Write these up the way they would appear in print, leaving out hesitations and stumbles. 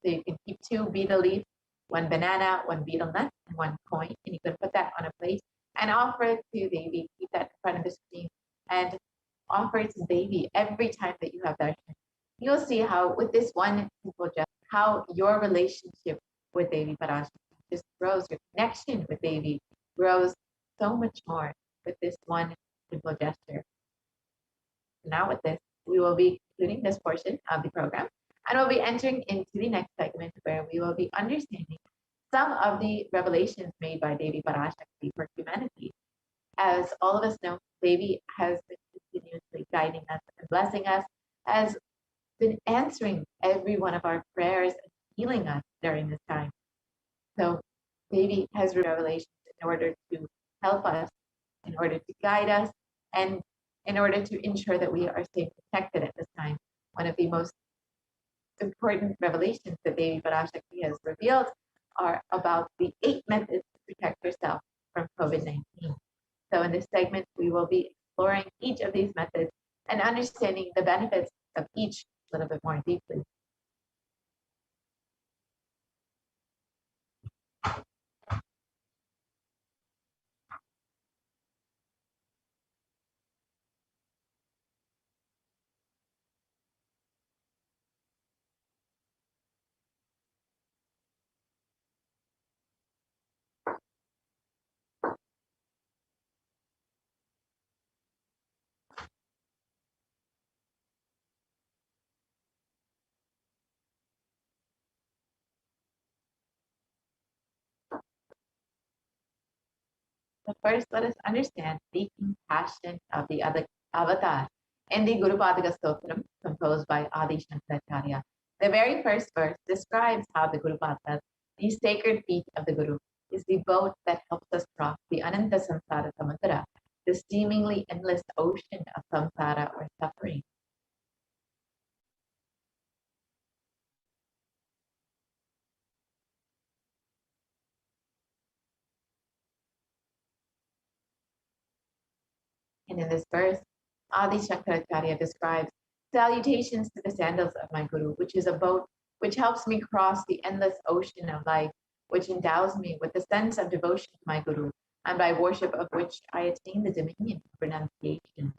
So you can keep 2 betel leaf, 1 banana, 1 betel nut, and 1 coin, and you can put that on a plate and offer it to Devi. Keep that in front of the screen and offer it to Devi every time that you have darshan. You'll see how with this one simple gesture, how your relationship with Devi Parashakti just grows, your connection with Devi grows so much more with this one simple gesture. Now with this, we will be concluding this portion of the program and we'll be entering into the next segment where we will be understanding some of the revelations made by Devi Parashakti for humanity. As all of us know, Devi has been continuously guiding us and blessing us, has been answering every one of our prayers and healing us during this time. So Devi has revelations in order to help us, in order to guide us, and in order to ensure that we are staying protected at this time. One of the most important revelations that Devi Parashakti has revealed are about the 8 methods to protect yourself from COVID-19. So in this segment, we will be exploring each of these methods and understanding the benefits of each a little bit more deeply. So first, let us understand the compassion of the other avatar in the Guru Padaka Stotram composed by Adi Shankaracharya. The very first verse describes how the Guru Padaka, the sacred feet of the Guru, is the boat that helps us cross the Ananta Samsara Samudra, the seemingly endless ocean of samsara or suffering. And in this verse, Adi Shankaracharya describes salutations to the sandals of my Guru, which is a boat which helps me cross the endless ocean of life, which endows me with the sense of devotion to my Guru, and by worship of which I attain the dominion of renunciation.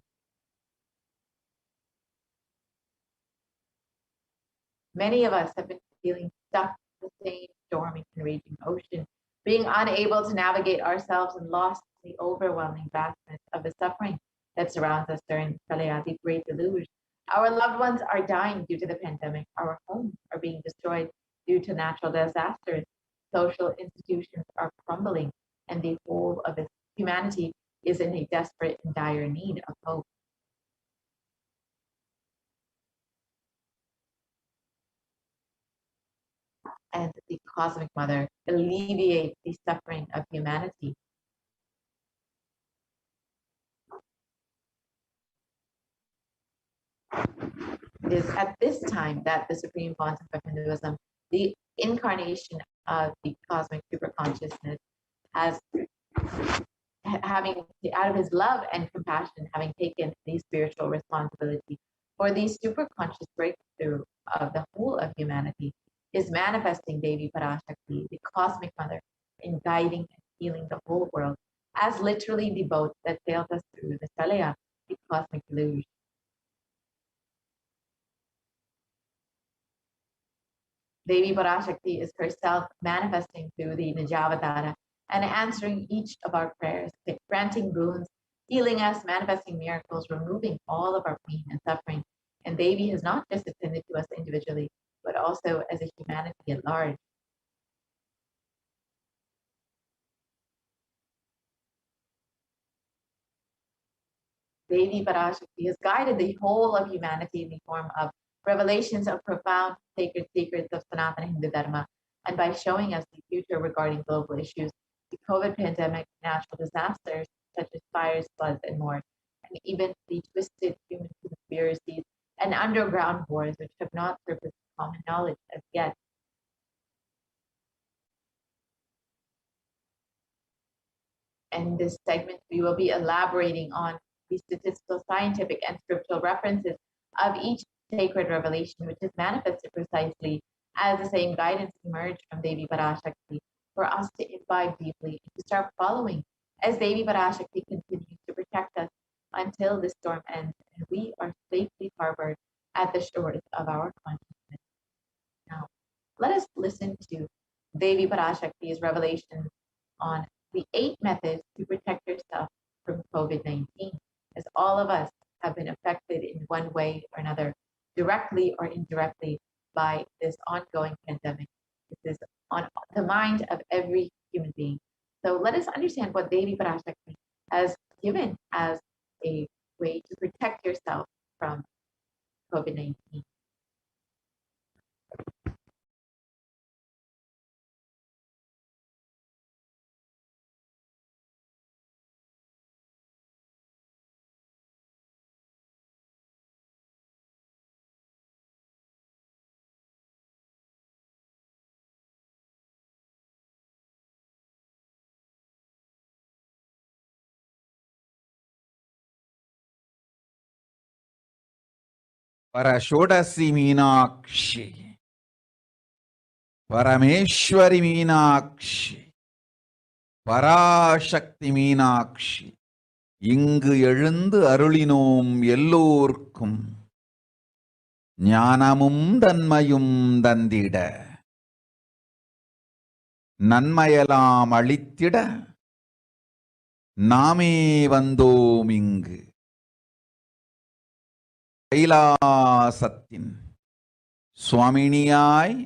Many of us have been feeling stuck in the same stormy and raging ocean, being unable to navigate ourselves and lost in the overwhelming vastness of the suffering that surrounds us during the Pralayā, the great deluge. Our loved ones are dying due to the pandemic. Our homes are being destroyed due to natural disasters. Social institutions are crumbling, and the whole of humanity is in a desperate and dire need of hope. And the Cosmic Mother alleviate the suffering of humanity. It is at this time that the Supreme Pontiff of Hinduism, the incarnation of the cosmic superconsciousness, has having out of his love and compassion, having taken the spiritual responsibility for the superconscious breakthrough of the whole of humanity, is manifesting Devi Parashakti, the cosmic mother, in guiding and healing the whole world, as literally the boat that sails us through the Pralayā, the cosmic deluge. Devi Parashakti is herself manifesting through the Nijavatara and answering each of our prayers, granting boons, healing us, manifesting miracles, removing all of our pain and suffering. And Devi has not just attended to us individually, but also as a humanity at large. Devi Parashakti has guided the whole of humanity in the form of revelations of profound sacred secrets of Sanatana Hindu Dharma, and by showing us the future regarding global issues, the COVID pandemic, natural disasters such as fires, floods, and more, and even the twisted human conspiracies and underground wars which have not surfaced common knowledge as yet. And in this segment, we will be elaborating on the statistical, scientific, and scriptural references of each sacred revelation, which is manifested precisely as the same guidance emerged from Devi Parashakti for us to imbibe deeply and to start following as Devi Parashakti continues to protect us until this storm ends and we are safely harbored at the shores of our consciousness. Now, let us listen to Devi Parashakti's revelation on the 8 methods to protect yourself from COVID-19, as all of us have been affected in one way or another, directly or indirectly, by this ongoing pandemic. This is on the mind of every human being. So let us understand what Devi Parashakti has given as a way to protect yourself from COVID-19. Parashodasi Meenakshi, Parameshwari Meenakshi, Parashakti Meenakshi, இங்கு எழுந்து அருளினோம் எல்லோர்க்கும் ஞானமும் தன்மையும் தந்திட நன்மையெல்லாம் அளித்திட நாமே வந்தோம் இங்கு. கைலாசத்தின் சுவாமினியாய்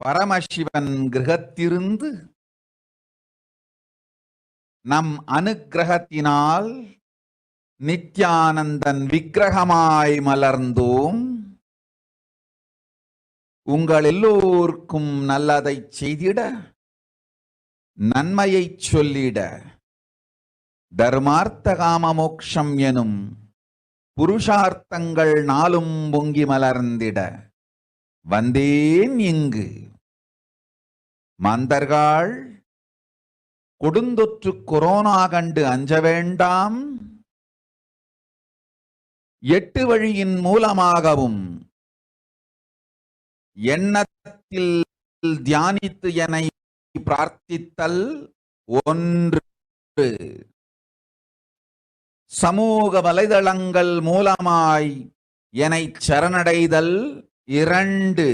பரமசிவன் கிரகத்திருந்து நம் அனுக்கிரகத்தினால் நித்யானந்தன் விக்கிரகமாய் மலர்ந்தோம். உங்கள் எல்லோருக்கும் நல்லதை செய்திட, நன்மையை சொல்லிட, தர்மார்த்த காம மோக்ஷம் எனும் புருஷார்த்தங்கள் நாளும் பொங்கி மலர்ந்திட வந்தேன் இங்கு. மாந்தர்கள் கொடுந்தொற்று கொரோனா கண்டு அஞ்ச வேண்டாம். 8 வழியின் மூலமாகவும் எண்ணத்தில் தியானித்து என்னை பிரார்த்தித்தல் 1, சமூக வலைதளங்கள் மூலமாய் என்னை சரணடைதல் 2,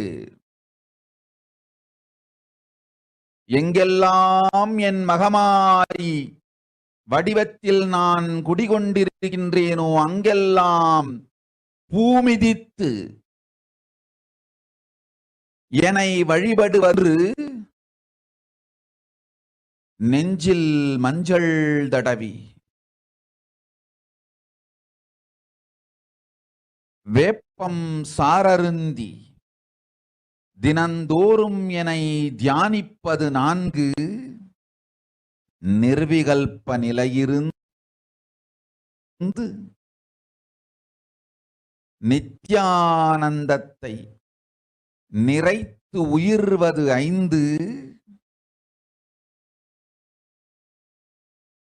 எங்கெல்லாம் என் மகமாரி வடிவத்தில் நான் குடிகொண்டிருக்கின்றேனோ அங்கெல்லாம் பூமிதித்து என்னை வழிபடுவது, நெஞ்சில் மஞ்சள் தடவி வேப்பம் சாரருந்தி தினந்தோறும் என்னை தியானிப்பது 4, நிர்விகல்ப நிலையிருந்து நித்யானந்தத்தை நிறைத்து உயிர்வது 5,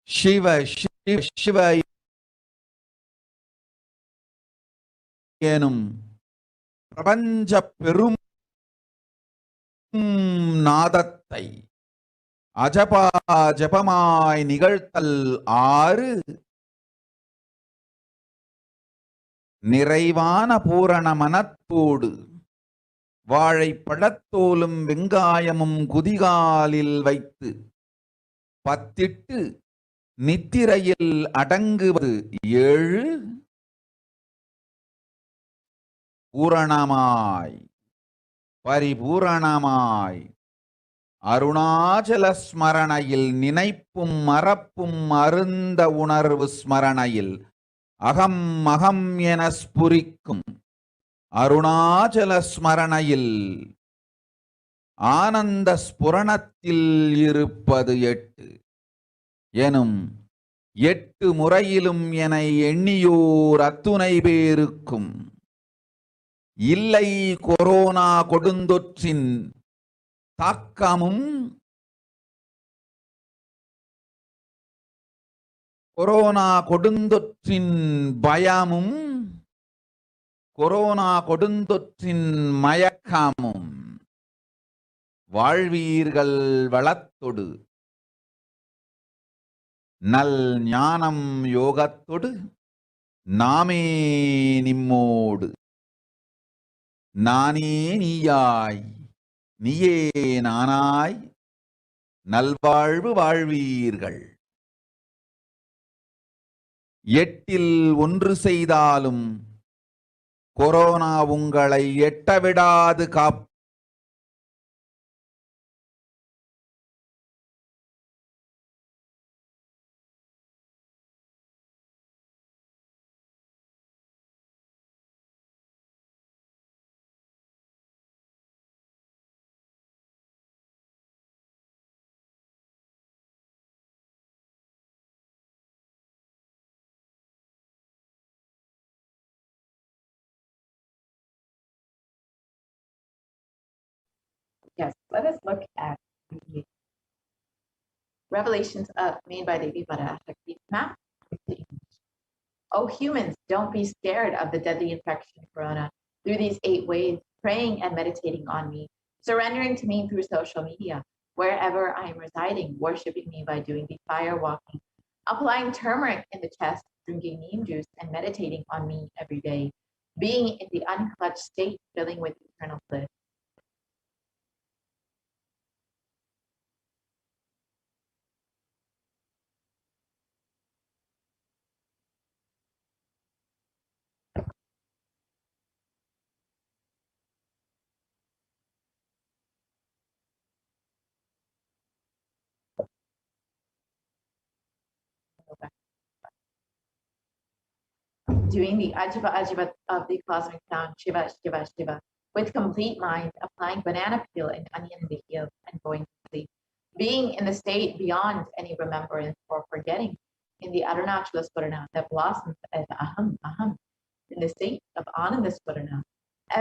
சிவ சிவ சிவ எனும் பிரபஞ்ச பெரும் நாதத்தை அஜபா ஜபமாய் நிகழ்த்தல் 6, நிறைவான பூரண மனத்தோடு வாழைப்பழத்தோலும் வெங்காயமும் குதிகாலில் வைத்து பத்திட்டு நித்திரையில் அடங்குவது 7, பூரணமாய் பரிபூரணமாய் அருணாச்சல ஸ்மரணையில் நினைப்பும் மறப்பும் அருந்த உணர்வு ஸ்மரணையில் அகம் அகம் என ஸ்புரிக்கும் அருணாச்சல ஸ்மரணையில் ஆனந்த ஸ்புரணத்தில் இருப்பது 8 எனும் 8 முறையிலும் என எண்ணியோர் அத்துணை பேருக்கும் இல்லை கொரோனா கொடுந்தொற்றின் தாக்கமும் கொரோனா கொடுந்தொற்றின் பயமும் கொரோனா கொடுந்தொற்றின் மயக்கமும் வாழ்வீர்கள் வளத்தொடு நல் ஞானம் யோகத்தொடு நாமே நிம்மோடு நானே நீயாய் நீயே நானாய் நல்வாழ்வு வாழ்வீர்கள். எட்டில் ஒன்று செய்தாலும் கொரோனா உங்களை எட்டவிடாது காப் Yes, let us look at the revelations made by Devi Parashakti map. Oh, humans, don't be scared of the deadly infection corona. Through these 8 ways, praying and meditating on me, surrendering to me through social media, wherever I am residing, worshiping me by doing the fire walking, applying turmeric in the chest, drinking neem juice, and meditating on me every day, being in the unclutched state, filling with eternal bliss. Doing the Ajiva Ajiva of the cosmic sound, Shiva, Shiva, Shiva, with complete mind, applying banana peel and onion in the heels and going to sleep. Being in the state beyond any remembrance or forgetting, in the Arunachala Spurana that blossoms as Aham, Aham, in the state of Ananda Spurana.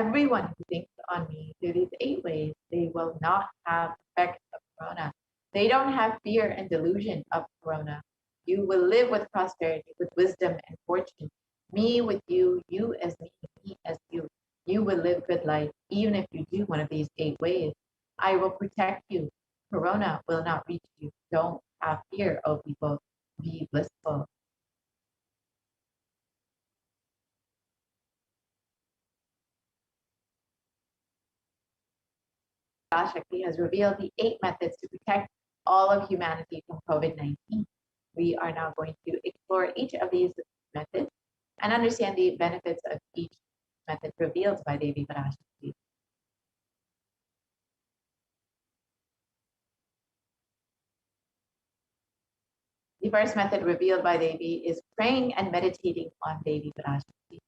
Everyone who thinks on me through these 8 ways, they will not have effects of corona. They don't have fear and delusion of corona. You will live with prosperity, with wisdom and fortune. Me with you, you as me as you. You will live good life, even if you do one of these 8 ways. I will protect you. Corona will not reach you. Don't have fear, O people. Be blissful. Parashakti has revealed the 8 methods to protect all of humanity from COVID-19. We are now going to explore each of these methods and understand the benefits of each method revealed by Devi Parashakti. The first method revealed by Devi is praying and meditating on Devi Parashakti.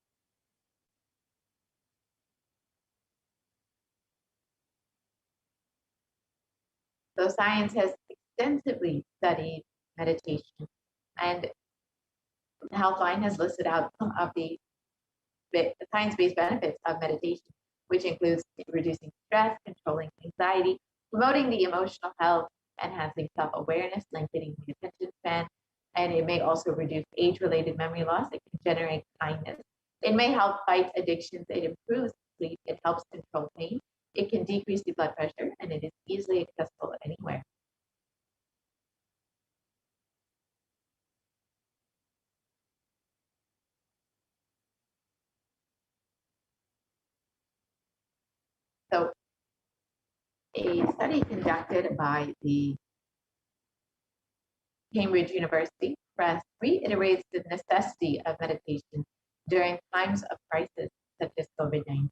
So science has extensively studied meditation, and Healthline has listed out some of the science-based benefits of meditation, which includes reducing stress, controlling anxiety, promoting the emotional health, enhancing self-awareness, lengthening the attention span, and it may also reduce age-related memory loss. It can generate kindness. It may help fight addictions. It improves sleep. It helps control pain. It can decrease the blood pressure, and it is easily accessible anywhere. So a study conducted by the Cambridge University Press reiterates the necessity of meditation during times of crisis such as COVID-19.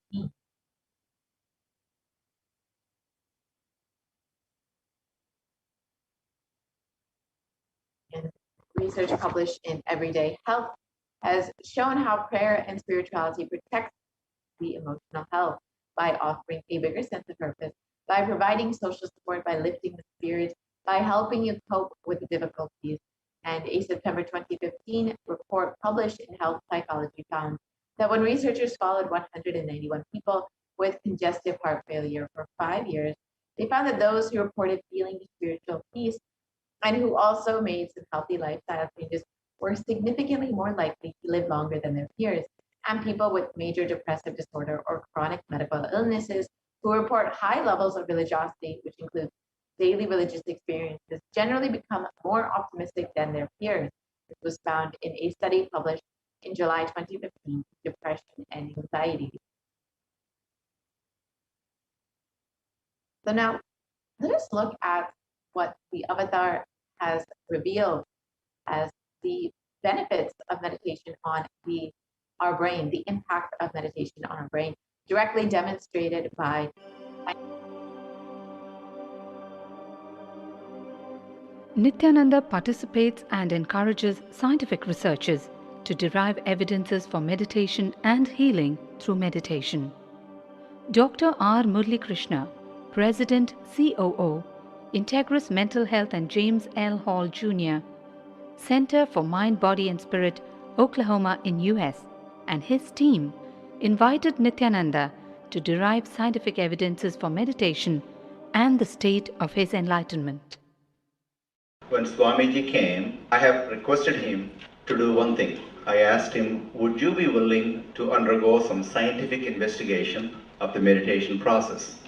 And research published in Everyday Health has shown how prayer and spirituality protects the emotional health by offering a bigger sense of purpose, by providing social support, by lifting the spirit, by helping you cope with the difficulties. And a September 2015 report published in Health Psychology found that when researchers followed 191 people with congestive heart failure for 5 years, they found that those who reported feeling spiritual peace and who also made some healthy lifestyle changes were significantly more likely to live longer than their peers. And people with major depressive disorder or chronic medical illnesses who who report high levels of religiosity, which include daily religious experiences, generally become more optimistic than their peers. This was found in a study published in July 2015, Depression and Anxiety. So now, let us look at what the avatar has revealed as the benefits of meditation on our brain, the impact of meditation on our brain, directly demonstrated by Nithyananda participates and encourages scientific researchers to derive evidences for meditation and healing through meditation. Dr. R. Murli Krishna, President, COO, Integris Mental Health and James L. Hall Jr., Center for Mind, Body and Spirit, Oklahoma in US, and his team invited Nithyananda to derive scientific evidences for meditation and the state of his enlightenment. When Swamiji came, I have requested him to do one thing. I asked him, would you be willing to undergo some scientific investigation of the meditation process?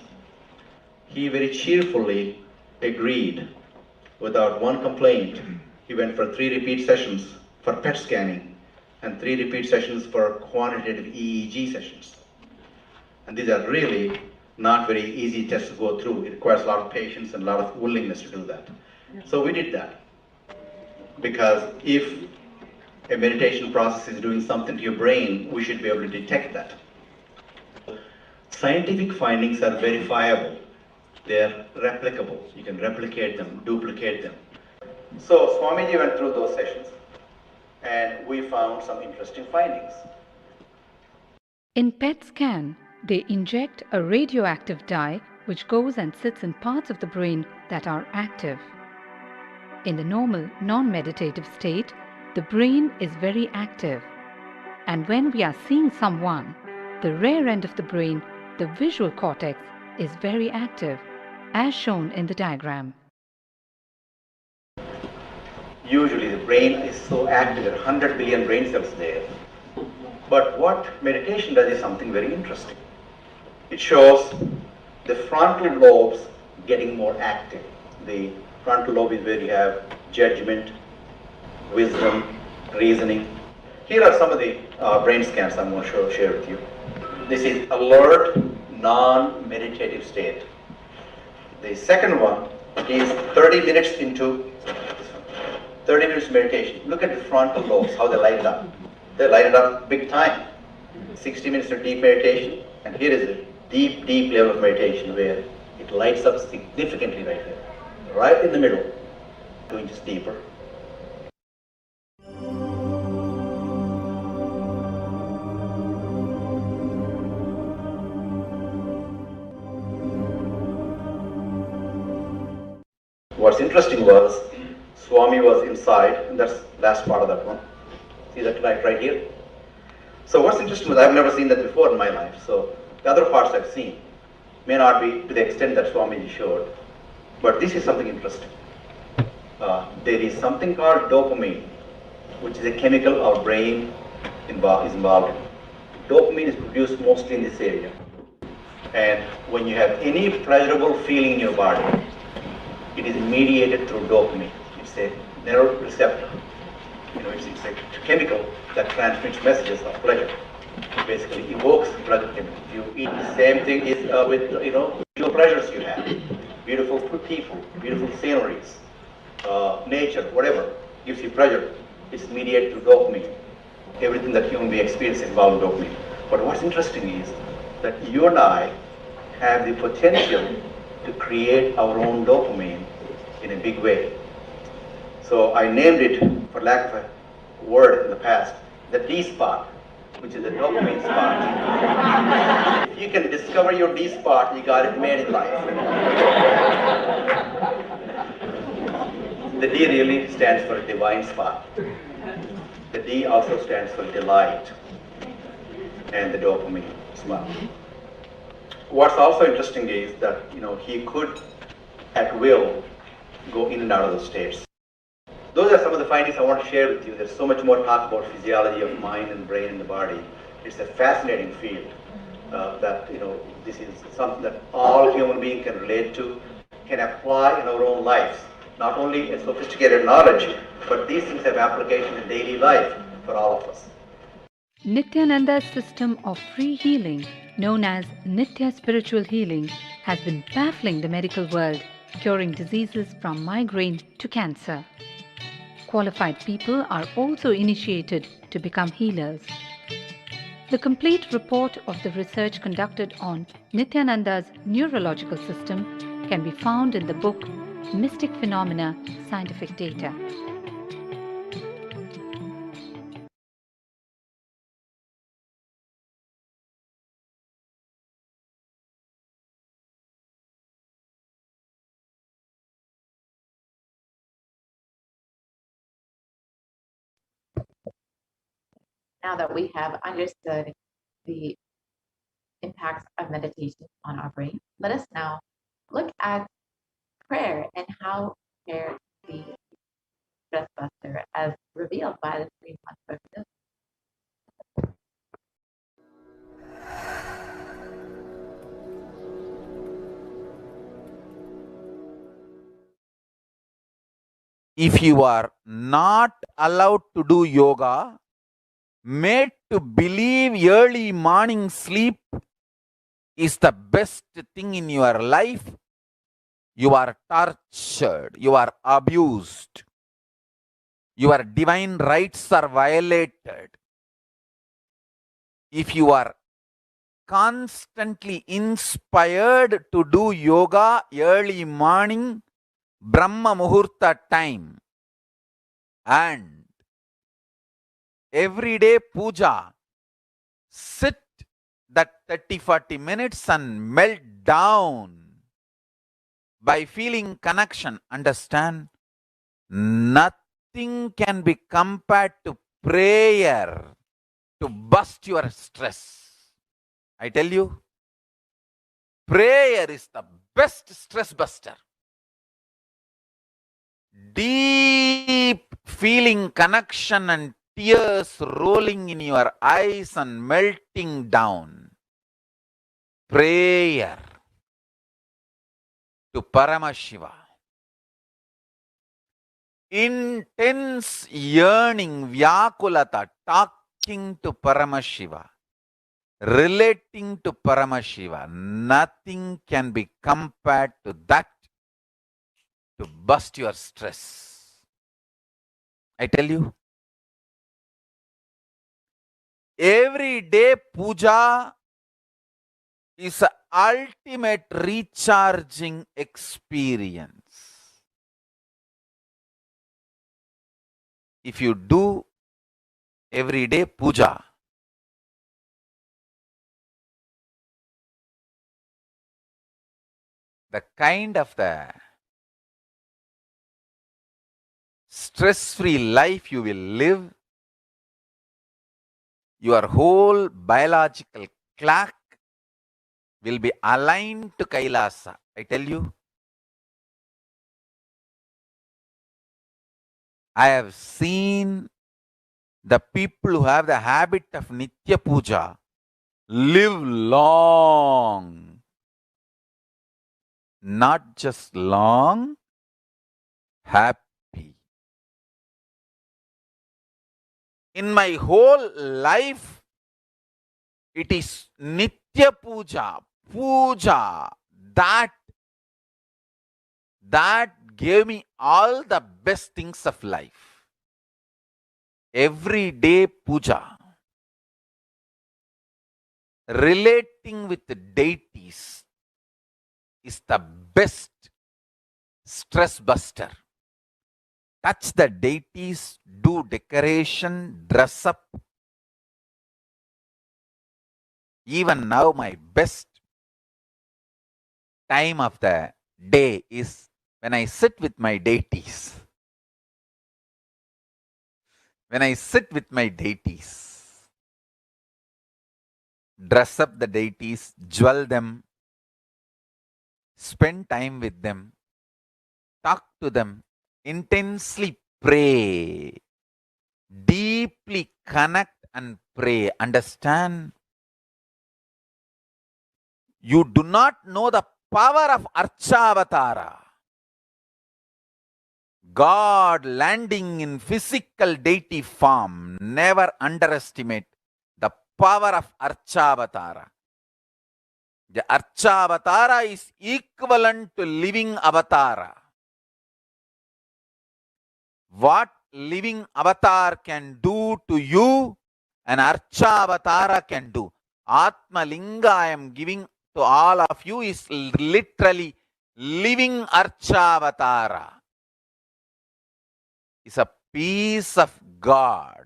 He very cheerfully agreed without one complaint. He went for 3 repeat sessions for PET scanning and 3 repeat sessions for quantitative EEG sessions. And these are really not very easy tests to go through. It requires a lot of patience and a lot of willingness to do that. So we did that. Because if a meditation process is doing something to your brain, we should be able to detect that. Scientific findings are verifiable. They're replicable. You can replicate them, duplicate them. So Swamiji went through those sessions and we found some interesting findings. In PET scan, they inject a radioactive dye which goes and sits in parts of the brain that are active. In the normal, non-meditative state, the brain is very active. And when we are seeing someone, the rear end of the brain, the visual cortex, is very active, as shown in the diagram. Usually the brain is so active, there are 100 billion brain cells there. But what meditation does is something very interesting. It shows the frontal lobes getting more active. The frontal lobe is where you have judgment, wisdom, reasoning. Here are some of the brain scans I'm going to share with you. This is alert, non-meditative state. The second one is 30 minutes into 30 minutes meditation. Look at the frontal lobes, how they light it up. They light it up big time. 60 minutes of deep meditation, and here is a deep, deep level of meditation where it lights up significantly right there. Right in the middle, going just deeper. What's interesting was, Swami was inside, and that's the last part of that one. See that light right here? So what's interesting was, I've never seen that before in my life. So the other parts I've seen may not be to the extent that Swamiji showed. But this is something interesting. There is something called dopamine, which is a chemical our brain is involved in. Dopamine is produced mostly in this area. And when you have any pleasurable feeling in your body, it is mediated through dopamine. It's a neuroreceptor. It's a chemical that transmits messages of pleasure. It basically evokes pleasure chemical. You eat the same thing is with visual pleasures you have. Beautiful people, beautiful sceneries, nature, whatever gives you pleasure. It's mediated through dopamine. Everything that human being experiences involves dopamine. But what's interesting is that you and I have the potential to create our own dopamine in a big way. So I named it, for lack of a word in the past, the D spot, which is the dopamine spot. If you can discover your D spot, you got it made in life. The D really stands for divine spot. The D also stands for delight, and the dopamine spot. What's also interesting is that he could, at will, go in and out of those states. Those are some of the findings I want to share with you. There's so much more talk about physiology of mind and brain and the body. It's a fascinating field. that this is something that all human beings can relate to, can apply in our own lives. Not only a sophisticated knowledge, but these things have application in daily life for all of us. Nithyananda's system of free healing, known as Nithya Spiritual Healing, has been baffling the medical world, curing diseases from migraine to cancer. Qualified people are also initiated to become healers. The complete report of the research conducted on Nithyananda's neurological system can be found in the book Mystic Phenomena, Scientific Data. Now that we have understood the impacts of meditation on our brain, let us now look at prayer and how prayer can be stress buster as revealed by the 3-month process. If you are not allowed to do yoga, made to believe early morning sleep is the best thing in your life, you are tortured, you are abused, your divine rights are violated. If you are constantly inspired to do yoga early morning, Brahma Muhurta time, and everyday puja, sit that 30-40 minutes and melt down by feeling connection. Understand? Nothing can be compared to prayer to bust your stress. I tell you, prayer is the best stress buster. Deep feeling connection and tears rolling in your eyes and melting down. Prayer to Paramashiva. Intense yearning, Vyakulata, talking to Paramashiva, relating to Paramashiva. Nothing can be compared to that to bust your stress. I tell you, every day puja is an ultimate recharging experience. If you do everyday puja, the kind of the stress-free life you will live, your whole biological clock will be aligned to Kailasa. I tell you, I have seen the people who have the habit of Nitya Puja live long. Not just long, happy. In my whole life, it is Nitya Puja, Puja, that gave me all the best things of life. Everyday puja, relating with the deities is the best stress buster. Touch the deities, do decoration, dress up. Even now, my best time of the day is when I sit with my deities. When I sit with my deities, dress up the deities, jewel them, spend time with them, talk to them, intensely pray, deeply connect and pray. Understand? You do not know the power of Archavatara. God landing in physical deity form. Never underestimate the power of Archavatara. The Archavatara is equivalent to living avatara. What living avatar can do to you, an Archavatara can do. Atma Linga I am giving to all of you is literally living Archavatara. It's a piece of God.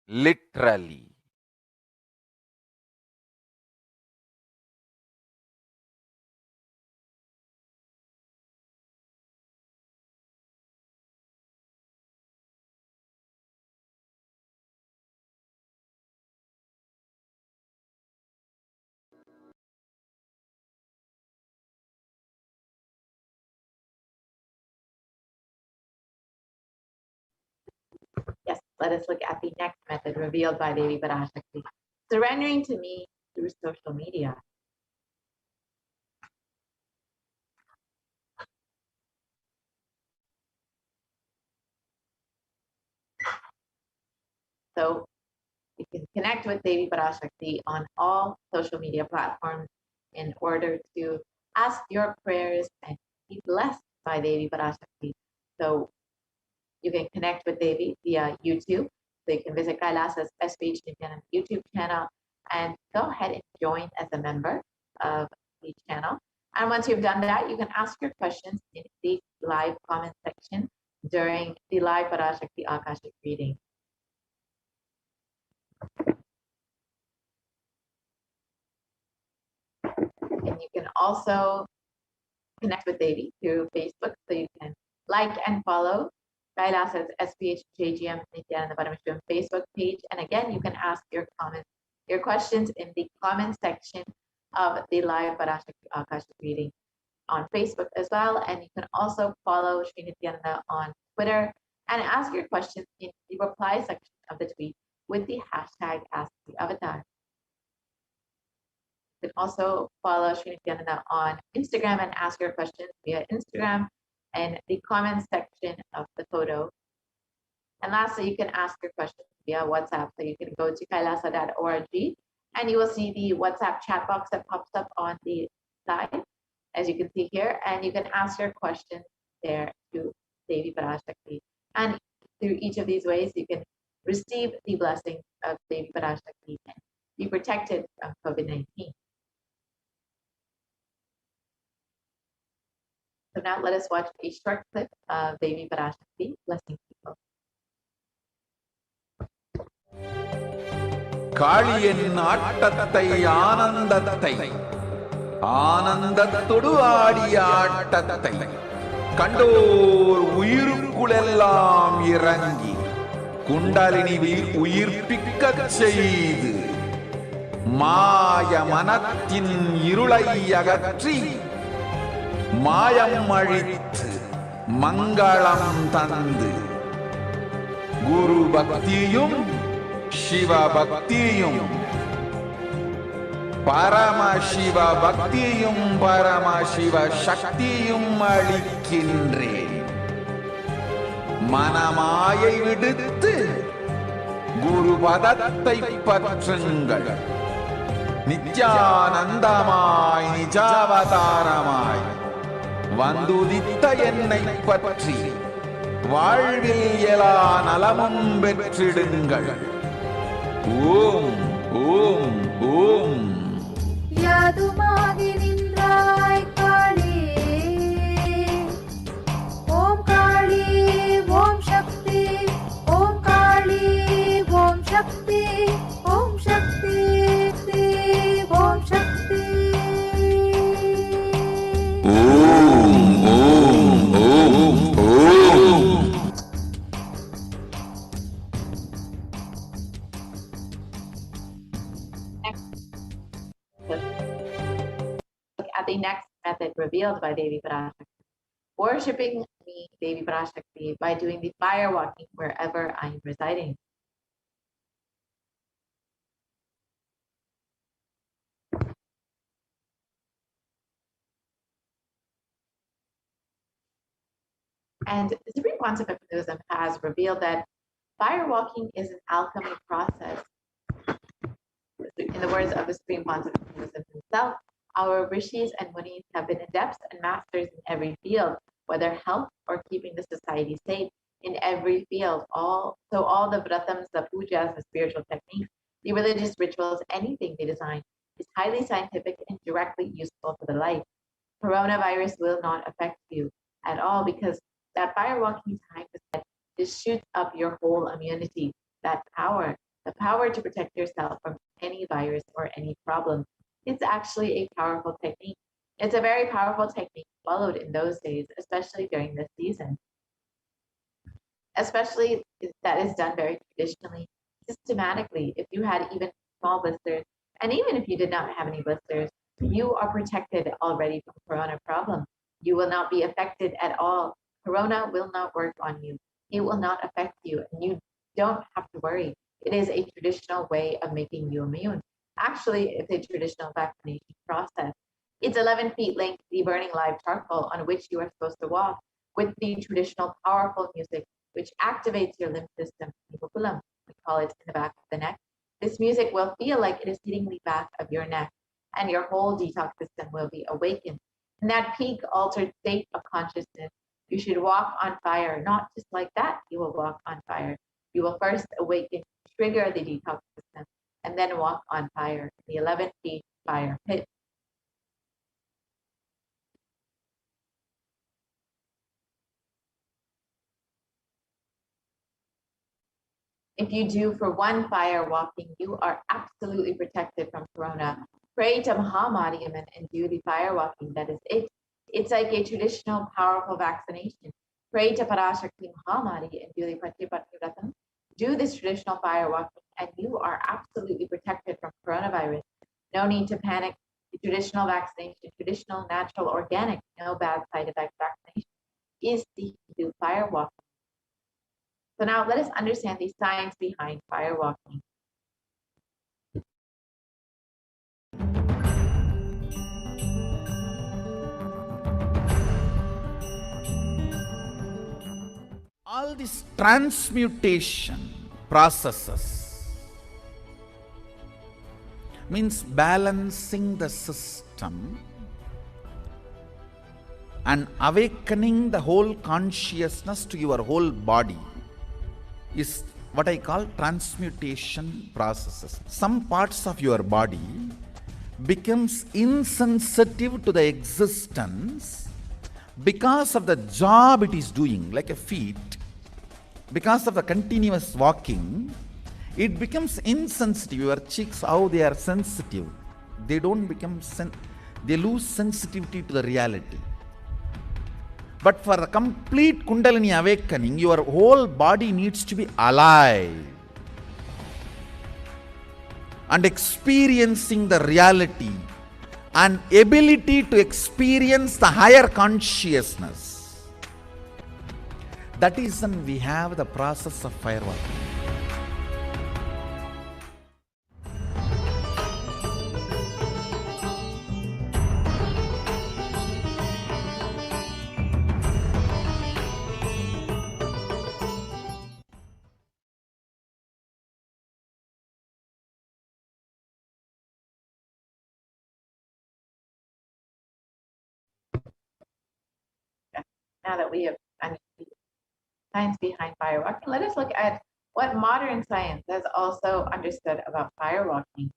Literally. Yes, let us look at the next method revealed by Devi Parashakti. Surrendering to me through social media. So you can connect with Devi Parashakti on all social media platforms in order to ask your prayers and be blessed by Devi Parashakti. So you can connect with Devi via YouTube. So you can visit Kailasa's HDH Nithyananda YouTube channel and go ahead and join as a member of the channel. And once you've done that, you can ask your questions in the live comment section during the live Parashakti Akashic reading. And you can also connect with Devi through Facebook. So you can like and follow Kailasa's SPH JGM Nithyananda Paramashivam Facebook page. And again, you can ask your comments, your questions in the comment section of the live Parashakti Akashic reading on Facebook as well. And you can also follow Sri Nithyananda on Twitter and ask your questions in the reply section of the tweet with the hashtag #AskTheAvatar. You can also follow Sri Nithyananda on Instagram and ask your questions via Instagram and the comment section of the photo. And lastly, you can ask your questions via WhatsApp. So you can go to kailasa.org and you will see the WhatsApp chat box that pops up on the side, as you can see here. And you can ask your questions there to Devi Parashakti. And through each of these ways, you can receive the blessings of Devi Parashakti and be protected from COVID-19. So now let us watch a short clip of Devi Parashakti blessing people. காளியின் ஆட்டத்தை ஆனந்தத்தை ஆனந்தத்தொடு ஆடிய ஆட்டத்தை கண்டோர் உயிருக்குளெல்லாம் இறங்கி குண்டலினி உயிர்ப்பிக்கச் செய்து மாய மனத்தின் இருளை அகற்றி மாயம் அழித்து மங்களம் தந்து குரு பக்தியும் சிவ பக்தியும் பரமசிவ பக்தியும் பரமசிவ சக்தியும் அளிக்கின்றேன். மனமாயை விடுத்து குரு பதத்தை பற்றுங்கள். நித்யானந்தமாய் நிஜாவதாரமாய் வந்துதித்த என்னை பற்றி வாழ்வில் எல்லா நலமும் பெற்றிடுங்கள். ஓம் ஓம் ஓம். யாதுமாகி நின்றாய் காளி, ஓம் காளி ஓம் சக்தி, ஓம் காளி ஓம் சக்தி, ஓம் சக்தி ஓம் சக்தி. ஓம் ஓம் ஓம் ஓம். Look at the next method revealed by Devi Parashakti. Worshipping me, Devi Parashakti, by doing the fire walking wherever I'm residing. And the Supreme Concept of Hinduism has revealed that fire walking is an alchemy process. In the words of the Supreme Concept of Hinduism himself, our rishis and munis have been adepts and masters in every field, whether health or keeping the society safe. In every field, all the vratams, the pujas, the spiritual techniques, the religious rituals, anything they design is highly scientific and directly useful for the life. Coronavirus will not affect you at all because that fire walking time is that just shoots up your whole immunity, that power, the power to protect yourself from any virus or any problem. It's actually a powerful technique. It's a very powerful technique followed in those days, especially during this season. Especially that is done very traditionally, systematically. If you had even small blisters, and even if you did not have any blisters, you are protected already from corona problem. You will not be affected at all. Corona will not work on you. It will not affect you, and you don't have to worry. It is a traditional way of making you immune. Actually, it's a traditional vaccination process. It's 11 feet length, the burning live charcoal on which you are supposed to walk with the traditional powerful music which activates your lymph system, we call it in the back of the neck. This music will feel like it is hitting the back of your neck, and your whole detox system will be awakened. In that peak altered state of consciousness, you should walk on fire, not just like that, you will walk on fire. You will first awaken, trigger the detox system, and then walk on fire, the 11 feet fire pit. If you do for one fire walking, you are absolutely protected from corona. Pray to Mahamariamman and do the fire walking. That is it. It's like a traditional powerful vaccination. Pray to Parashakti Mahamari and do the Patipatiratam. Do this traditional fire walking and you are absolutely protected from coronavirus. No need to panic. The traditional vaccination, traditional, natural, organic, no bad side effect vaccination is the Hindu fire walking. So now let us understand the science behind fire walking. All these transmutation processes means balancing the system and awakening the whole consciousness to your whole body is what I call transmutation processes. Some parts of your body becomes insensitive to the existence because of the job it is doing, like a feet. Because of the continuous walking, it becomes insensitive. Your cheeks, how they are sensitive, they don't become they lose sensitivity to the reality. But for a complete Kundalini awakening, your whole body needs to be alive and experiencing the reality and ability to experience the higher consciousness. That is when we have the process of fire walking. Now that we have understood the science behind fire walking, let us look at what modern science has also understood about fire walking.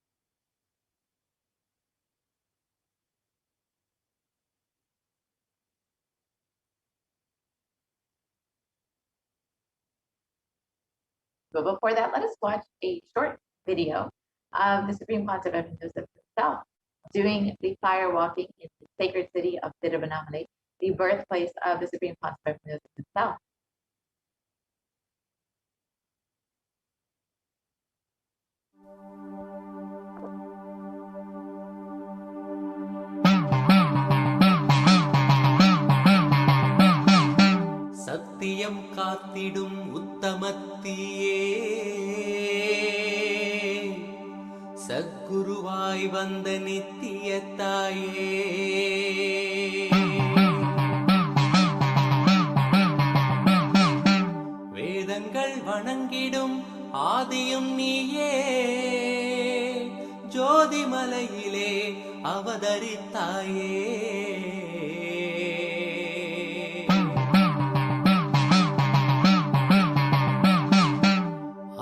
But before that, let us watch a short video of the Supreme Concept of Hinduism himself doing the fire walking in the sacred city of Tiruvannamalai, the birthplace of the Supreme Concept of Hinduism himself. சத்தியம் காத்திடும் உத்தமத்தியே சத்குருவாய் வந்த நித்திய தாயே வணங்கிடும் ஆதியும் நீயே, ஜோதிமலையிலே அவதரித்தாயே.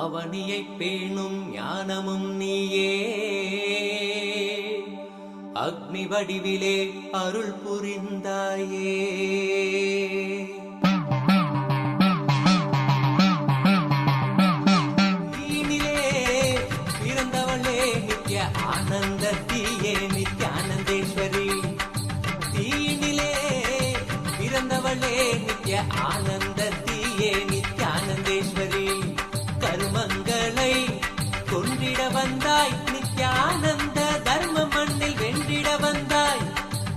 அவனியை பேணும் ஞானமும் நீயே, அக்னி வடிவிலே அருள் புரிந்தாயே. தீனிலே பிறந்தவளே நித்ய ஆனந்தத்தியே நித்யானந்தேஸ்வரி. தீனிலே பிறந்தவளே நித்ய ஆனந்தத்தியே நித்யானந்தேஸ்வரி. கருமங்களை கொன்றிட வந்தாய் நித்யானந்த, தர்ம மண்ணில் வென்றிட வந்தாய்.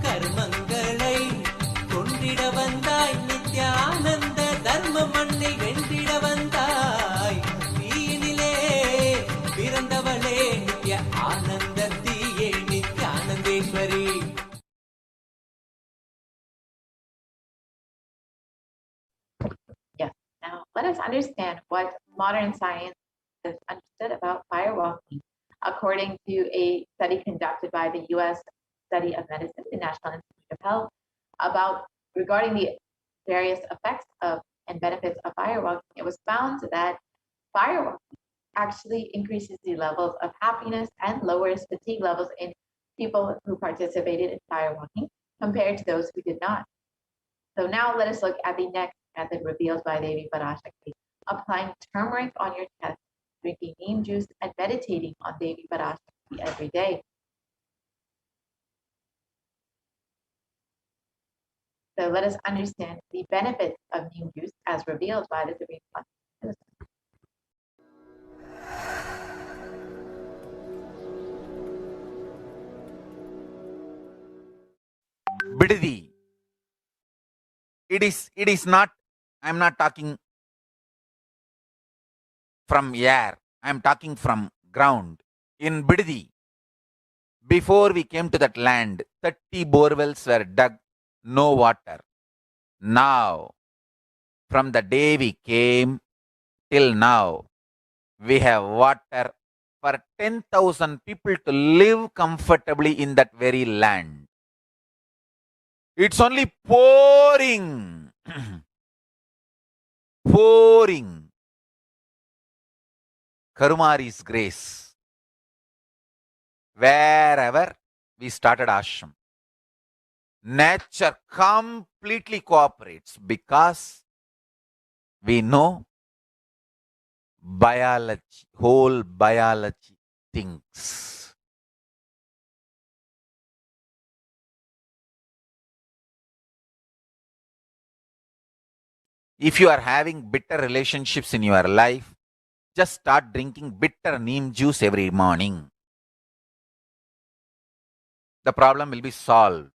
கர்மங்களை கொன்றிட வந்தாய் நித்யானந்த, தர்ம மண்ணில் வென்றிட வந்தாய். தீனிலே பிறந்தவளே நித்ய ஆனந்தத்தியே நித்யானந்தேஸ்வரி. Yes. Now let us understand what modern science has understood about firewalking. According to a study conducted by the U.S. Study of Medicine, the National Institute of Health, regarding the various effects of and benefits of firewalking, it was found that firewalking actually increases the levels of happiness and lowers fatigue levels in people who participated in firewalking compared to those who did not. So now let us look at the next method revealed by Devi Parashakti: applying turmeric on your chest, drinking neem juice, and meditating on Devi Parashakti every day. So let us understand the benefits of neem juice as revealed by the Supreme One. Bididi. It is not, I'm not talking from air, I'm talking from ground. In Bididi, before we came to that land, 30 borewells were dug, no water. Now, from the day we came till now, we have water for 10,000 people to live comfortably in that very land. It's only pouring, pouring Karumari's grace wherever we started ashram. Nature completely cooperates because we know biology, whole biology thinks. If you are having bitter relationships in your life, just start drinking bitter neem juice every morning. The problem will be solved.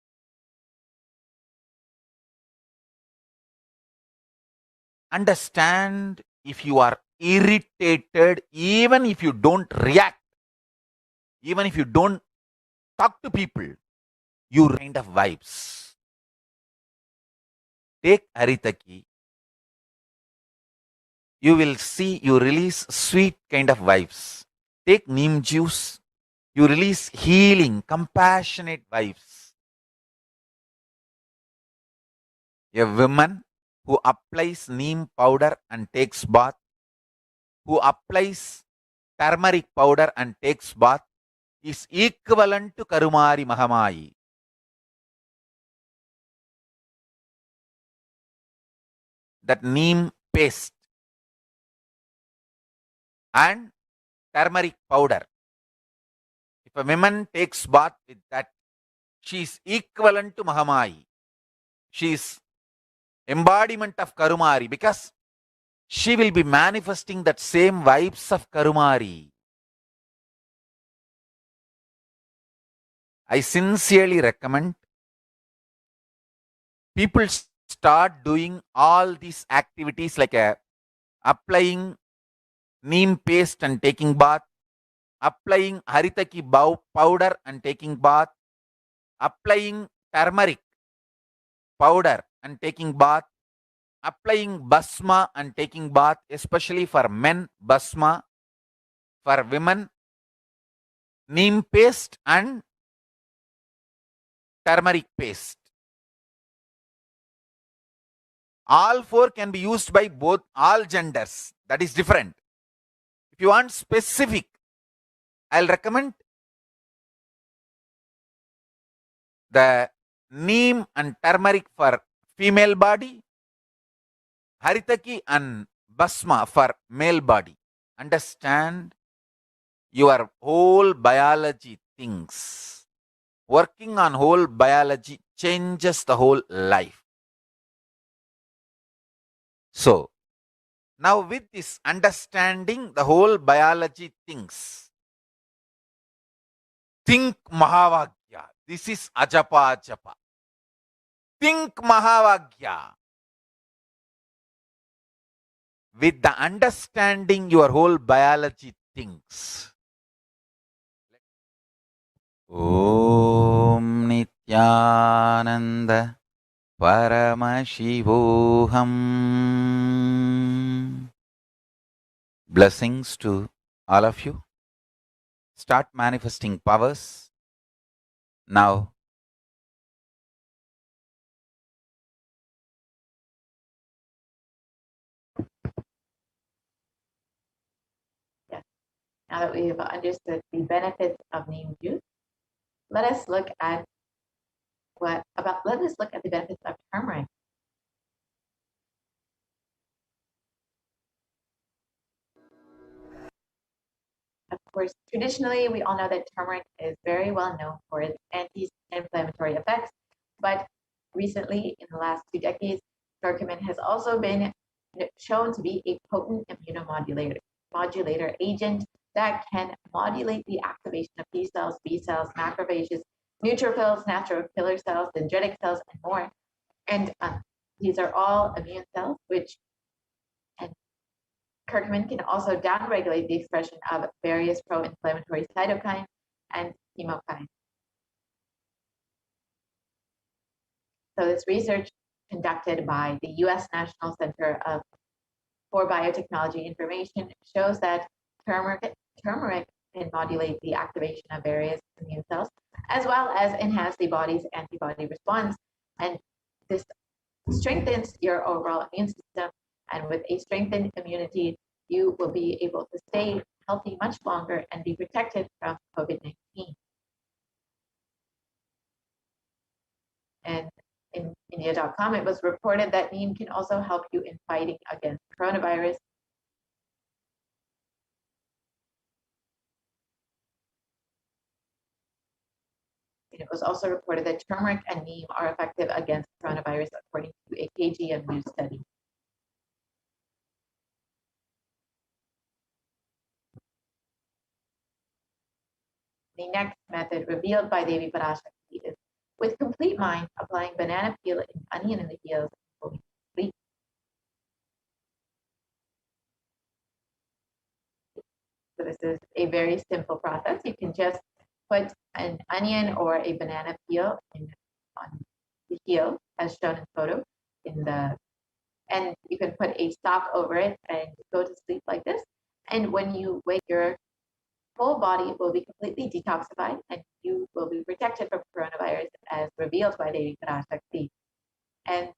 Understand, if you are irritated, even if you don't react, even if you don't talk to people, you kind of vibes. Take Haritaki. You will see you release sweet kind of vibes. Take neem juice. You release healing, compassionate vibes. A woman who applies neem powder and takes bath, who applies turmeric powder and takes bath, is equivalent to Karumari Mahamayi. That neem paste and turmeric powder, if a woman takes bath with that, she is equivalent to Mahamayi. She is embodiment of Karumari because she will be manifesting that same vibes of Karumari. I sincerely recommend people start doing all these activities like applying neem paste and taking bath, applying haritaki powder and taking bath, applying turmeric powder and taking bath, applying basma and taking bath, especially for men, basma, for women, neem paste and turmeric paste. All four can be used by both all genders. That is different. If you want specific, I'll recommend the neem and turmeric for female body, haritaki and basma for male body. Understand your whole biology things. Working on whole biology changes the whole life. So, now with this understanding the whole biology things, think Mahavagya. This is Ajapa Japa. Think Mahavagya. With the understanding your whole biology things. Om Nithyananda Paramashivoham. Blessings to all of you. Start manifesting powers. Now, Now that we have understood the benefits of neem juice, let us look at the benefits of turmeric. Of course, traditionally, we all know that turmeric is very well known for its anti-inflammatory effects, but recently, in the last 2 decades, curcumin has also been shown to be a potent immunomodulator agent that can modulate the activation of T cells, B cells, macrophages, neutrophils, natural killer cells, dendritic cells, and more. And these are all immune cells, and curcumin can also downregulate the expression of various pro-inflammatory cytokines and chemokines. So this research conducted by the U.S. National Center for Biotechnology Information shows that turmeric can modulate the activation of various immune cells, as well as enhance the body's antibody response. And this strengthens your overall immune system. And with a strengthened immunity, you will be able to stay healthy much longer and be protected from COVID-19. And in India.com, it was reported that neem can also help you in fighting against coronavirus. And it was also reported that turmeric and neem are effective against coronavirus, according to a KGM News study. The next method revealed by Devi Parashakti is with complete mind, applying banana peel and onion in the heels and going to sleep. So this is a very simple process. You can just put an onion or a banana peel on the heel, as shown in photo, and you can put a sock over it and go to sleep like this. And when you wake, your whole body will be completely detoxified and you will be protected from coronavirus, as revealed by Devi Parashakti. And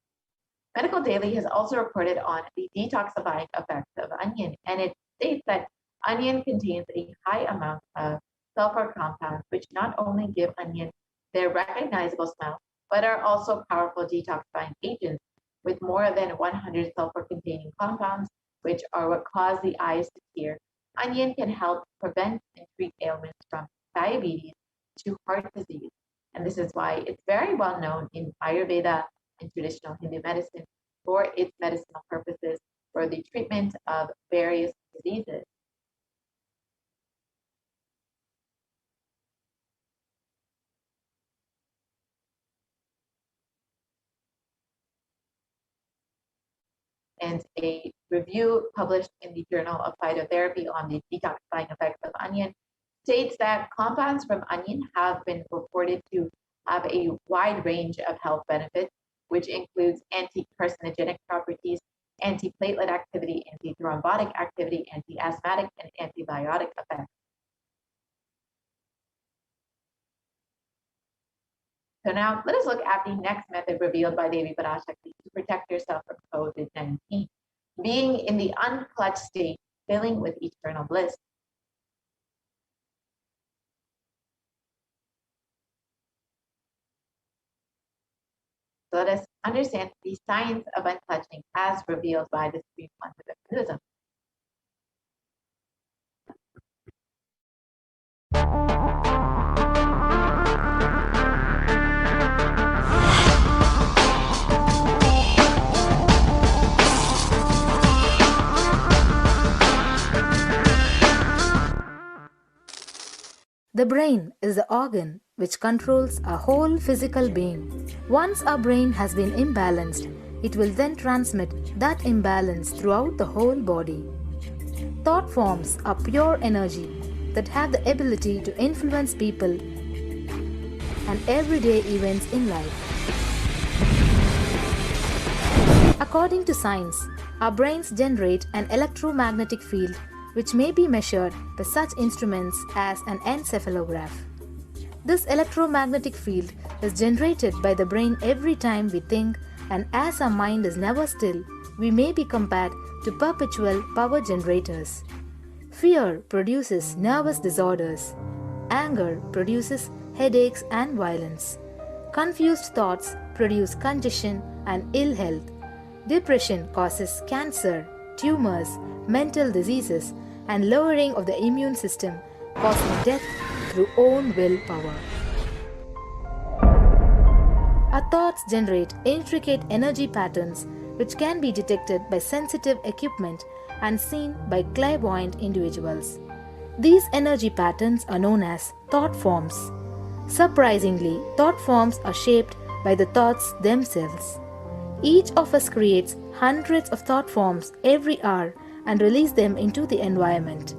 Medical Daily has also reported on the detoxifying effects of onion, and it states that onion contains a high amount of sulfur compounds, which not only give onion their recognizable smell, but are also powerful detoxifying agents with more than 100 sulfur-containing compounds, which are what cause the eyes to tear. Onion can help prevent and treat ailments from diabetes to heart disease. And this is why it's very well known in Ayurveda and traditional Hindu medicine for its medicinal purposes for the treatment of various diseases. And a review published in the Journal of Phytotherapy on the detoxifying effects of onion states that compounds from onion have been reported to have a wide range of health benefits, which includes anti-carcinogenic properties, antiplatelet activity, antithrombotic activity, anti-asthmatic, and antibiotic effects. So now let us look at the next method revealed by Devi Parashakti to protect yourself from COVID-19. Being in the unclutched state, filling with eternal bliss. So let us understand the science of unclutching as revealed by the Supreme One of Buddhism. The brain is the organ which controls our whole physical being. Once our brain has been imbalanced, it will then transmit that imbalance throughout the whole body. Thought forms are pure energy that have the ability to influence people and everyday events in life. According to science, our brains generate an electromagnetic field which may be measured by such instruments as an encephalograph. This electromagnetic field is generated by the brain every time we think, and as our mind is never still, we may be compared to perpetual power generators. Fear produces nervous disorders. Anger produces headaches and violence. Confused thoughts produce congestion and ill health. Depression causes cancer, tumors, mental diseases, and lowering of the immune system, causing death through own willpower. Our thoughts generate intricate energy patterns which can be detected by sensitive equipment and seen by clairvoyant individuals. These energy patterns are known as thought forms. Surprisingly, thought forms are shaped by the thoughts themselves. Each of us creates hundreds of thought forms every hour and release them into the environment.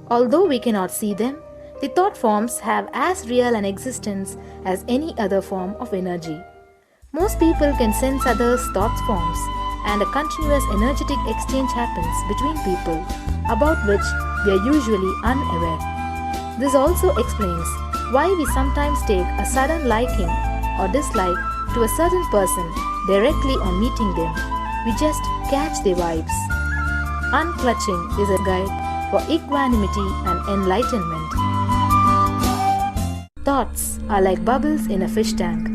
Although we cannot see them, the thought forms have as real an existence as any other form of energy. Most people can sense others' thought forms, and a continuous energetic exchange happens between people, about which we are usually unaware. This also explains why we sometimes take a sudden liking or dislike to a certain person directly on meeting them. We just catch their vibes. Unclutching is a guide for equanimity and enlightenment. Thoughts are like bubbles in a fish tank.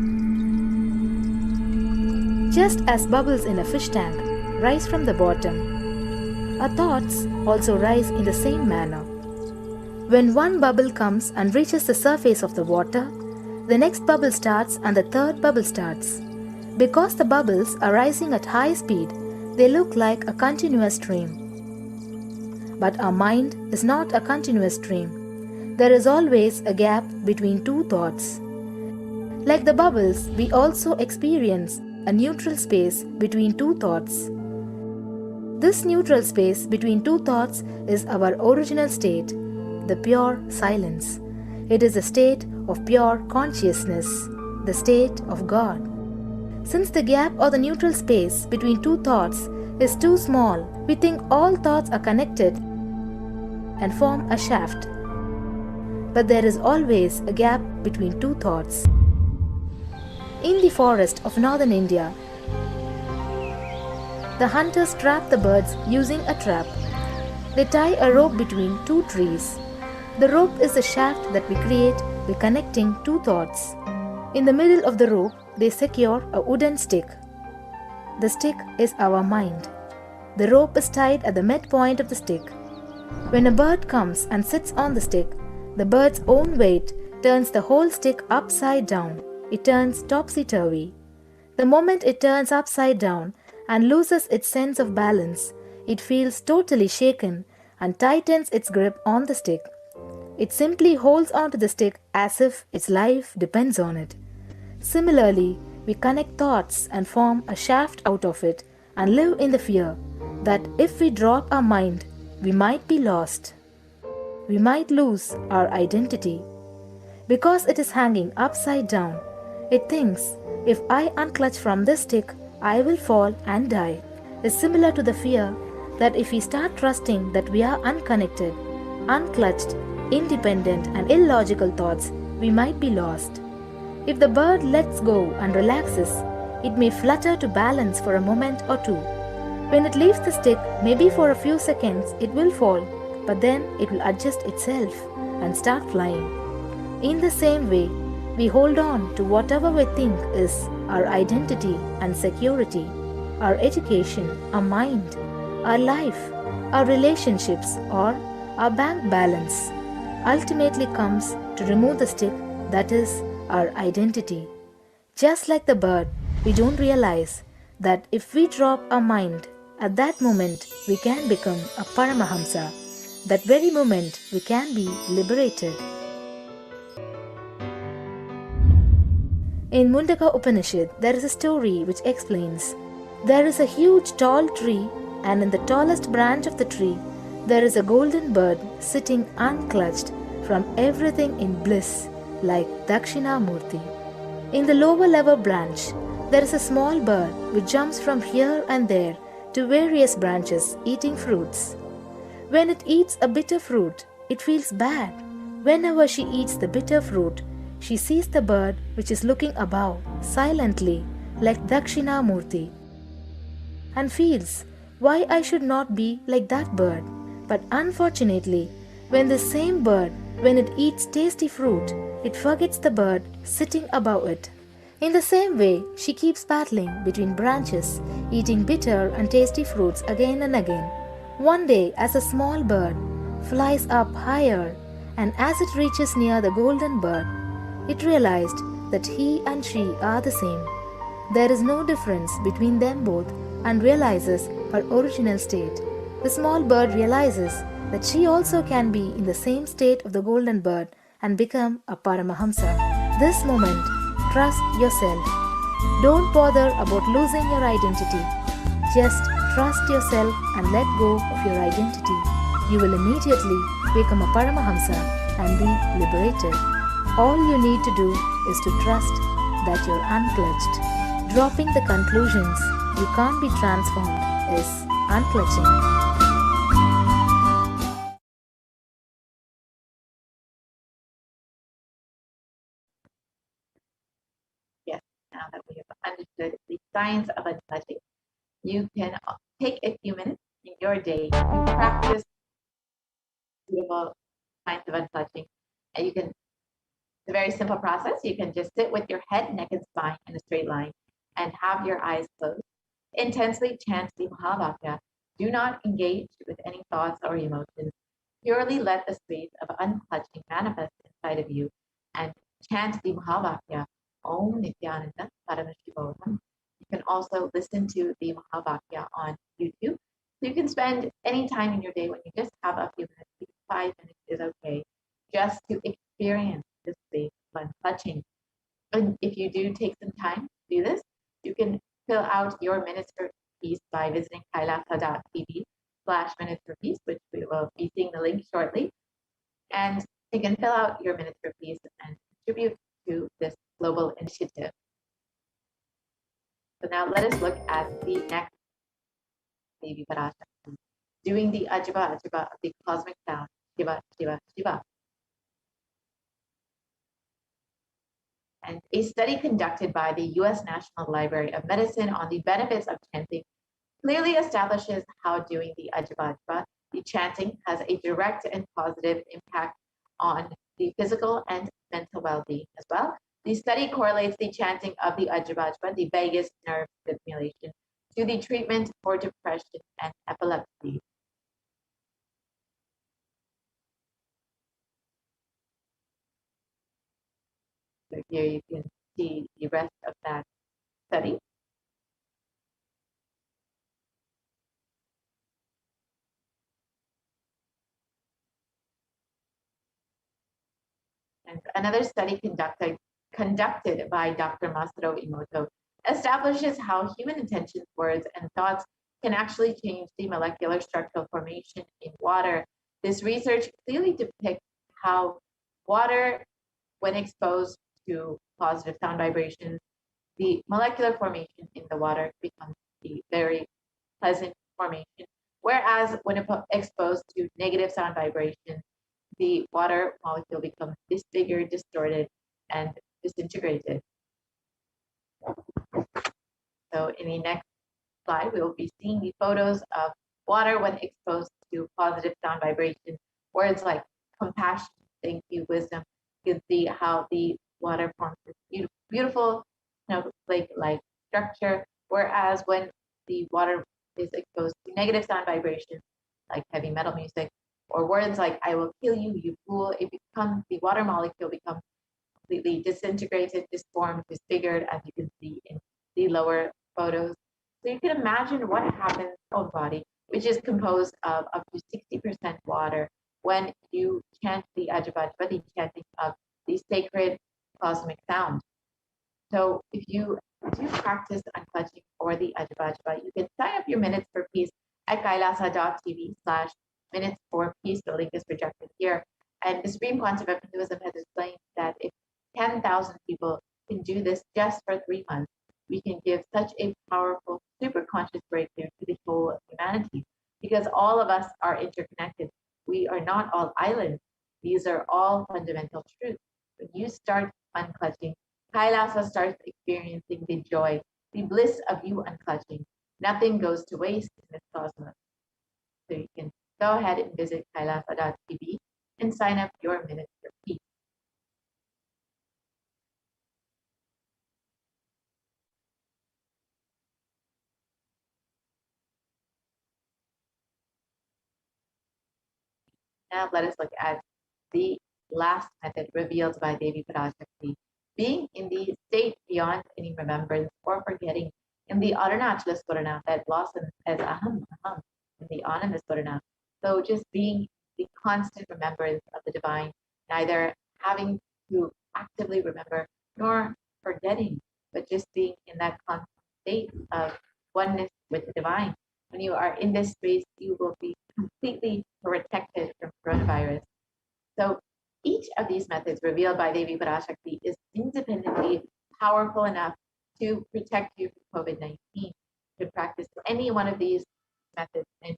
Just as bubbles in a fish tank rise from the bottom, our thoughts also rise in the same manner. When one bubble comes and reaches the surface of the water, the next bubble starts and the third bubble starts. Because the bubbles are rising at high speed, they look like a continuous stream. But our mind is not a continuous stream. There is always a gap between two thoughts. Like the bubbles, we also experience a neutral space between two thoughts. This neutral space between two thoughts is our original state, the pure silence. It is a state of pure consciousness, the state of God. Since the gap or the neutral space between two thoughts is too small, we think all thoughts are connected and form a shaft. But there is always a gap between two thoughts. In the forest of northern India, the hunters trap the birds using a trap. They tie a rope between two trees. The rope is the shaft that we create by connecting two thoughts. In the middle of the rope, they secure a wooden stick. The stick is our mind. The rope is tied at the midpoint of the stick. When a bird comes and sits on the stick, the bird's own weight turns the whole stick upside down. It turns topsy-turvy. The moment it turns upside down and loses its sense of balance, it feels totally shaken and tightens its grip on the stick. It simply holds onto the stick as if its life depends on it. Similarly, we connect thoughts and form a shaft out of it and live in the fear that if we drop our mind, we might be lost. We might lose our identity. Because it is hanging upside down, It thinks, if I unclutch from this stick, I will fall and die. Is similar to the fear that if we start trusting that we are unconnected, unclutched, independent, and illogical thoughts, we might be lost. If the bird lets go and relaxes, it may flutter to balance for a moment or two. When it leaves the stick, maybe for a few seconds, it will fall, but then it will adjust itself and start flying. In the same way, we hold on to whatever we think is our identity and security, our education, our mind, our life, our relationships, or our bank balance. Ultimately comes to remove the stick, that is, our identity. Just like the bird, we don't realize that if we drop our mind, at that moment we can become a Paramahamsa. That very moment we can be liberated. In Mundaka Upanishad, there is a story which explains there is a huge tall tree, and in the tallest branch of the tree, there is a golden bird sitting unclutched from everything in bliss, like Dakshinamurti. In the lower level branch, there is a small bird which jumps from here and there to various branches eating fruits. When it eats a bitter fruit, it feels bad. Whenever she eats the bitter fruit, she sees the bird which is looking above silently like Dakshinamurti and feels why I should not be like that bird. But unfortunately, when the same bird, when it eats tasty fruit, it forgets the bird sitting above it. In the same way, she keeps battling between branches, eating bitter and tasty fruits again and again. One day, as a small bird flies up higher, and as it reaches near the golden bird, it realized that he and she are the same. There is no difference between them both and realizes her original state. The small bird realizes that she also can be in the same state of the golden bird and become a Paramahamsa. This moment, trust yourself. Don't bother about losing your identity. Just trust yourself and let go of your identity. You will immediately become a Paramahamsa and be liberated. All you need to do is to trust that you're unclutched. Dropping the conclusions you can't be transformed is unclutching. Yes, now that we have understood the science of unclutching, you can take a few minutes in your day to practice beautiful science of unclutching. And you can, it's a very simple process. You can just sit with your head, neck, and spine in a straight line and have your eyes closed. Intensely chant the Mahavakya. Do not engage with any thoughts or emotions. Purely let the space of unclutching manifest inside of you and chant the Mahavakya. Om Nithyananda Paramashivoham. You can also listen to the Mahavakya on YouTube. So you can spend any time in your day when you just have a few minutes, 5 minutes is okay, just to experience this space of unclutching. And if you do take some time to do this, you can fill out your minutes for peace by visiting kailasa.tv/minutes for peace, which we will be seeing the link shortly. And you can fill out your minutes for peace and contribute to this global initiative. So now let us look at the next Devi Parashakti, doing the Ajiba Ajiba of the cosmic sound, Shiva, Shiva, Shiva. And a study conducted by the U.S. National Library of Medicine on the benefits of chanting clearly establishes how doing the Ajiba Ajiba, the chanting, has a direct and positive impact on the physical and mental well-being as well. The study correlates the chanting of the Ajiba Ajiba, the vagus nerve stimulation, to the treatment for depression and epilepsy. So here you can see the rest of that study. And another study conducted by Dr. Masaru Emoto establishes how human intentions, words, and thoughts can actually change the molecular structural formation in water. This research clearly depicts how water, when exposed to positive sound vibrations, the molecular formation in the water becomes a very pleasant formation. Whereas when exposed to negative sound vibrations, the water molecule becomes disfigured, distorted, and disintegrated. So in the next slide, we will be seeing the photos of water when exposed to positive sound vibrations. Words like compassion, thank you, wisdom. You can see how the water forms this beautiful snowflake-like structure. Whereas when the water is exposed to negative sound vibrations, like heavy metal music, or words like "I will kill you, you fool," the water molecule becomes completely disintegrated, disformed, disfigured, as you can see in the lower photos. So you can imagine what happens to a body, which is composed of up to 60% water, when you chant the Ajabajba, the chanting of the sacred cosmic sound. So if you do practice unclutching or the Ajabajba, you can sign up your minutes for peace at kailasa.tv/minutes for peace. The link is projected here. And the Supreme Council of Hinduism has explained that if 10,000 people can do this just for 3 months, we can give such a powerful, super conscious breakthrough to the whole of humanity, because all of us are interconnected. We are not all islands. These are all fundamental truths. When you start unclutching, Kailasa starts experiencing the joy, the bliss of you unclutching. Nothing goes to waste in this cosmos. So you can go ahead and visit kailasa.tv and sign up your minutes for peace. Now let us look at the last method revealed by Devi Parashakti. Being in the state beyond any remembrance or forgetting, in the Arunachala Swarana that blossoms as Aham, Aham, in the Ananda Swarana. So just being the constant remembrance of the divine, neither having to actively remember nor forgetting, but just being in that constant state of oneness with the divine. When you are in this space, you will be completely protected from coronavirus. So each of these methods revealed by Devi Parashakti is independently powerful enough to protect you from COVID-19. You can practice any one of these methods and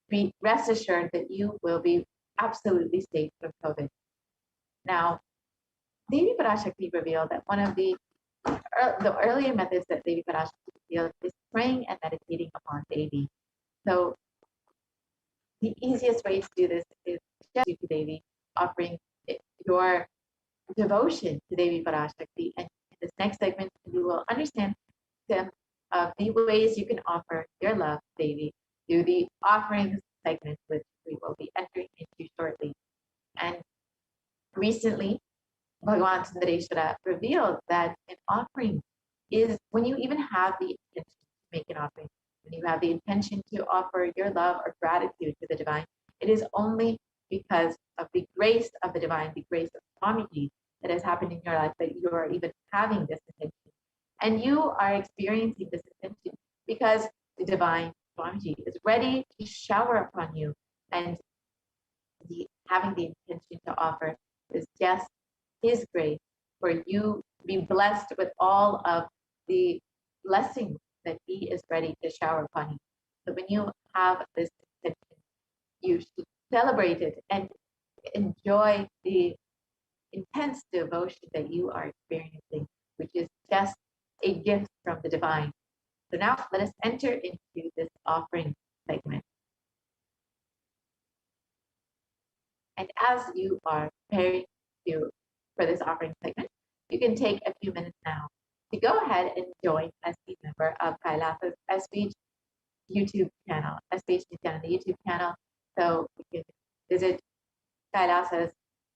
be rest assured that you will be absolutely safe from COVID. Now, Devi Parashakti revealed that one of the earlier methods that Devi Parashakti revealed is praying and meditating upon Devi. So the easiest way to do this is just to Devi, offering your devotion to Devi Parashakti. And in this next segment, you will understand some of the ways you can offer your love to Devi through the offerings segment, which we will be entering into shortly. And recently, Bhagavan Sundareshwara revealed that an offering is when you even have the intention to make an offering, when you have the intention to offer your love or gratitude to the divine, it is only because of the grace of the divine, the grace of Swamiji that has happened in your life that you are even having this intention. And you are experiencing this intention because the divine Swamiji is ready to shower upon you, and having the intention to offer is just his grace for you to be blessed with all of the blessings that he is ready to shower upon you. So when you have this intention, you should celebrate it and enjoy the intense devotion that you are experiencing, which is just a gift from the divine. So now let us enter into this offering segment. And as you are preparing for this offering segment, you can take a few minutes now to go ahead and join as a member of Kailasa's SBH YouTube channel, SBH Nithyananda YouTube channel. So you can visit Kailasa's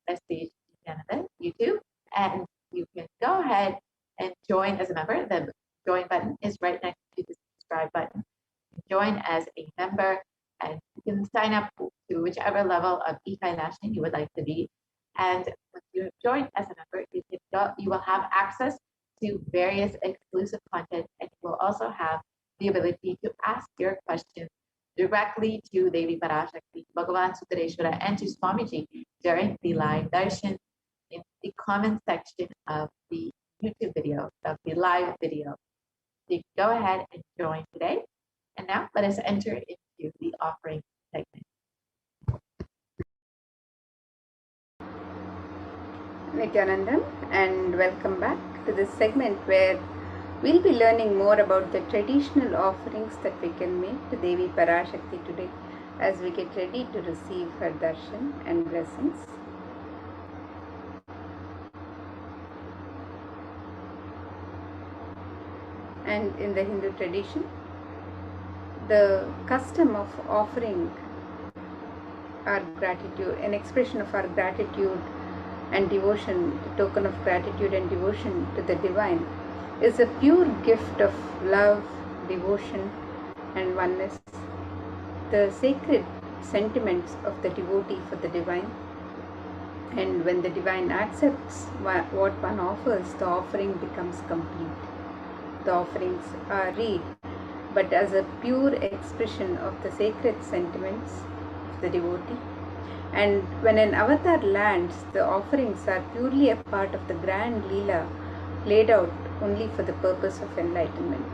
SBH Nithyananda YouTube, and you can go ahead and join as a member. The join button is right next to the subscribe button. Join as a member, and you can sign up to whichever level of e-Kailashan you would like to be. And once you have joined as a member, you will have access to various exclusive content, and you will also have the ability to ask your questions directly to Devi Parashakti, Bhagavan Sundareshwara, and to Swamiji during the live darshan in the comment section of the YouTube video, of the live video. So you can go ahead and join today. And now let us enter into the offering segment. Nithyanandan, and welcome back to this segment where we'll be learning more about the traditional offerings that we can make to Devi Parashakti today as we get ready to receive her darshan and blessings. And in the Hindu tradition, the custom of offering our gratitude, an expression of our gratitude and devotion, the token of gratitude and devotion to the divine, is a pure gift of love, devotion, and oneness. The sacred sentiments of the devotee for the divine, and when the divine accepts what one offers, the offering becomes complete. The offerings are read, but as a pure expression of the sacred sentiments of the devotee. And when an avatar lands, the offerings are purely a part of the grand Leela laid out only for the purpose of enlightenment.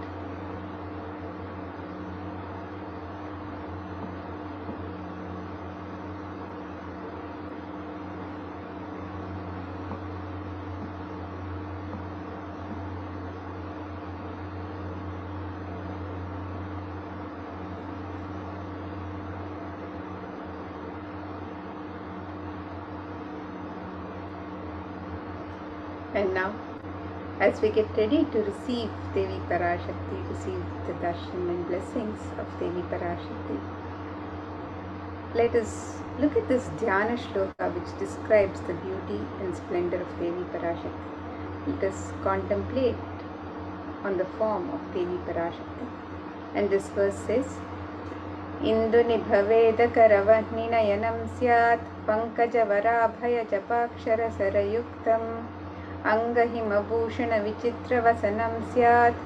And now, as we get ready to receive Devi Parashakti, receive the darshan and blessings of Devi Parashakti, let us look at this Dhyana Shloka which describes the beauty and splendor of Devi Parashakti. Let us contemplate on the form of Devi Parashakti. And this verse says, Indu nibhaveda karavahni nayanam syat pankajavara japakshara sarayuktam अंगहिमभूषण विचित्र वसनं स्यात्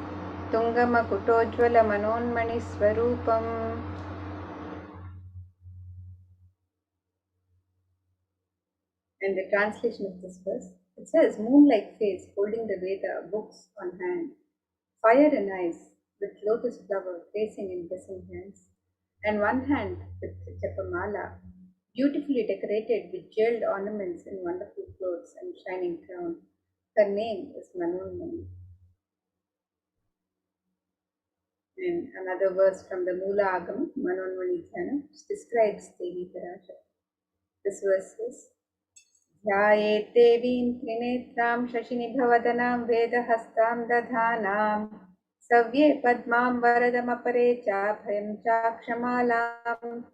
तुंगमकुटोज्वल मनोन्मणि स्वरूपम्. And the translation of this verse, it says, moon-like face holding the Veda books on hand, fire in eyes with lotus flower facing in blessing hands, and one hand with japamala, beautifully decorated with jeweled ornaments in wonderful clothes and shining crown. Her name is Manonmani. And another verse from the Mula Agam, Manonmani Dhyana, which describes Devi Parashakti. This verse is, Dhyayet Devim Trinetram Shashinibhavadanam Vedahastam Dadhanam Savye Padmam Varadamapare Chabhayam Chakshamalam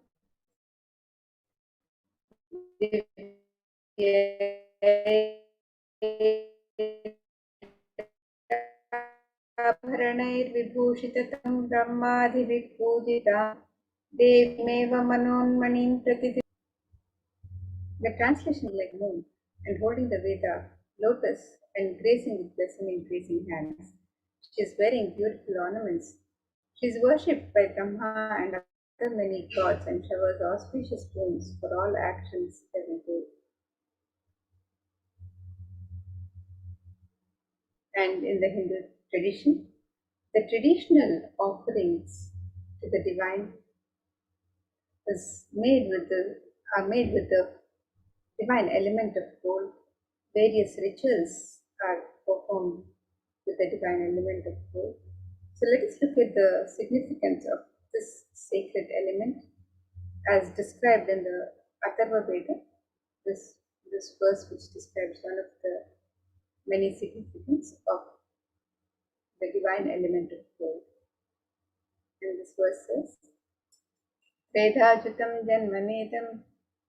आभरणैर्विभूषितं ब्रह्मादिभिः पूजिता देवीमेव मनोन्मणिं प्रति. The translation is like moon and holding the Veda, lotus, and gracing with blessing and gracing hands. She is wearing beautiful ornaments. She is worshipped by Brahma and other many gods and showers auspicious boons for all actions every day. And in the Hindu tradition, the traditional offerings to the divine are made with the divine element of gold. Various rituals are performed with the divine element of gold. So let us look at the significance of this sacred element as described in the Atharva Veda. This verse which describes one of the many significance of the divine element of gold. And this verse says, Vedajutam janmanedam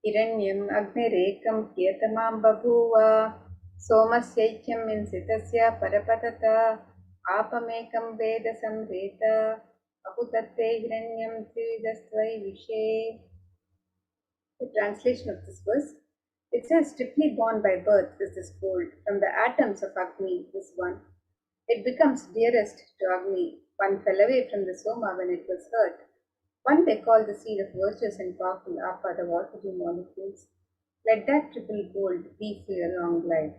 hiranyam agnirekam kiyatamam babhuva somasyaikyam insitasya parapatata apamekam veda samreta ahutatte hiranyam trividastvai vishe. The translation of this verse, it says, strictly born by birth is this gold. From the atoms of Agni, this one, it becomes dearest to Agni. One fell away from the Soma when it was hurt. One they call the seed of virtuous and powerful Apa, the watery molecules. Let that triple gold be for your long life.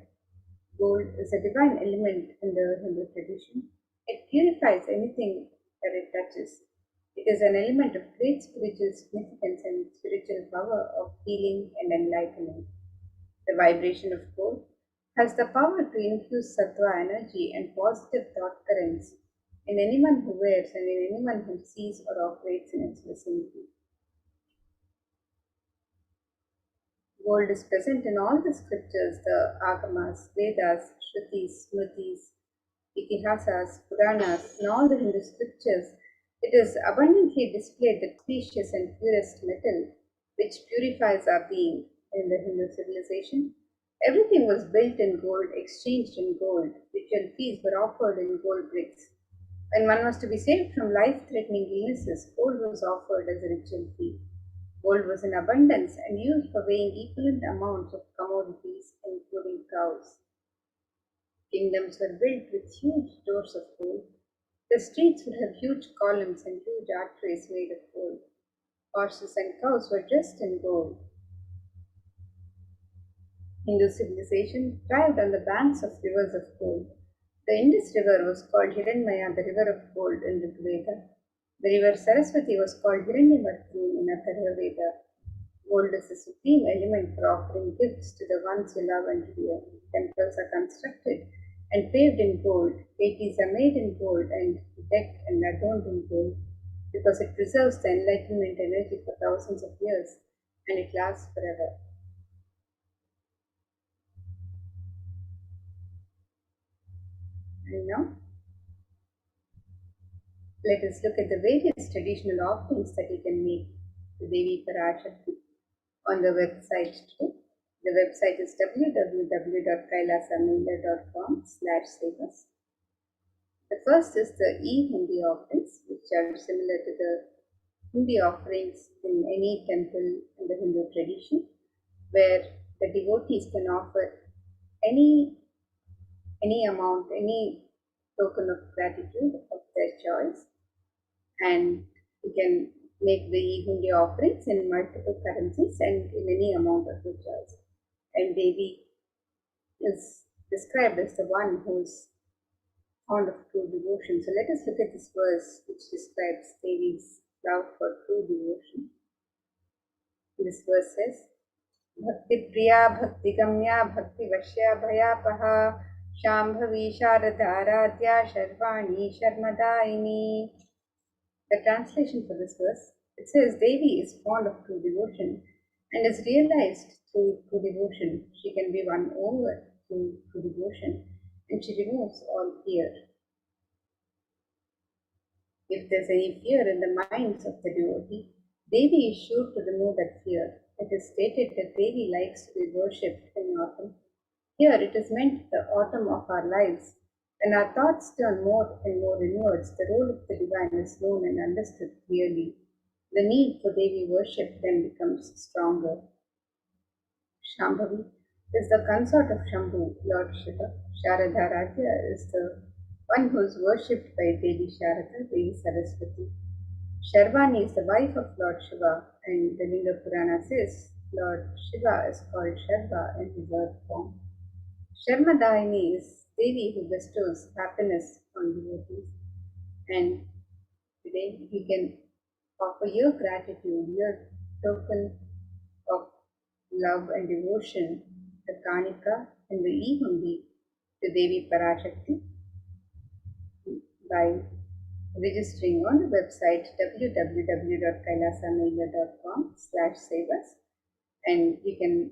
Gold is a divine element in the Hindu tradition. It purifies anything that it touches. It is an element of great spiritual significance and spiritual power of healing and enlightenment. The vibration of gold has the power to infuse sattva energy and positive thought currents in anyone who wears and in anyone who sees or operates in its vicinity. Gold is present in all the scriptures, the Agamas, Vedas, Shrutis, Smritis, Itihasas, Puranas, and all the Hindu scriptures. It is abundantly displayed the precious and purest metal which purifies our being. In the Hindu civilization, everything was built in gold, exchanged in gold. Ritual feasts were offered in gold bricks. When one was to be saved from life-threatening illnesses, gold was offered as a ritual fee. Gold was in abundance and used for weighing equivalent amounts of commodities, including cows. Kingdoms were built with huge doors of gold. The streets would have huge columns and huge archways made of gold. Horses and cows were dressed in gold. Hindu civilization thrived on the banks of rivers of gold. The Indus River was called Hiranmaya, the river of gold in Rig Veda. The river Saraswati was called Hiranyavartini in Atharva Veda. Gold is the supreme element for offering gifts to the ones you love and revere. Temples are constructed and paved in gold. Deities are made in gold and decked and adorned in gold because it preserves the enlightenment energy for thousands of years and it lasts forever. And now, let us look at the various traditional offerings that you can make to Devi Parashakti on the website today. The website is www.kailasamindra.com/savas. The first is the e-Hundi offerings, which are similar to the Hundi offerings in any temple in the Hindu tradition, where the devotees can offer any amount, any token of gratitude of their choice, and you can make the Hundi offerings in multiple currencies and in any amount of your choice. And Devi is described as the one who is fond of true devotion. So let us look at this verse which describes Devi's love for true devotion. This verse says, Bhakti Priya Bhakti Gamya Bhakti Vashya Bhayapaha Shambhavi Sharadharadhya Sharvani Sharmadaini. The translation for this verse, it says Devi is fond of true devotion and is realized through true devotion. She can be won over through true devotion and she removes all fear. If there's any fear in the minds of the devotee, Devi is sure to remove that fear. It is stated that Devi likes to be worshipped in autumn. Here it is meant the autumn of our lives. When our thoughts turn more and more inwards, the role of the divine is known and understood clearly. The need for Devi worship then becomes stronger. Shambhavi is the consort of Shambhu, Lord Shiva. Sharadharadhya is the one who is worshipped by Devi Sharada, Devi Saraswati. Sharvani is the wife of Lord Shiva, and the Linga Purana says Lord Shiva is called Sharva in his earth form. Sharmadaini is Devi who bestows happiness on devotees. And today you can offer your gratitude, your token of love and devotion, the Kanika and the e-Hundi to Devi Parashakti by registering on the website www.kailasamindra.com/savas, and you can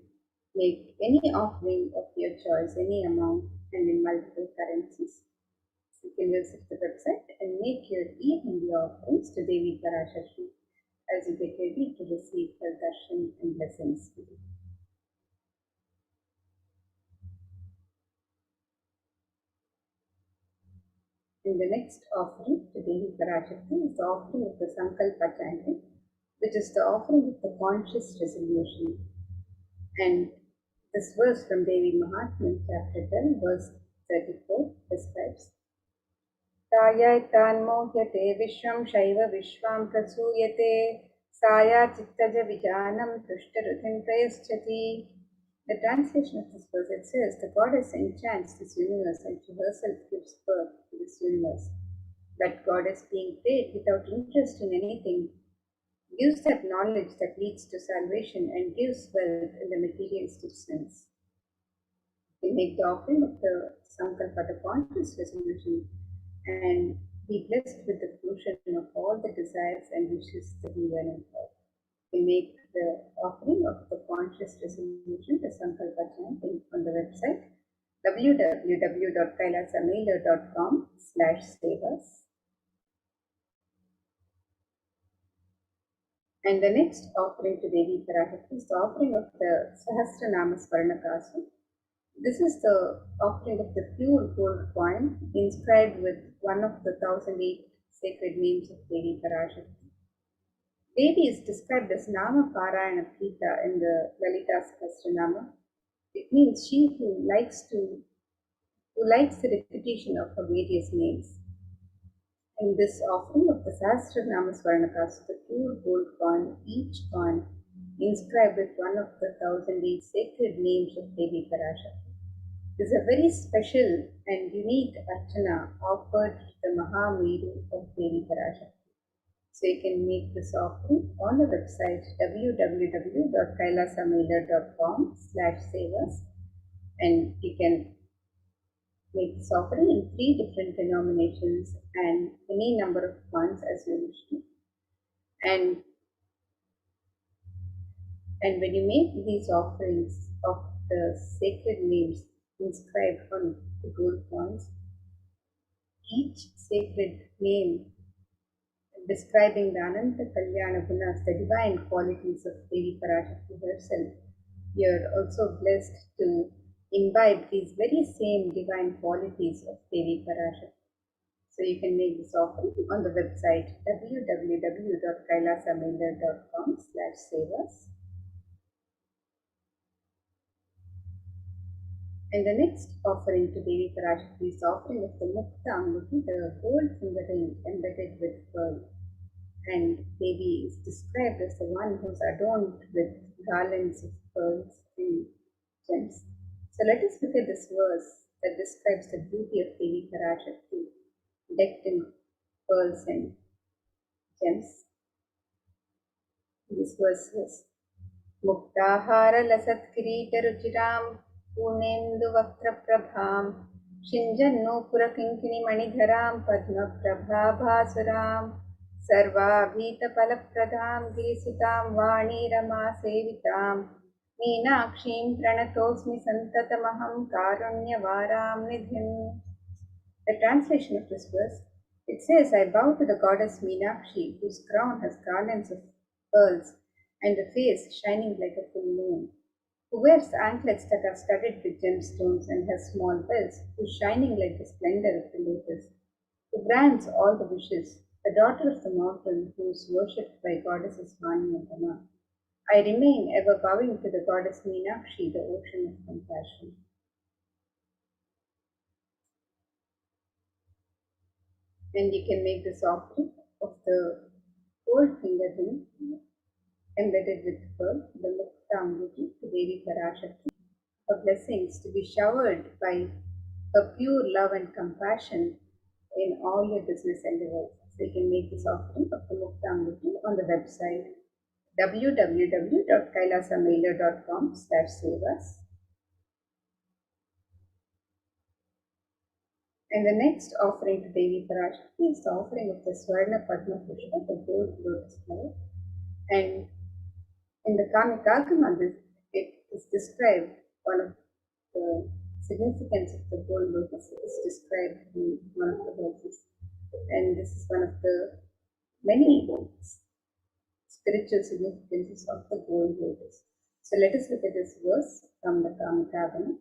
make any offering of your choice, any amount, and in multiple currencies. So you can visit the website and make your e-Hundi offerings to Devi Parashakti as you get ready to receive her darshan and blessings. And the next offering to Devi Parashakti is the offering of the Sankalpa chanting, which is the offering of the conscious resolution. And this verse from Devi Mahatmya, chapter 10, verse 34, describes Sayaitan mohyate vishvam shaiva vishvam prasuyate saya chittaja vijanam tushtaruthim prayaschati. The translation of this verse, it says, the goddess enchants this universe and she herself gives birth to this universe. That goddess, being prayed without interest in anything, gives that knowledge that leads to salvation and gives wealth in the materialistic sense. We make the offering of the Sankalpa, the conscious resolution, and be blessed with the fruition of all the desires and wishes that we well in God. We make the offering of the conscious resolution, the Sankalpa chant, on the website www.kailasamailer.com/sevas. And the next offering to Devi Parashakti is the offering of the Sahasranama Swarnakasu. This is the offering of the pure gold coin inscribed with one of the 1008 sacred names of Devi Parashakti. Devi is described as Nama Parayana Prita in the Lalita Sahasranama. It means she who likes the repetition of her various names. In this offering of the Sahasranama Swarnakasu, the pure gold coin, each coin inscribed with one of the 1008 sacred names of Devi Parashakti, is a very special and unique archana offered to the Mahameru of Devi Parashakti. So you can make this offering on the website www.kailasamailer.com/sevas, and you can make this offering in 3 different denominations and any number of funds as you wish to. And when you make these offerings of the sacred names inscribed on the gold coins, each sacred name describing the Ananta Kalyana Gunas, the divine qualities of Devi Parashakti herself, you're also blessed to imbibe these very same divine qualities of Devi Parashakti. So you can make this offering on the website www.kailasamailer.com/sevas. And the next offering to Devi Parashakti is the offering of the Mukta Anguti, the gold finger ring embedded with pearl. And Devi is described as the one who is adorned with garlands of pearls and gems. So let us look at this verse that describes the beauty of Devi Parashakti, decked in pearls and gems. This verse says, Muktahara lasat kirita ruchiram punendu vakra prabham shinjanno purakinkini manidharam padma prabhabhasuram sarvabhita palapradham girisutam vani rama sevitam meenakshim pranatosmi santatamaham karunyavaram nidhim. The translation of this verse, it says, I bow to the goddess Meenakshi, whose crown has garlands of pearls and a face shining like a full moon, who wears anklets that are studded with gemstones and has small bells, who is shining like the splendor of the lotus, who grants all the wishes, the daughter of the mountain who is worshipped by goddesses Vani and Rama. I remain ever bowing to the goddess Meenakshi, the ocean of compassion. And you can make this offering of the gold finger ring embedded with pearl, the Mukta Anguti, to Devi Parashakti, for blessings to be showered by her pure love and compassion in all your business endeavors. So you can make this offering of the Mukta Anguti on the website www.kailasamailer.com/sevas. And the next offering to Devi Parashakti is the offering of the Swarna Padma Pushpa, the gold lotus flower. And in the Kamikagama, it is described, one of the significance of the gold lotus is described in one of the verses. And this is one of the many spiritual significances of the gold lotus. So let us look at this verse from the Kamikagama.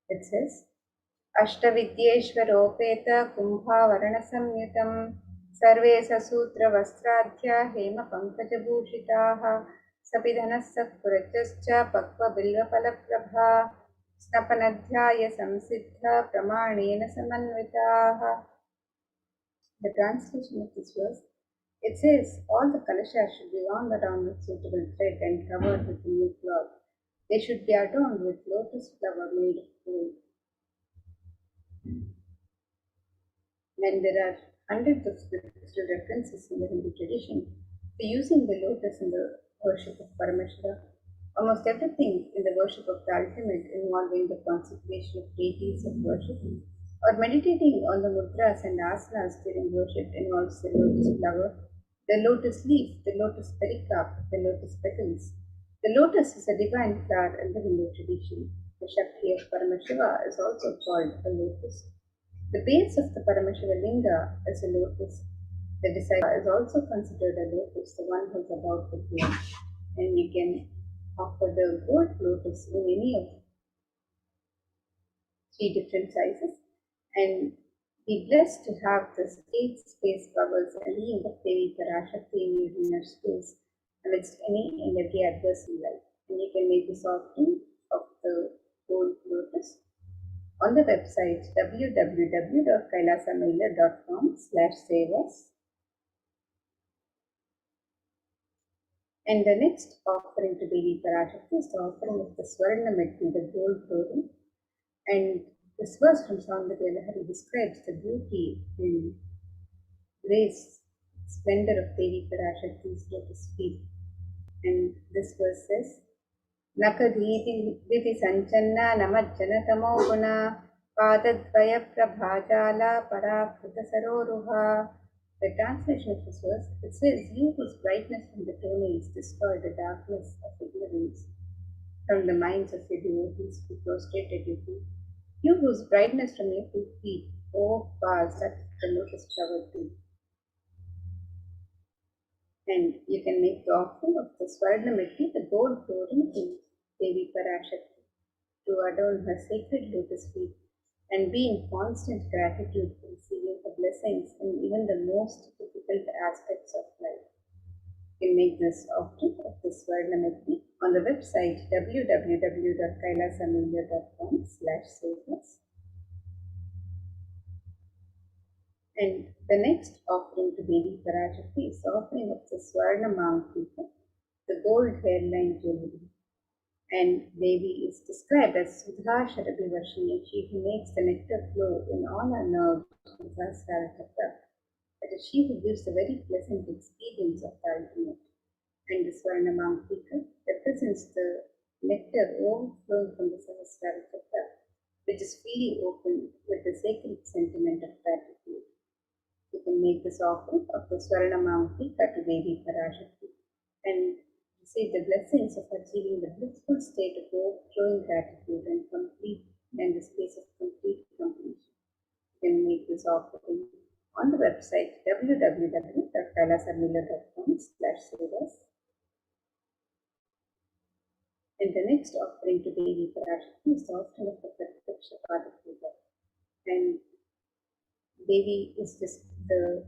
It says, अष्टविद्येश्वरोपेत कुम्भावरणसंयुतं सर्वे ससूत्रवस्त्राढ्या हेमपङ्कजभूषिताः सपिधनः सत्पुरजश्च पक्वबिल्वफलप्रभा स्नपनध्याय संसिद्धा प्रमाणेन समन्विताः. The translation of this verse, it says, all the kalashas should be wound around with suitable thread and covered with a new cloth. They should be adorned with lotus flower made of gold. And there are hundreds of spiritual references in the Hindu tradition to using the lotus in the worship of Paramashiva. Almost everything in the worship of the ultimate involving the consecration of deities of worship or meditating on the mudras and asanas during worship involves the lotus flower, the lotus leaf, the lotus pericarp, the lotus petals. The lotus is a divine flower in the Hindu tradition. The Shakti of Paramashiva is also called a lotus. The base of the Paramashiva linga is a lotus. The disciple is also considered a lotus, the one who is about to bloom. And you can offer the gold lotus in any of 3 different sizes and be blessed to have this 8 space bubbles and being of Devi Parashakti in your inner space amidst any and every adverse in life. And you can make this offering of the gold lotus on the website www.kailasamailer.com/save us. And the next offering to Devi Parashakti is the offering of the Swarnamati, the gold clothing. And this verse from Saundharya Lahari describes the beauty and grace, splendor of Devi Parashakti's lotus feet. And this verse says, Nakadhiti Viti Sanchanna Namajjanatamo Guna Padadvaya Prabhajala Parakrita Saroruha. The translation of this verse, it says, You whose brightness from the toenails destroy the darkness of ignorance from the minds of your devotees who prostrate at your feet. You whose brightness from your 2 feet overpowers that the lotus flower tree. And you can make the offering of the Swarnamati, the gold clothing to Devi Parashakti, to adorn her sacred lotus feet and be in constant gratitude for receiving her blessings in even the most difficult aspects of life. You can make this offering of the Swarnamati on the website www.kailasamailer.com/save. And the next offering to Devi Parashakti is the offering of the Swarna Mantika, the gold hairline jewelry. And Devi is described as Sudha Sharabhivashi, she who makes the nectar flow in all her nerves with her Sarataka. That is she who gives the very pleasant experience of the ultimate. And the Swarna Mantika represents the nectar overflowing from the Sahasrara, which is freely open with the sacred sentiment of gratitude. You can make this offering of the Swarna Mantika to Devi Parashakti and receive the blessings of achieving the blissful state of overflowing gratitude and the space of complete completion. You can make this offering on the website www.kailasamailer.com/save. And the next offering to Devi Parashakti is the offering of the Prataksha Pada Puja. And Devi is just the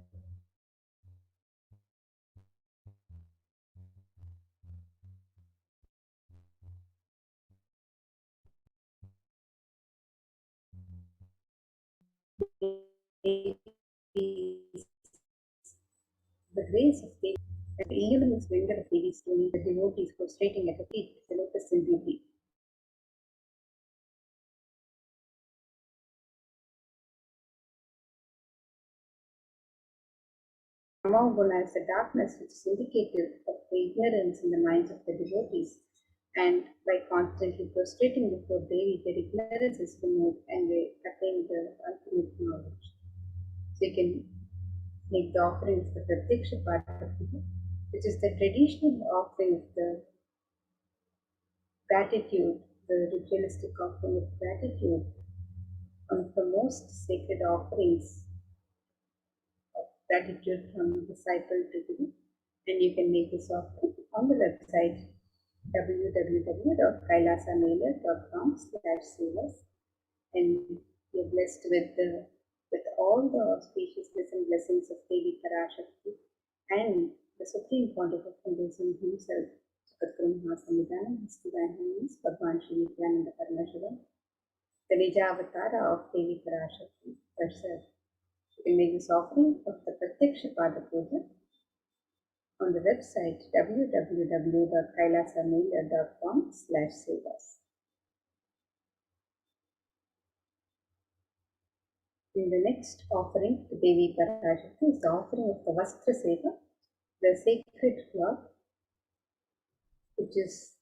grace of Devi, and even the splendor of Devi's story, the devotees prostrating at her feet, the lotus in beauty. Tamoguna is the darkness which is indicative of the ignorance in the minds of the devotees. And by constantly prostrating before Devi, their ignorance is removed and they attain the ultimate knowledge. So you can make the offering of the Pratiksha Pada Puja, which is the traditional offering of the gratitude, the ritualistic offering of gratitude, one of the most sacred offerings of gratitude from disciple to guru. And you can make this offering on the website www.kailasamailer.com/save. And you're blessed with all the auspiciousness and blessings of Devi Parashakti and the Supreme Pontiff of Hinduism himself, Jagadguru Mahasamidhanam, his divine holiness, Bhagwan Sri Nithyananda Paramashivam, the Nijavatara of Devi Parashakti herself. You can make this offering of the Pratiksha Pada Puja on the website www.kailasamailer.com/sevas. In the next offering to Devi Parashakti is the offering of the Vastra Seva, the sacred cloth, which is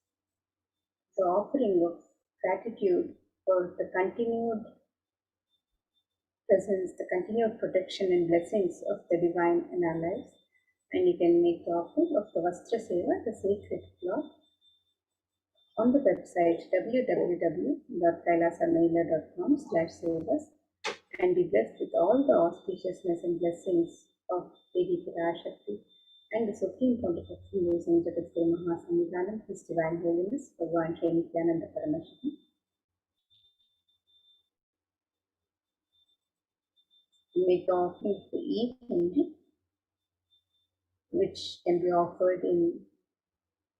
the offering of gratitude for the continued presence, the continued protection and blessings of the divine in our lives. And you can make the offering of the Vastra Seva, the sacred cloth, on the website www.kailasamailer.com/sevas, and be blessed with all the auspiciousness and blessings of Devi Parashakti and the Supreme Pontiff of Hinduism, Jagat Mahasamidhanam, His Divine Holiness, Bhagavan Shri Nithyananda Paramashivam. Make the offering of the e-Hindi, which can be offered in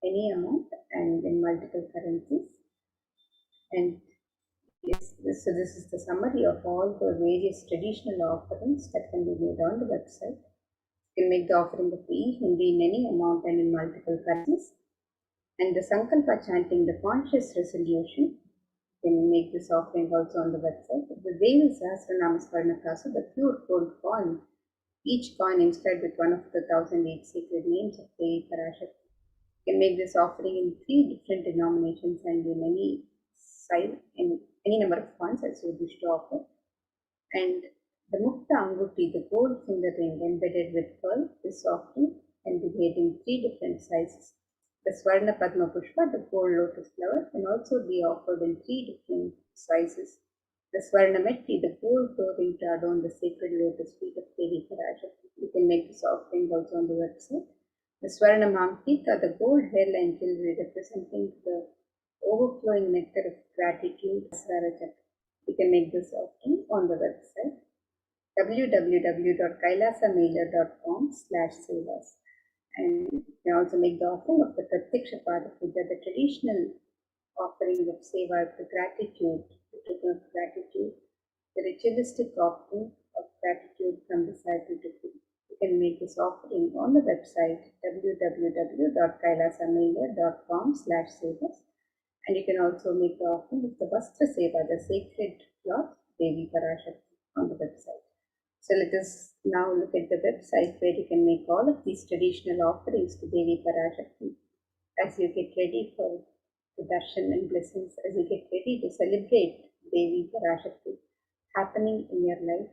any amount and in multiple currencies. And yes, so this is the summary of all the various traditional offerings that can be made on the website. You can make the offering of the e-Hindi in any amount and in multiple currencies. And the Sankalpa chanting, the conscious resolution, you can make this offering also on the website. The Devi Sahasranama Swarnakasa, the pure gold coin, each coin inscribed with one of the 1008 sacred names of Devi Parashakti. You can make this offering in 3 different denominations and in any size, in any number of coins as you wish to offer. And the Mukta Anguti, the gold finger ring embedded with pearl, this offering can be made in 3 different sizes. The Swarna Padma Pushpa, the gold lotus flower, can also be offered in 3 different sizes. The Swarna Metti, the gold ring to adorn the sacred lotus feet of Devi Parashakti. You can make this offering also on the website. The Swarna Mankika, the gold hairline jewelry representing the overflowing nectar of gratitude, you can make this offering on the website www.kailasamailer.com/sevas. And you can also make the offering of the Pratyaksha Padapuja, the traditional offering of seva, the gratitude, the token of gratitude, the ritualistic offering of gratitude from disciple to guru. You can make this offering on the website www.kailasamailer.com/sevas. And you can also make the offering of the Vastra Seva, the sacred cloth, Devi Parashakti, on the website. So let us now look at the website where you can make all of these traditional offerings to Devi Parashakti as you get ready for the darshan and blessings, as you get ready to celebrate Devi Parashakti happening in your life.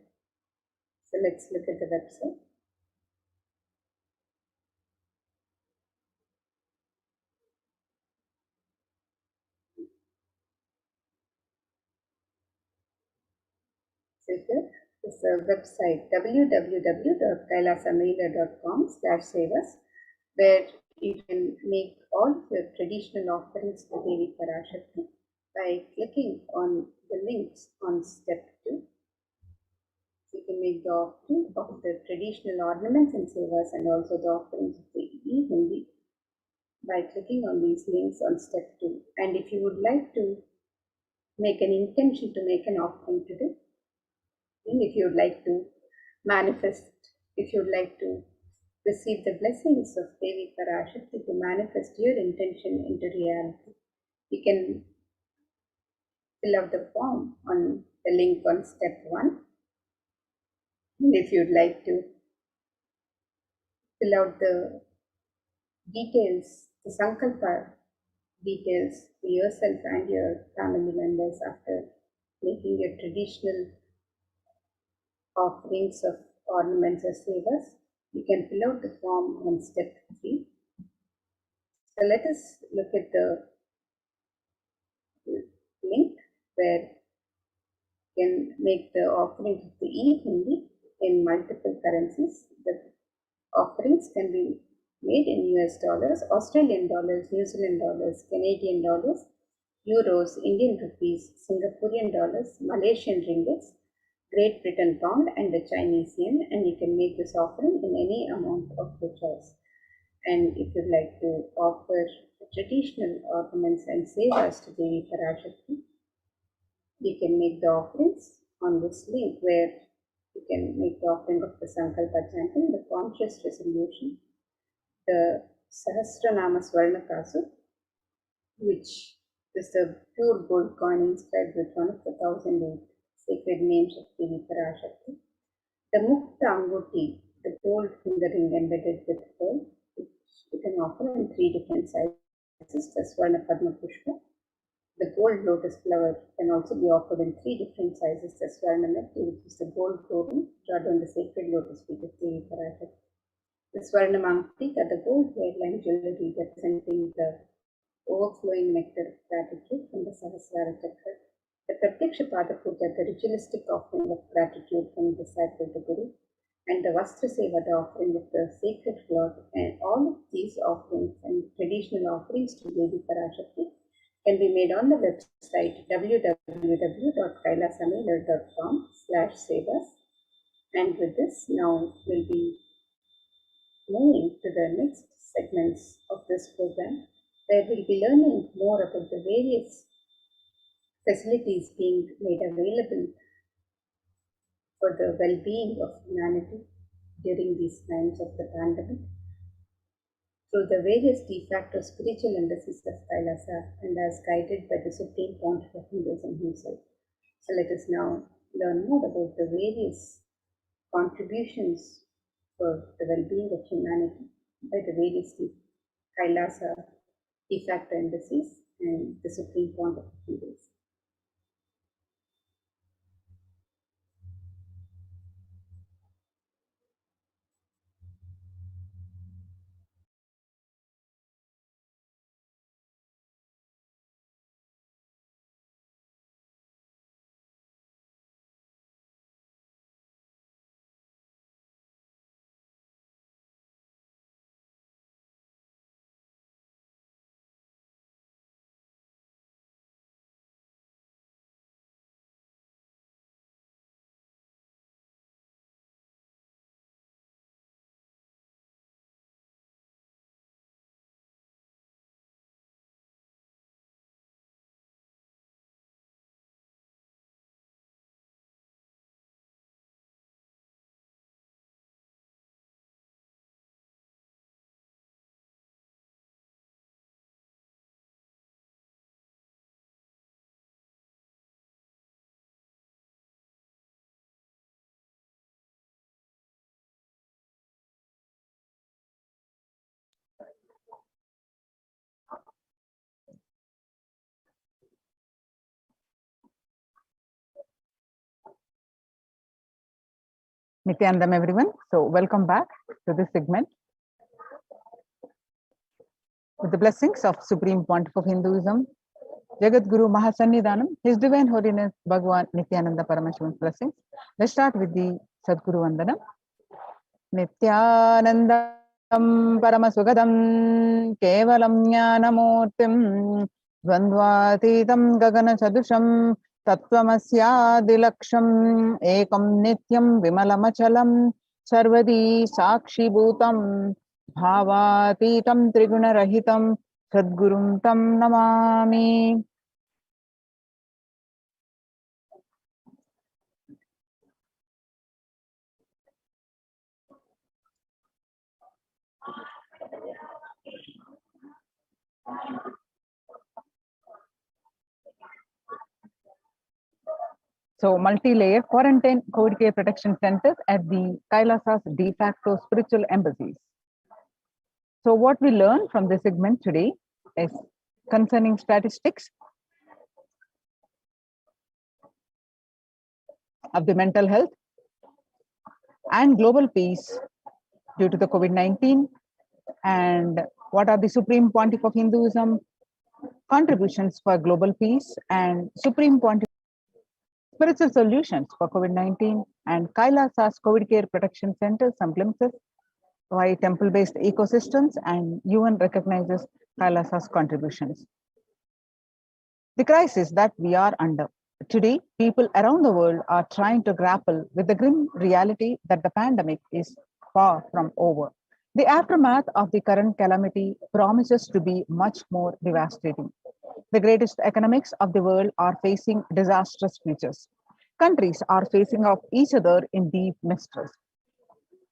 So let's look at the website. So here is the website www.kailasamailer.com/sevas, where you can make all of your traditional offerings to Devi Parashakti by clicking on the links on step 2. So you can make the offering of the traditional ornaments and sevas and also the offerings of the e-Hindi by clicking on these links on step 2. And if you would like to make an intention to make an offering today, and if you would like to manifest, if you would like to receive the blessings of Devi Parashakti to manifest your intention into reality, you can fill out the form on the link on step 1. And if you'd like to fill out the details, the Sankalpa details for yourself and your family members after making your traditional offerings of ornaments or sevas, you can fill out the form on step 3. So let us look at the link where you can make the offering of the e-Hindi in multiple currencies. The offerings can be made in US dollars, Australian dollars, New Zealand dollars, Canadian dollars, euros, Indian rupees, Singaporean dollars, Malaysian ringgits, Great Britain pound, and the Chinese yen. And you can make this offering in any amount of your choice. And if you'd like to offer traditional ornaments and sevas to Devi Parashakti, you can make the offerings on this link where you can make the offering of the Sankalpa chanting, the conscious resolution, the Sahasranama Swarnakasu, which is the pure gold coin inscribed with one of the 1008 sacred names of Devi Parashakti. The Mukta Anguti, the gold finger ring embedded with pearl, which you can offer in 3 different sizes, the Swarna Padma Pushpa. The gold lotus flower can also be offered in 3 different sizes, the Swarna Neti, which is the gold golden drawn on the sacred lotus feet of Devi Parashakti. The Swarna Mamtika, the gold hairline jewelry representing the overflowing nectar of gratitude from the Sahasrara Chakra. The Pratyaksha Pada Puja, the ritualistic offering of gratitude from the disciple to Guru, and the Vastra Seva, the offering of the sacred cloth, and all of these offerings and traditional offerings to Devi Parashakti can be made on the website www.kailasamela.com/sevas. And with this, now we'll be moving to the next segments of this program, where we'll be learning more about the various facilities being made available for the well-being of humanity during these times of the pandemic through the various de facto spiritual embassies of Kailasa and as guided by the Supreme Pontiff of Hinduism himself. So let us now learn more about the various contributions for the well-being of humanity by the various Kailasa de facto embassies and the Supreme Pontiff of Hinduism. Nithyanandam, everyone. So welcome back to this segment. With the blessings of Supreme Pontiff of Hinduism, Jagat Guru Mahasannidhanam, His Divine Holiness Bhagwan Nithyananda Paramashivam blessings. Let's start with the Sadguru Vandana. Nithyanandam Paramasugadam Kevalam Jnanamurtim Dvandvatitam Gagana Chadusham Tattvamasya Ekam Nityam Vimalamachalam Sarvadi Sakshi Bhutam Bhavatitam Triguna Rahitam Sadgurum Tam Namami. So, multi-layer quarantine COVID care protection centers at the Kailasa's de facto spiritual embassies. So, what we learn from this segment today is concerning statistics of the mental health and global peace due to the COVID-19, and what are the Supreme Pontiff of Hinduism contributions for global peace and Supreme Pontiff spiritual solutions for COVID-19 and Kailasa's COVID care protection centers, some glimpses why temple-based ecosystems and UN recognizes Kailasa's contributions. The crisis that we are under. Today, people around the world are trying to grapple with the grim reality that the pandemic is far from over. The aftermath of the current calamity promises to be much more devastating. The greatest economics of the world are facing disastrous futures. Countries are facing off each other in deep mistrust.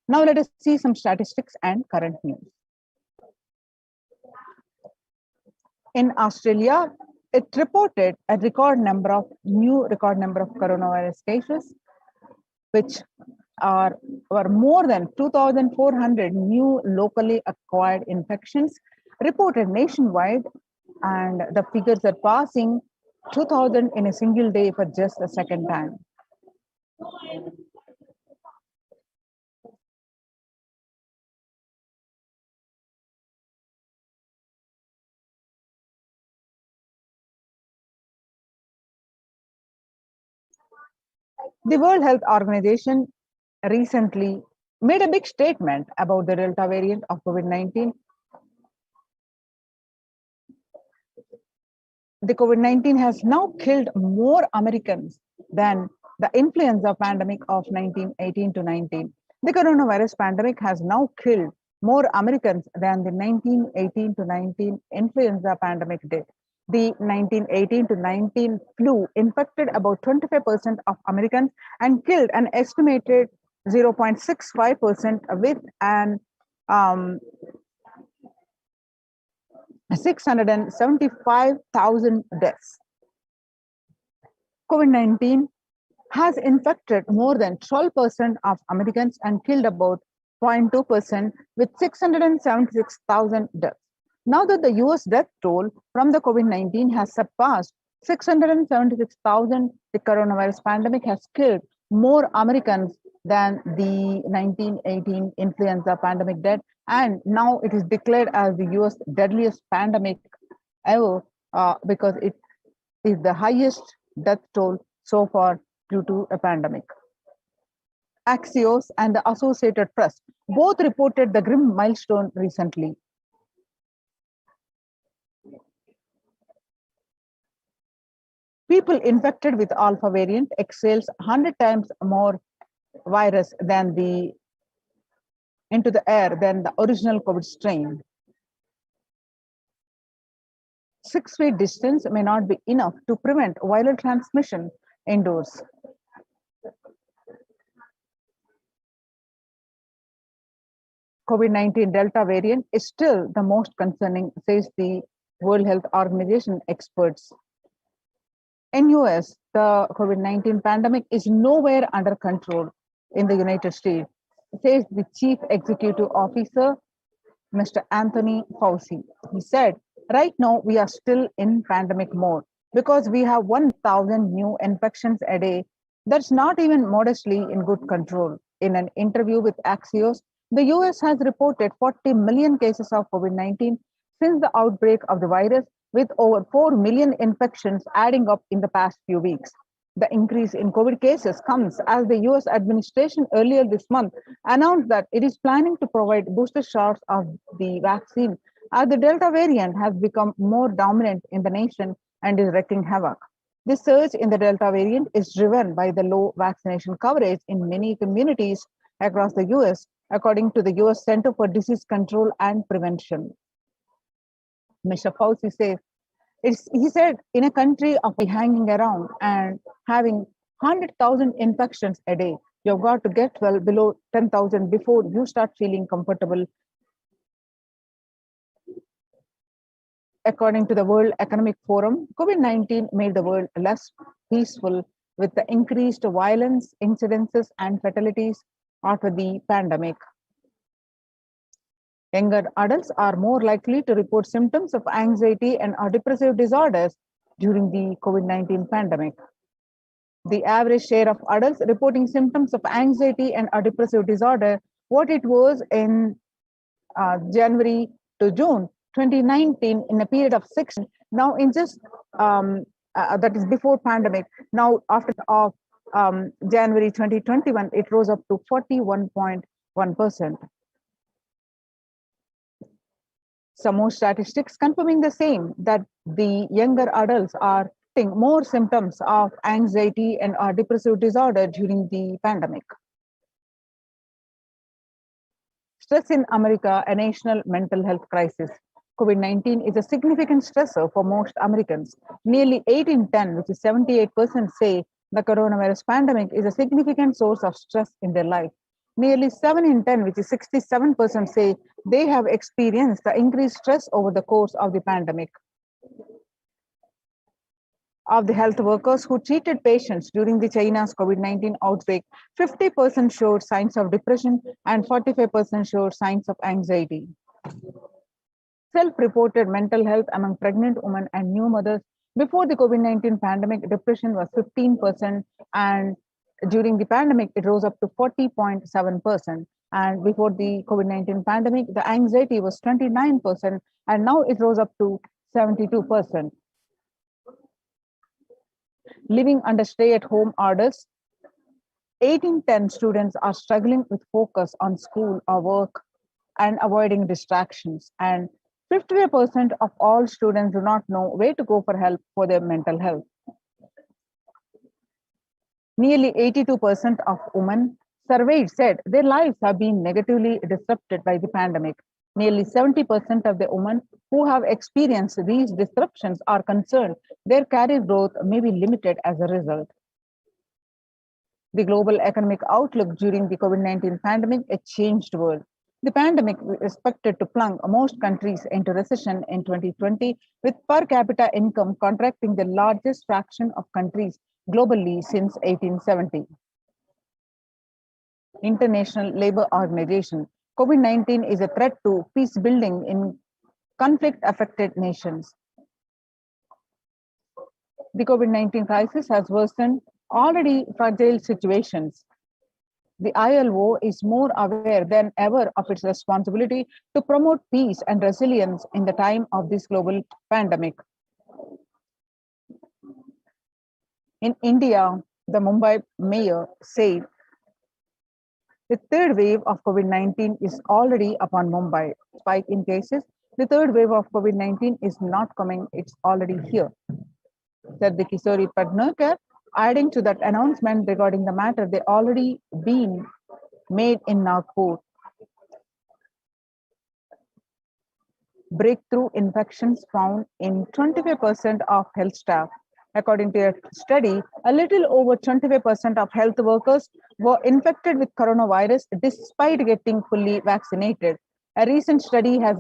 Now let us see some statistics and current news. In Australia, it reported a record number of coronavirus cases, which were more than 2,400 new locally acquired infections reported nationwide, and the figures are passing 2,000 in a single day for just the second time. The World Health Organization recently made a big statement about the Delta variant of COVID-19. The COVID-19 has now killed more Americans than the influenza pandemic of 1918 to 19. The coronavirus pandemic has now killed more Americans than the 1918 to 19 influenza pandemic did. The 1918 to 19 flu infected about 25% of Americans and killed an estimated 0.65% with an 675,000 deaths. COVID-19 has infected more than 12% of Americans and killed about 0.2% with 676,000 deaths. Now that the US death toll from the COVID-19 has surpassed 676,000, the coronavirus pandemic has killed more Americans than the 1918 influenza pandemic did, and now it is declared as the US deadliest pandemic ever because it is the highest death toll so far due to a pandemic. Axios and the Associated Press both reported the grim milestone recently. People infected with alpha variant exhales 100 times more virus than into the air than the original COVID strain. 6 feet distance may not be enough to prevent viral transmission indoors. COVID-19 Delta variant is still the most concerning, says the World Health Organization experts. In US, the COVID-19 pandemic is nowhere under control in the United States, says the Chief Executive Officer, Mr. Anthony Fauci. He said, right now we are still in pandemic mode because we have 1,000 new infections a day. That's not even modestly in good control. In an interview with Axios, the US has reported 40 million cases of COVID-19 since the outbreak of the virus, with over 4 million infections adding up in the past few weeks. The increase in COVID cases comes as the US administration earlier this month announced that it is planning to provide booster shots of the vaccine as the Delta variant has become more dominant in the nation and is wreaking havoc. This surge in the Delta variant is driven by the low vaccination coverage in many communities across the US, according to the US Center for Disease Control and Prevention. Mr. Fauci says, he said, in a country of hanging around and having 100,000 infections a day, you've got to get well below 10,000 before you start feeling comfortable. According to the World Economic Forum, COVID-19 made the world less peaceful with the increased violence, incidences, and fatalities after the pandemic. Younger adults are more likely to report symptoms of anxiety and depressive disorders during the COVID-19 pandemic. The average share of adults reporting symptoms of anxiety and depressive disorder, what it was in January to June 2019 in a period of 6, now in just, that is before pandemic, now after January 2021, it rose up to 41.1%. Some more statistics confirming the same, that the younger adults are having more symptoms of anxiety and depressive disorder during the pandemic. Stress in America, a national mental health crisis. COVID-19 is a significant stressor for most Americans. Nearly 8 in 10, which is 78%, say the coronavirus pandemic is a significant source of stress in their life. Nearly 7 in 10, which is 67%, say they have experienced the increased stress over the course of the pandemic. of the health workers who treated patients during the China's COVID-19 outbreak, 50% showed signs of depression and 45% showed signs of anxiety. Self-reported mental health among pregnant women and new mothers before the COVID-19 pandemic, depression was 15%, and during the pandemic, it rose up to 40.7%. And before the COVID-19 pandemic, the anxiety was 29%, and now it rose up to 72%. Living under stay-at-home orders, 8 in 10 students are struggling with focus on school or work and avoiding distractions. And 55% of all students do not know where to go for help for their mental health. Nearly 82% of women surveyed said their lives have been negatively disrupted by the pandemic. Nearly 70% of the women who have experienced these disruptions are concerned their career growth may be limited as a result. The global economic outlook during the COVID-19 pandemic, a changed world. The pandemic is expected to plunge most countries into recession in 2020, with per capita income contracting the largest fraction of countries globally since 1870. International Labour Organization, COVID-19 is a threat to peace building in conflict-affected nations. The COVID-19 crisis has worsened already fragile situations. The ILO is more aware than ever of its responsibility to promote peace and resilience in the time of this global pandemic. In India, the Mumbai mayor said the third wave of COVID-19 is already upon Mumbai. Spike in cases, the third wave of COVID-19 is not coming, it's already here, said the Kishori Padnarkar, adding to that announcement regarding the matter they already been made in Nagpur. Breakthrough infections found in 25% of health staff. According to a study, a little over 25% of health workers were infected with coronavirus despite getting fully vaccinated. A recent study has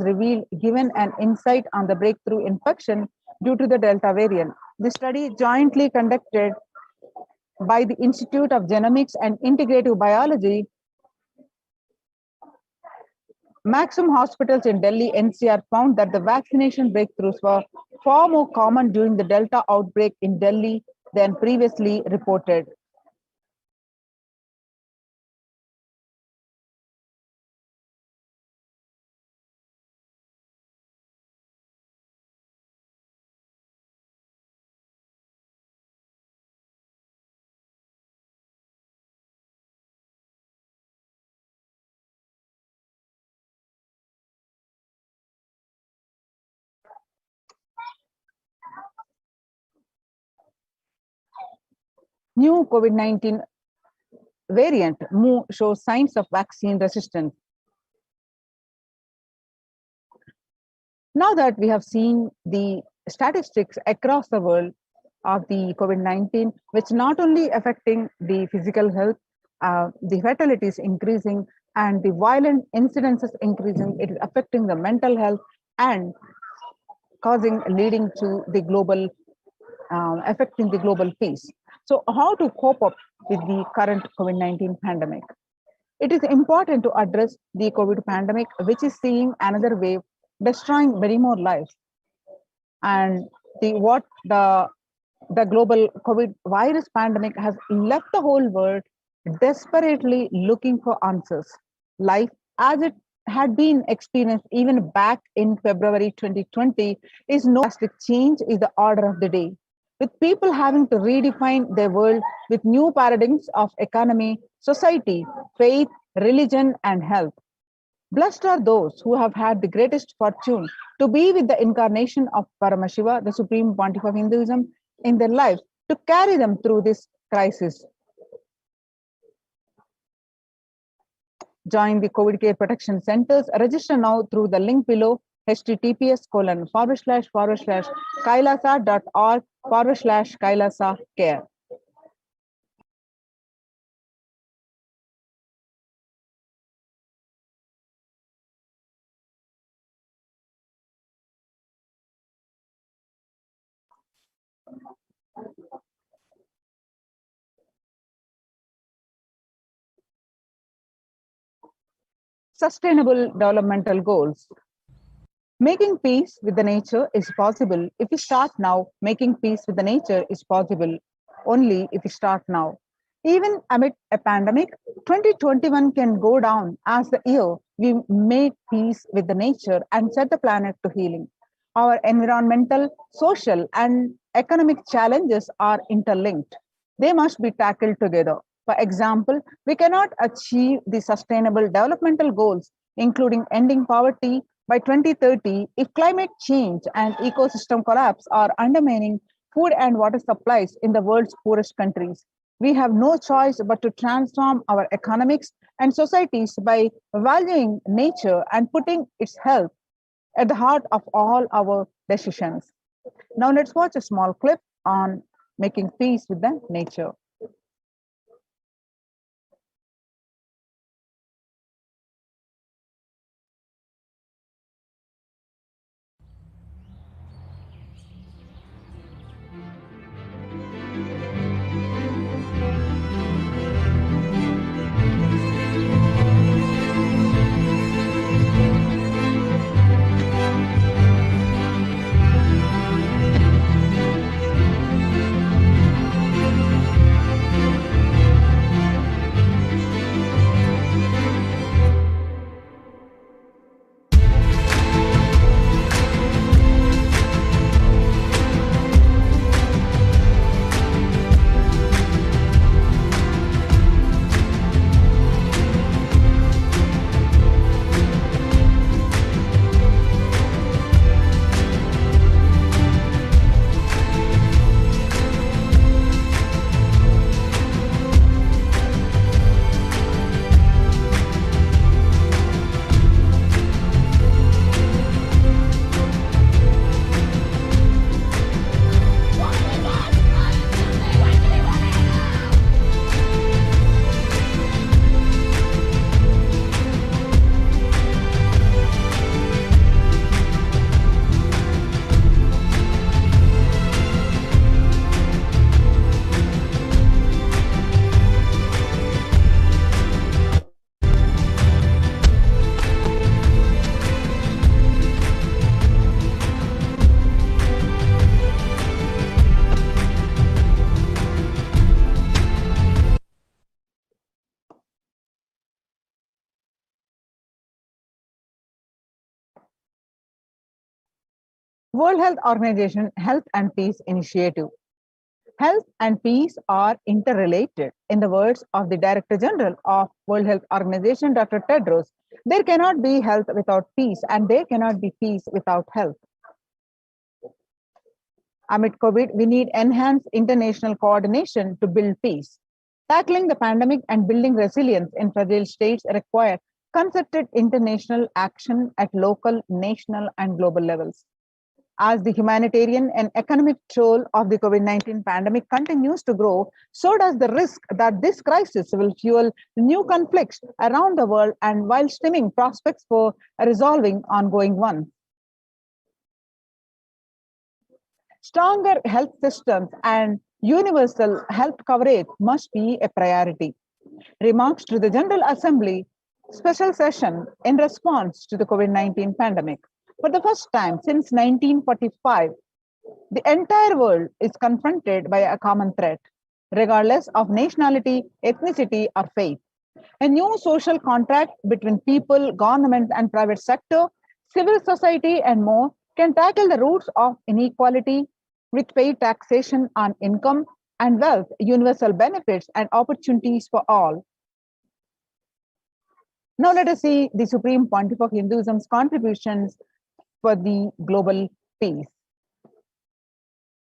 given an insight on the breakthrough infection due to the Delta variant. The study, jointly conducted by the Institute of Genomics and Integrative Biology, Maxim hospitals in Delhi NCR found that the vaccination breakthroughs were far more common during the Delta outbreak in Delhi than previously reported. New COVID-19 variant Mu shows signs of vaccine resistance. Now that we have seen the statistics across the world of the COVID-19, which not only affecting the physical health, the fatalities increasing and the violent incidences increasing, it is affecting the mental health and leading to the global, affecting the global peace. So how to cope up with the current COVID-19 pandemic? It is important to address the COVID pandemic, which is seeing another wave, destroying many more lives. And the global COVID virus pandemic has left the whole world desperately looking for answers. Life as it had been experienced even back in February 2020 is no drastic change is the order of the day, with people having to redefine their world with new paradigms of economy, society, faith, religion, and health. Blessed are those who have had the greatest fortune to be with the incarnation of Paramashiva, the Supreme Pontiff of Hinduism, in their lives to carry them through this crisis. Join the COVID Care Protection Centers. Register now through the link below, https://kailasa.org/kailasa care. Sustainable developmental goals. Making peace with the nature is possible if we start now. Making peace with the nature is possible only if we start now. Even amid a pandemic, 2021 can go down as the year we make peace with the nature and set the planet to healing. Our environmental, social, and economic challenges are interlinked. They must be tackled together. For example, we cannot achieve the sustainable developmental goals, including ending poverty, by 2030 if climate change and ecosystem collapse are undermining food and water supplies in the world's poorest countries. We have no choice but to transform our economics and societies by valuing nature and putting its health at the heart of all our decisions. Now let's watch a small clip on making peace with the nature. World Health Organization Health and Peace Initiative. Health and peace are interrelated. In the words of the Director General of World Health Organization, Dr. Tedros, there cannot be health without peace, and there cannot be peace without health. Amid COVID, we need enhanced international coordination to build peace. Tackling the pandemic and building resilience in fragile states require concerted international action at local, national, and global levels. As the humanitarian and economic toll of the COVID-19 pandemic continues to grow, so does the risk that this crisis will fuel new conflicts around the world and while stemming prospects for resolving ongoing ones. Stronger health systems and universal health coverage must be a priority. Remarks to the General Assembly special session in response to the COVID-19 pandemic. For the first time since 1945, the entire world is confronted by a common threat, regardless of nationality, ethnicity, or faith. A new social contract between people, government, and private sector, civil society, and more can tackle the roots of inequality with paid taxation on income and wealth, universal benefits, and opportunities for all. Now let us see the Supreme Pontiff of Hinduism's contributions for the global peace.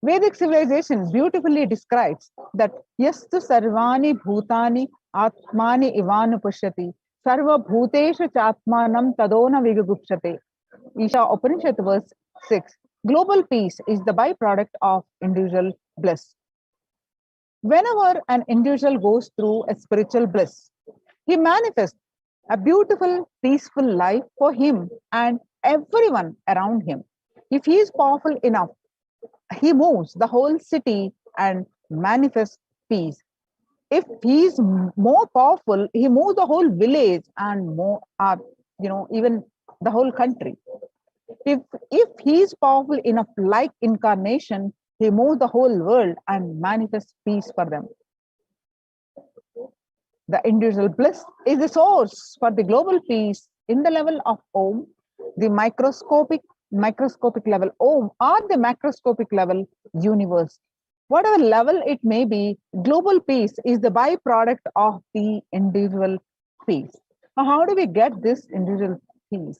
Vedic civilization beautifully describes that yastu sarvani bhutani atmani ivanu pushyati sarva bhuteshu chatmanam tadona vigugupshate. Isha Upanishad verse 6. Global peace is the byproduct of individual bliss. Whenever an individual goes through a spiritual bliss, he manifests a beautiful, peaceful life for him and everyone around him. If he is powerful enough, he moves the whole city and manifest peace. If he's more powerful, he moves the whole village and more, even the whole country. If he's powerful enough, like incarnation, he moves the whole world and manifests peace for them. The individual bliss is the source for the global peace in the level of Om, the microscopic level Om, or the macroscopic level universe. Whatever level it may be, global peace is the byproduct of the individual peace. Now, how do we get this individual peace?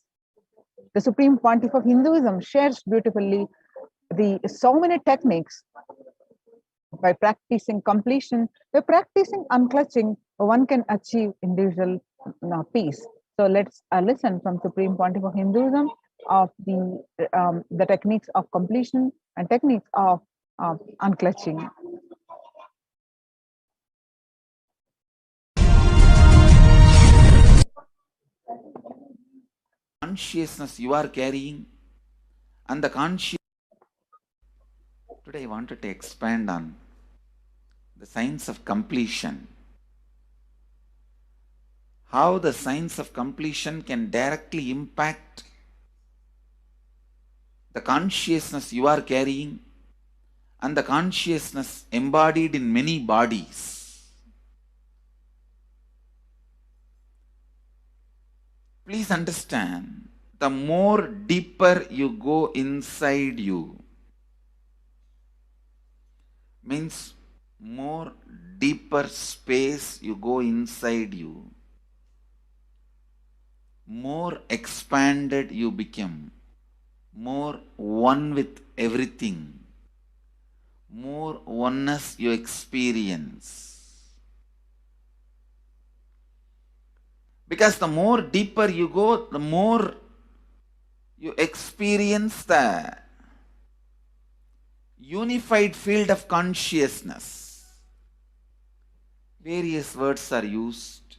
The Supreme Pontiff of Hinduism shares beautifully so many techniques. By practicing completion, by practicing unclutching, one can achieve individual peace. So let's listen from Supreme Pontiff of Hinduism of the techniques of completion and techniques of unclutching. Consciousness you are carrying and the conscious. Today I wanted to expand on the science of completion. How the science of completion can directly impact the consciousness you are carrying and the consciousness embodied in many bodies. Please understand, the more deeper you go inside you, means more deeper space you go inside you, more expanded you become, more one with everything, more oneness you experience. Because the more deeper you go, the more you experience the unified field of consciousness. Various words are used.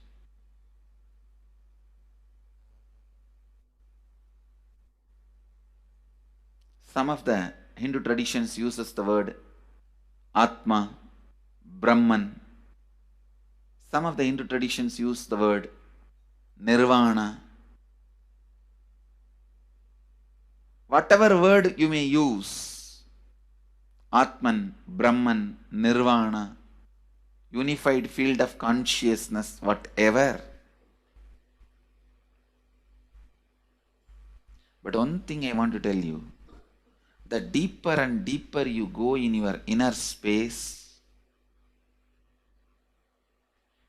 Some of the Hindu traditions uses the word Atma, Brahman. Some of the Hindu traditions use the word Nirvana. Whatever word you may use, Atman, Brahman, Nirvana, unified field of consciousness, whatever. But one thing I want to tell you, the deeper and deeper you go in your inner space,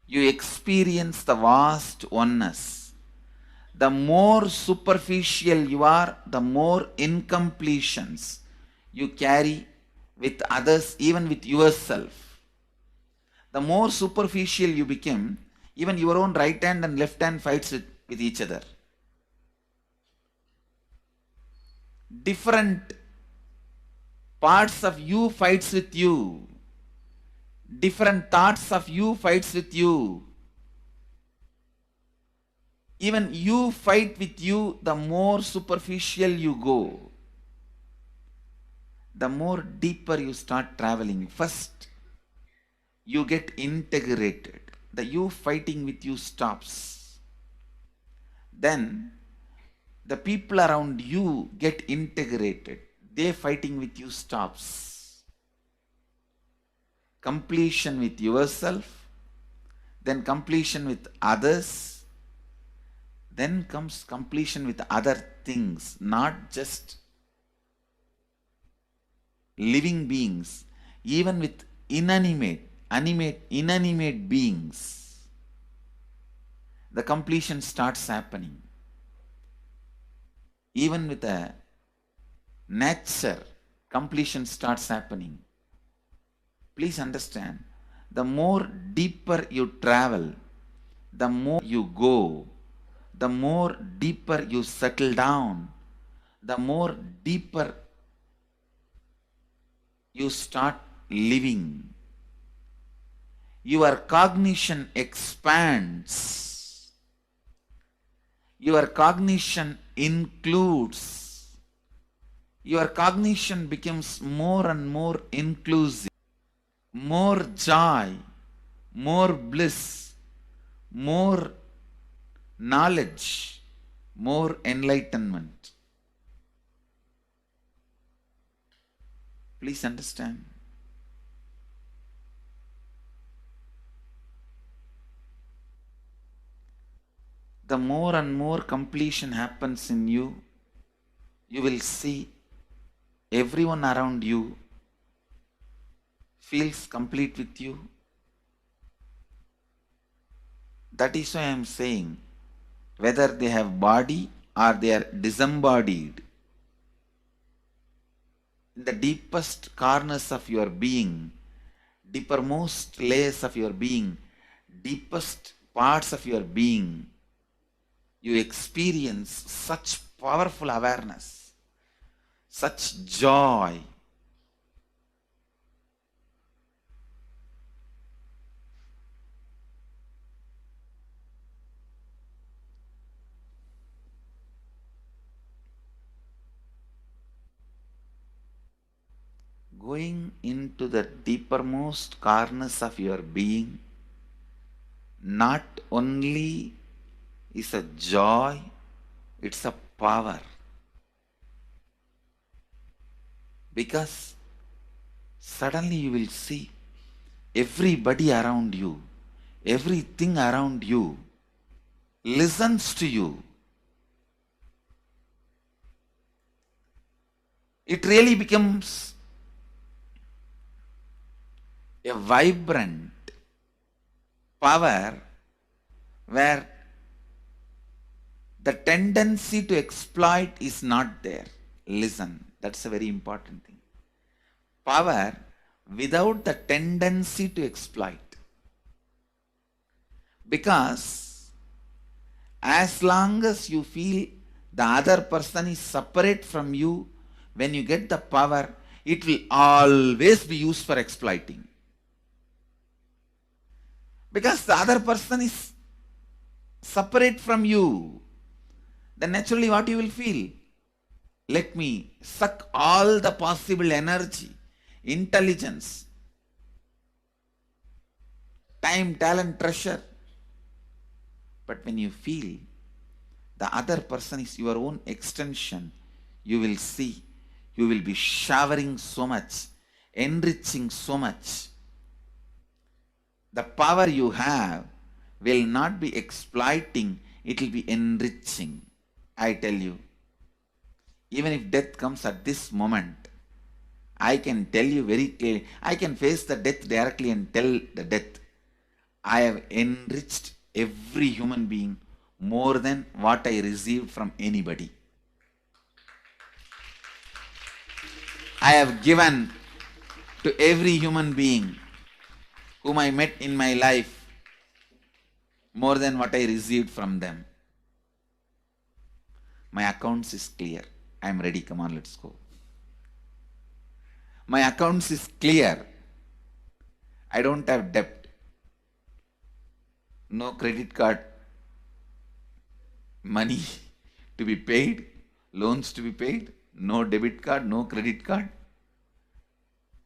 you experience the vast oneness. The more superficial you are, the more incompletions you carry with others, even with yourself. The more superficial you become, even your own right hand and left hand fights with each other. Different parts of you fights with you. Different thoughts of you fights with you. Even you fight with you, the more superficial you go, the more deeper you start traveling. First, you get integrated. The you fighting with you stops. Then, the people around you get integrated. They fighting with you stops. Completion with yourself, then completion with others, then comes completion with other things, not just living beings, even with inanimate beings. The completion starts happening. Even with a nature, completion starts happening. Please understand, the more deeper you travel, the more you go, the more deeper you settle down, the more deeper you start living. Your cognition expands. Your cognition includes. Your cognition becomes more and more inclusive. more joy, more bliss, more knowledge, more enlightenment. Please understand. The more and more completion happens in you, you will see everyone around you feels complete with you. That is why I am saying, whether they have body or they are disembodied, in the deepest corners of your being, deepermost layers of your being, deepest parts of your being, you experience such powerful awareness, such joy. Going into the deepermost corners of your being not only is a joy, it's a power. Because suddenly you will see everybody around you, everything around you listens to you. It really becomes a vibrant power where the tendency to exploit is not there. Listen, that's a very important thing. Power without the tendency to exploit. Because as long as you feel the other person is separate from you, when you get the power, it will always be used for exploiting. Because the other person is separate from you, then naturally what you will feel? Let me suck all the possible energy, intelligence, time, talent, treasure. But when you feel the other person is your own extension, you will see, you will be showering so much, enriching so much. The power you have will not be exploiting, it will be enriching. I tell you, even if death comes at this moment, I can tell you very clearly, I can face the death directly and tell the death, I have enriched every human being more than what I received from anybody. I have given to every human being whom I met in my life more than what I received from them. My accounts is clear. I am ready. Come on, let's go. My accounts is clear. I don't have debt. No credit card money to be paid, loans to be paid, no debit card, no credit card.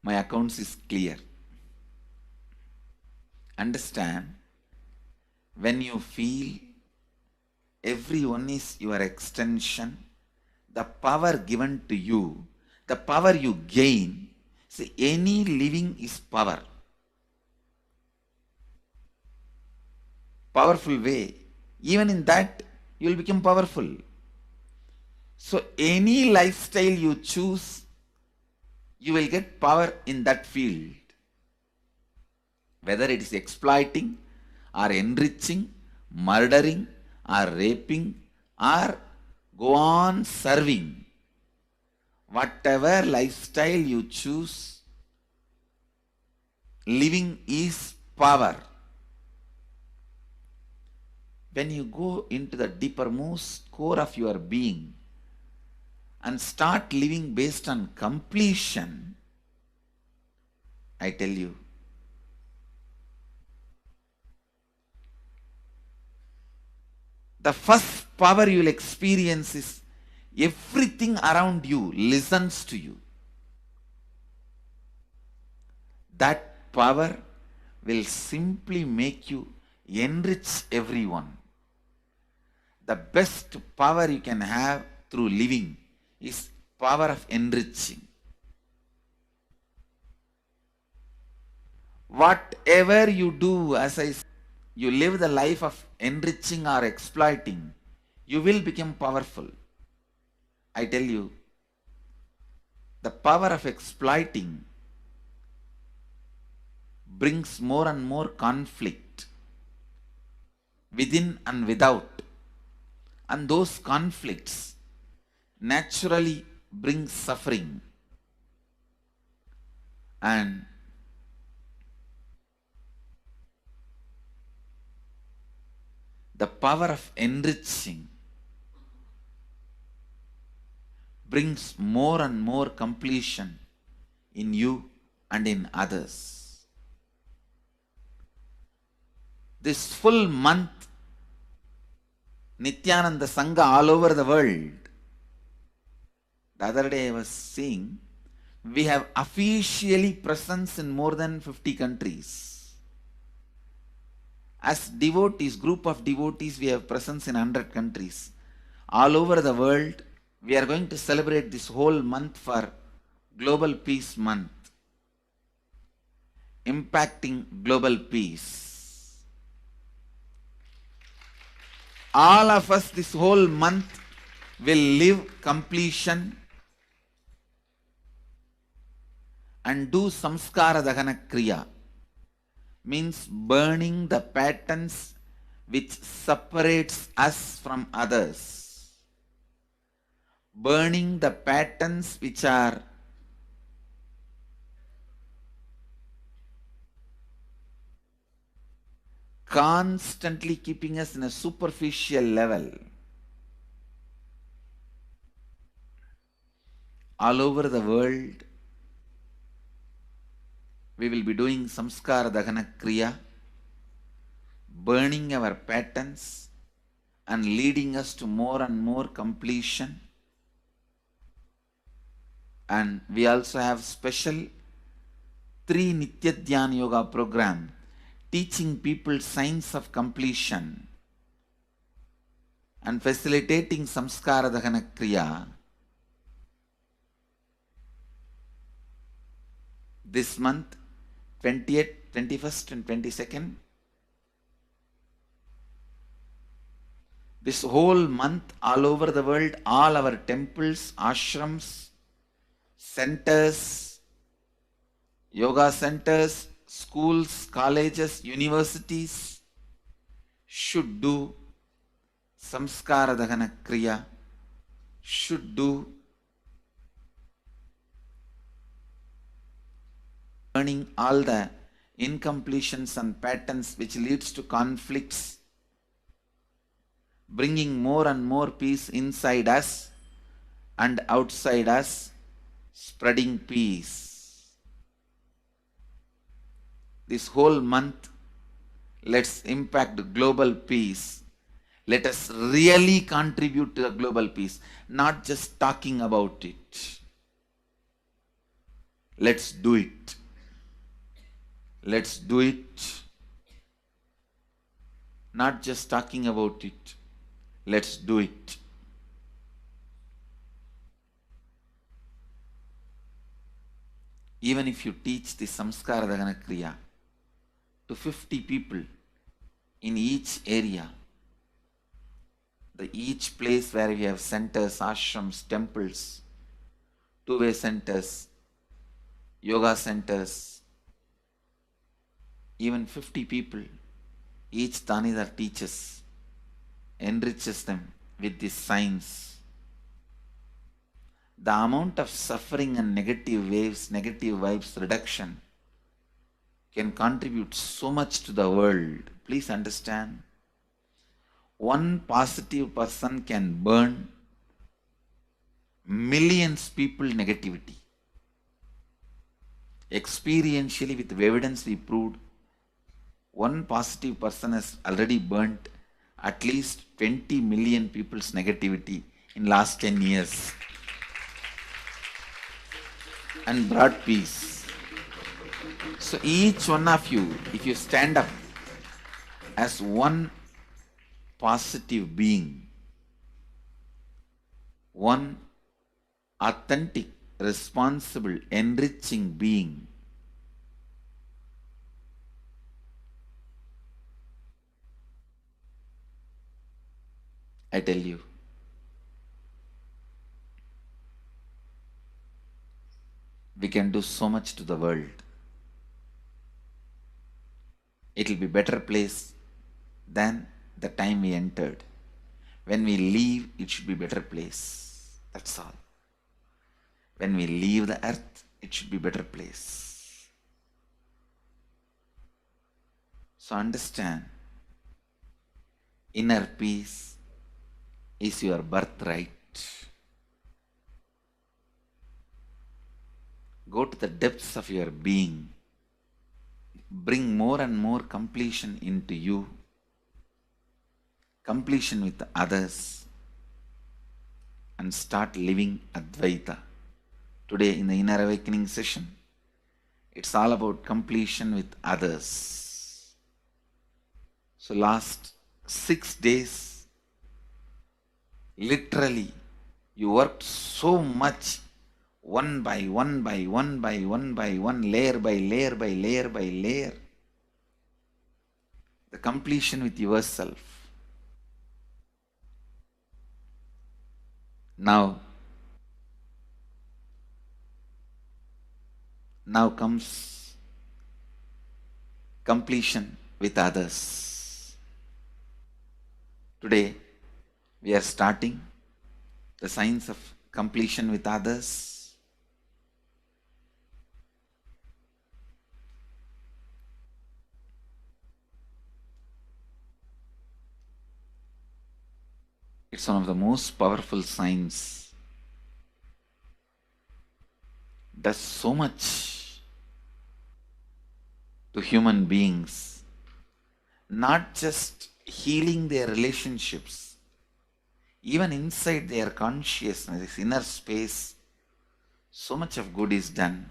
My accounts is clear. Understand, when you feel everyone is your extension, the power given to you, the power you gain, see, any living is power. Powerful way. Even in that, you will become powerful. So any lifestyle you choose, you will get power in that field. Whether it is exploiting or enriching, murdering or raping or go on serving. Whatever lifestyle you choose, living is power. When you go into the deepermost core of your being and start living based on completion, I tell you, the first power you will experience is everything around you listens to you. That power will simply make you enrich everyone. The best power you can have through living is power of enriching. Whatever you do, as I said, you live the life of enriching or exploiting, you will become powerful. I tell you, the power of exploiting brings more and more conflict within and without. And those conflicts naturally bring suffering. And the power of enriching brings more and more completion in you and in others. This full month, Nithyananda Sangha all over the world. The other day I was seeing, we have officially presence in more than 50 countries. As devotees, group of devotees, we have presence in 100 countries. All over the world, we are going to celebrate this whole month for Global Peace Month, impacting global peace. All of us this whole month will live completion and do samskara dahana kriya, means burning the patterns which separates us from others, burning the patterns which are constantly keeping us in a superficial level. All over the world, we will be doing samskara dahana kriya, burning our patterns and leading us to more and more completion. And we also have special 3 Nitya Dhyana Yoga program teaching people science of completion and facilitating samskara dahana kriya. This month, 20th, 21st and 22nd, this whole month all over the world, all our temples, ashrams, centers, yoga centers, schools, colleges, universities should do samskara dahana kriya, should do burning all the incompletions and patterns which leads to conflicts, bringing more and more peace inside us and outside us, spreading peace. This whole month, let's impact global peace. Let us really contribute to the global peace, not just talking about it. Let's do it. Let's do it. Not just talking about it. Let's do it. Even if you teach the samskara dahana kriya to 50 people in each area, each place where we have centers, ashrams, temples, two-way centers, yoga centers, even 50 people, each Tanidar teaches, enriches them with this science. The amount of suffering and negative waves, negative vibes reduction can contribute so much to the world. Please understand. One positive person can burn millions people negativity. Experientially, with evidence we proved, one positive person has already burnt at least 20 million people's negativity in last 10 years and brought peace. So each one of you, if you stand up as one positive being, one authentic, responsible, enriching being, I tell you, we can do so much to the world. It will be a better place than the time we entered. When we leave, it should be a better place. That's all. When we leave the earth, it should be a better place. So understand, inner peace is your birthright. Go to the depths of your being. Bring more and more completion into you. Completion with others. And start living Advaita. Today in the Inner Awakening session, it's all about completion with others. So last 6 days, literally, you worked so much, one by one by one by one by one, layer by layer by layer by layer. The completion with yourself. Now comes completion with others. Today, we are starting the science of completion with others. It's one of the most powerful science. Does so much to human beings, not just healing their relationships, even inside their consciousness, this inner space, so much of good is done.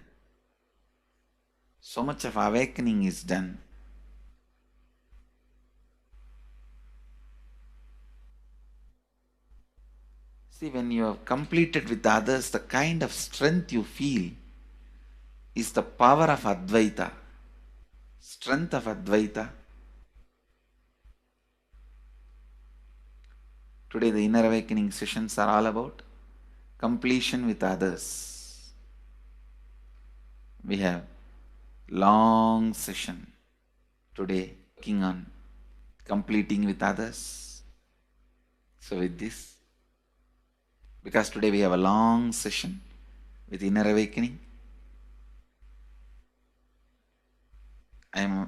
So much of awakening is done. See, when you have completed with others, the kind of strength you feel is the power of Advaita. Strength of Advaita. Today the Inner Awakening sessions are all about completion with others. We have long session today working on completing with others. So with this, because today we have a long session with Inner Awakening,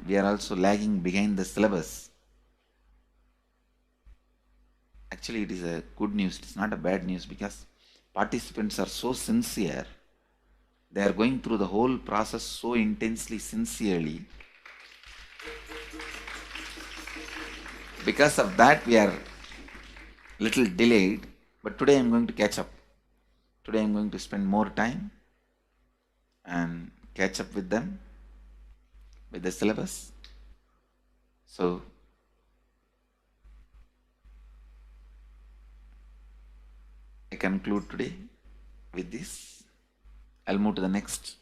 we are also lagging behind the syllabus. Actually, it is a good news. It's not a bad news, because participants are so sincere. They are going through the whole process so intensely, sincerely. Because of that, we are little delayed. But today I am going to catch up. Today I am going to spend more time and catch up with them, with the syllabus. So I conclude today with this. I'll move to the next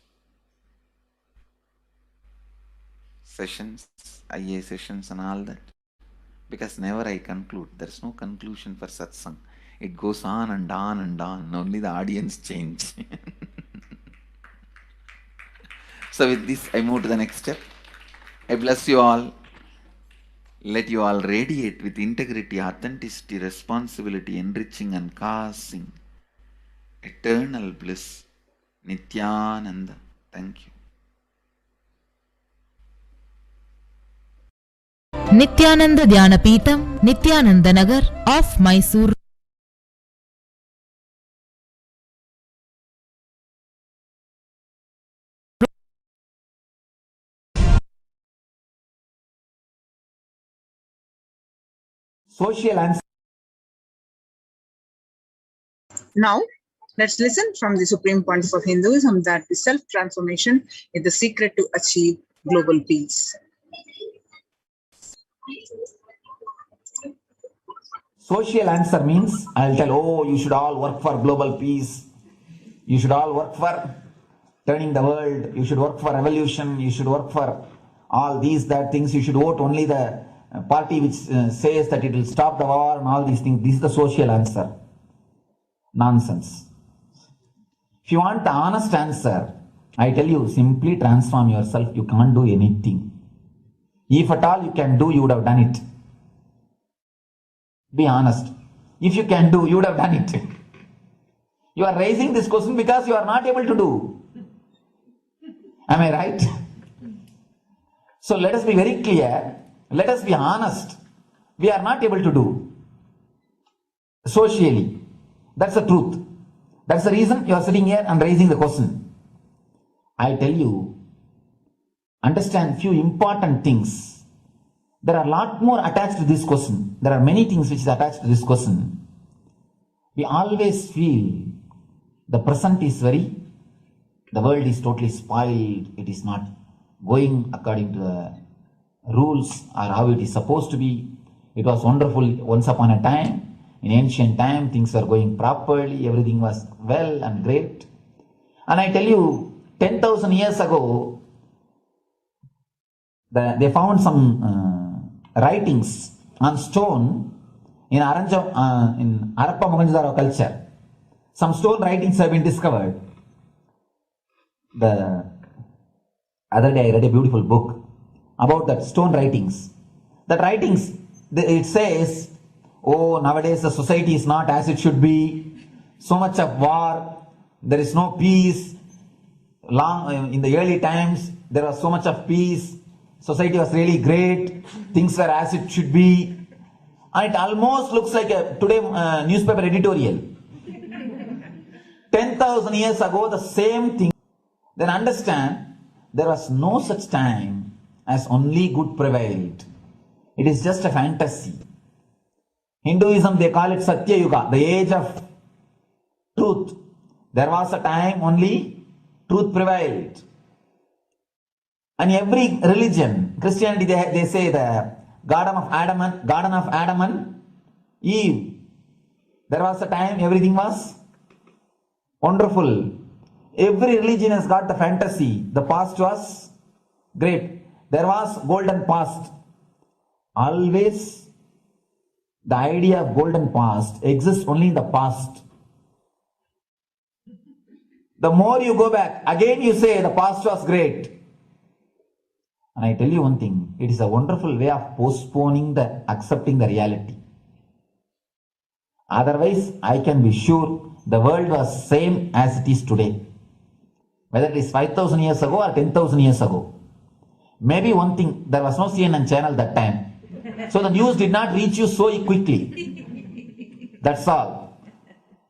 sessions, IA sessions and all that. Because never I conclude. There's no conclusion for satsang. It goes on and on and on. Only the audience change. So with this, I move to the next step. I bless you all. Let you all radiate with integrity, authenticity, responsibility, enriching and causing eternal bliss. Nithyananda. Thank you. Nithyananda Dhyanapeetham, Nithyananda Nagar of Mysore. Social and Now, Let's listen from the Supreme Pontiff of Hinduism that the self-transformation is the secret to achieve global peace. Social answer means I'll tell, oh, you should all work for global peace. You should all work for turning the world. You should work for revolution. You should work for all these, that things. You should vote only the party which says that it will stop the war and all these things. This is the social answer. Nonsense. If you want the honest answer, I tell you, simply transform yourself. You can't do anything. If at all you can do, you would have done it. Be honest. If you can do, you would have done it. You are raising this question because you are not able to do. Am I right? So let us be very clear. Let us be honest. We are not able to do socially. That's the truth. That's the reason you are sitting here and raising the question. I tell you, understand few important things. There are a lot more attached to this question. There are many things which is attached to this question. We always feel the present is the world is totally spoiled. It is not going according to the rules or how it is supposed to be. It was wonderful once upon a time. In ancient time, things were going properly. Everything was well and great. And I tell you, 10,000 years ago, they found some writings on stone in Harappa Mohenjo-daro culture. Some stone writings have been discovered. The other day I read a beautiful book about that stone writings. That writings, it says, oh, nowadays the society is not as it should be. So much of war. There is no peace. In the early times, there was so much of peace. Society was really great. Things were as it should be. And it almost looks like a today newspaper editorial. 10,000 years ago, the same thing. Then understand, there was no such time as only good prevailed. It is just a fantasy. Hinduism, they call it Satya Yuga, the age of truth. There was a time only truth prevailed. And every religion, Christianity, they say the Garden of Adam and Eve. There was a time everything was wonderful. Every religion has got the fantasy. The past was great. There was golden past. Always the idea of golden past exists only in the past. The more you go back, again you say the past was great. And I tell you one thing, it is a wonderful way of postponing accepting the reality. Otherwise, I can be sure the world was same as it is today. Whether it is 5,000 years ago or 10,000 years ago. Maybe one thing, there was no CNN channel that time. So the news did not reach you so quickly. That's all.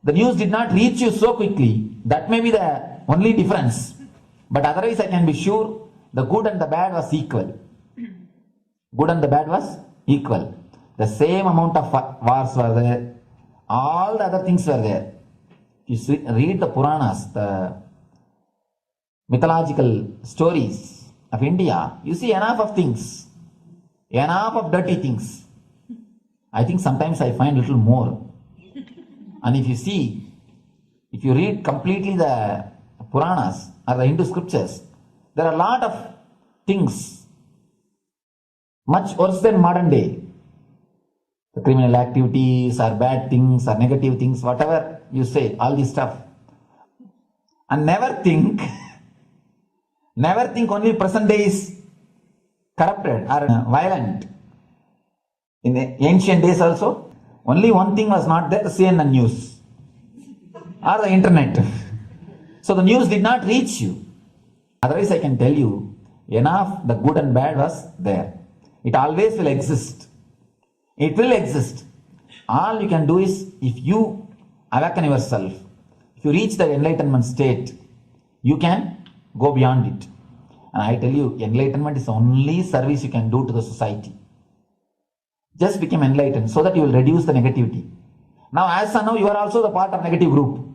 The news did not reach you so quickly. That may be the only difference. But otherwise I can be sure the good and the bad was equal. Good and the bad was equal. The same amount of wars were there. All the other things were there. You read the Puranas, the mythological stories of India, you see enough of things. Enough of dirty things. I think sometimes I find little more. And if you read completely the Puranas or the Hindu scriptures, there are a lot of things much worse than modern day. The criminal activities or bad things or negative things, whatever you say, all this stuff. And never think only present day is corrupted or violent. In the ancient days also, only one thing was not there, the CNN news or the internet. So the news did not reach you. Otherwise I can tell you, enough the good and bad was there. It always will exist. It will exist. All you can do is, if you awaken yourself, if you reach the enlightenment state, you can go beyond it. And I tell you, enlightenment is the only service you can do to the society. Just become enlightened so that you will reduce the negativity. Now, as of now, you are also the part of negative group.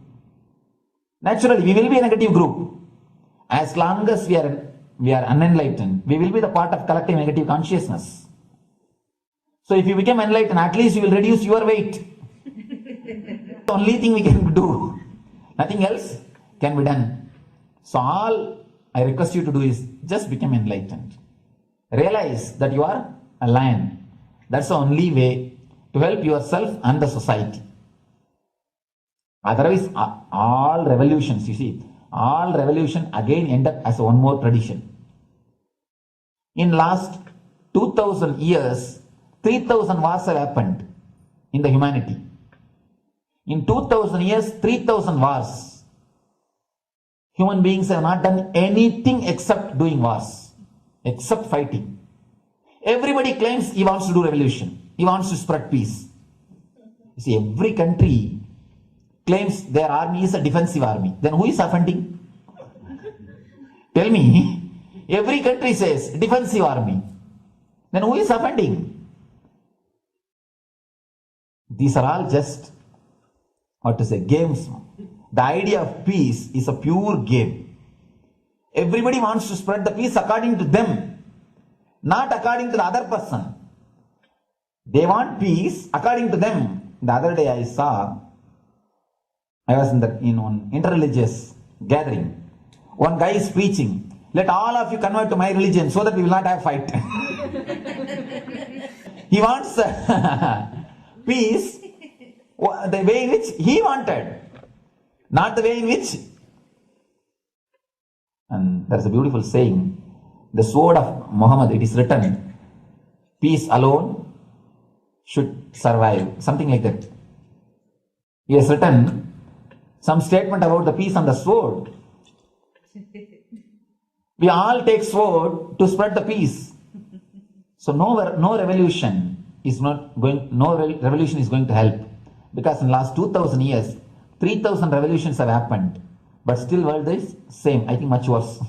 Naturally, we will be a negative group. As long as we are unenlightened, we will be the part of collective negative consciousness. So if you become enlightened, at least you will reduce your weight. The only thing we can do. Nothing else can be done. So all I request you to do is just become enlightened. Realize that you are a lion. That's the only way to help yourself and the society. Otherwise, all revolutions, you see, all revolution again end up as one more tradition. In last 2000 years, 3000 wars have happened in the humanity. In 2000 years, 3000 wars. Human beings have not done anything except doing wars, except fighting. Everybody claims he wants to do revolution. He wants to spread peace. You see, every country claims their army is a defensive army. Then who is offending? Tell me. Every country says defensive army. Then who is offending? These are all just, games. The idea of peace is a pure game. Everybody wants to spread the peace according to them, not according to the other person. They want peace according to them. The other day I was in one interreligious gathering. One guy is preaching, let all of you convert to my religion so that we will not have fight. He wants peace the way in which he wanted, not the way in which. And there's a beautiful saying, the sword of Muhammad, it is written, peace alone should survive, something like that. He has written some statement about the peace on the sword. We all take sword to spread the peace. So no revolution is going to help, because in the last 2000 years, 3000 revolutions have happened, but still world is same, I think much worse.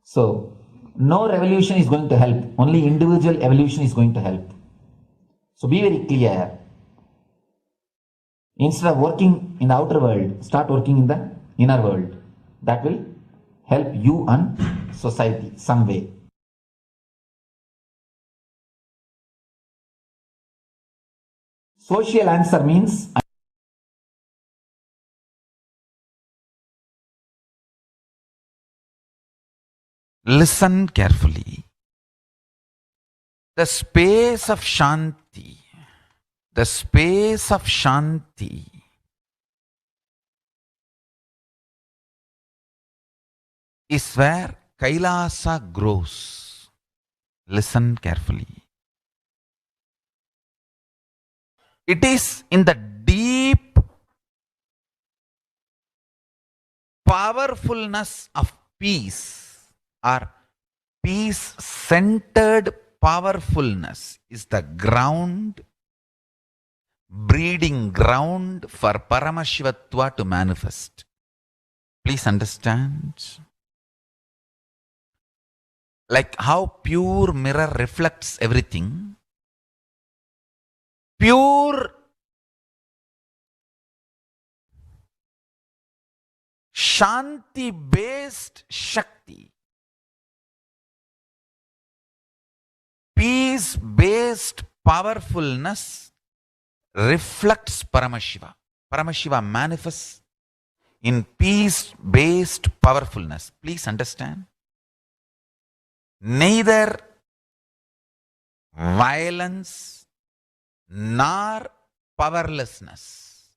So no revolution is going to help, only individual evolution is going to help. So be very clear. Instead of working in the outer world, start working in the inner world. That will help you and society some way. Social answer means listen carefully. The space of Shanti, is where Kailasa grows. Listen carefully. It is in the deep powerfulness of peace, or peace-centered powerfulness is the ground, breeding ground for Paramashivatva to manifest. Please understand. Like how pure mirror reflects everything, pure Shanti-based Shakti, peace-based powerfulness reflects Paramashiva. Paramashiva manifests in peace-based powerfulness. Please understand. Neither violence nor powerlessness.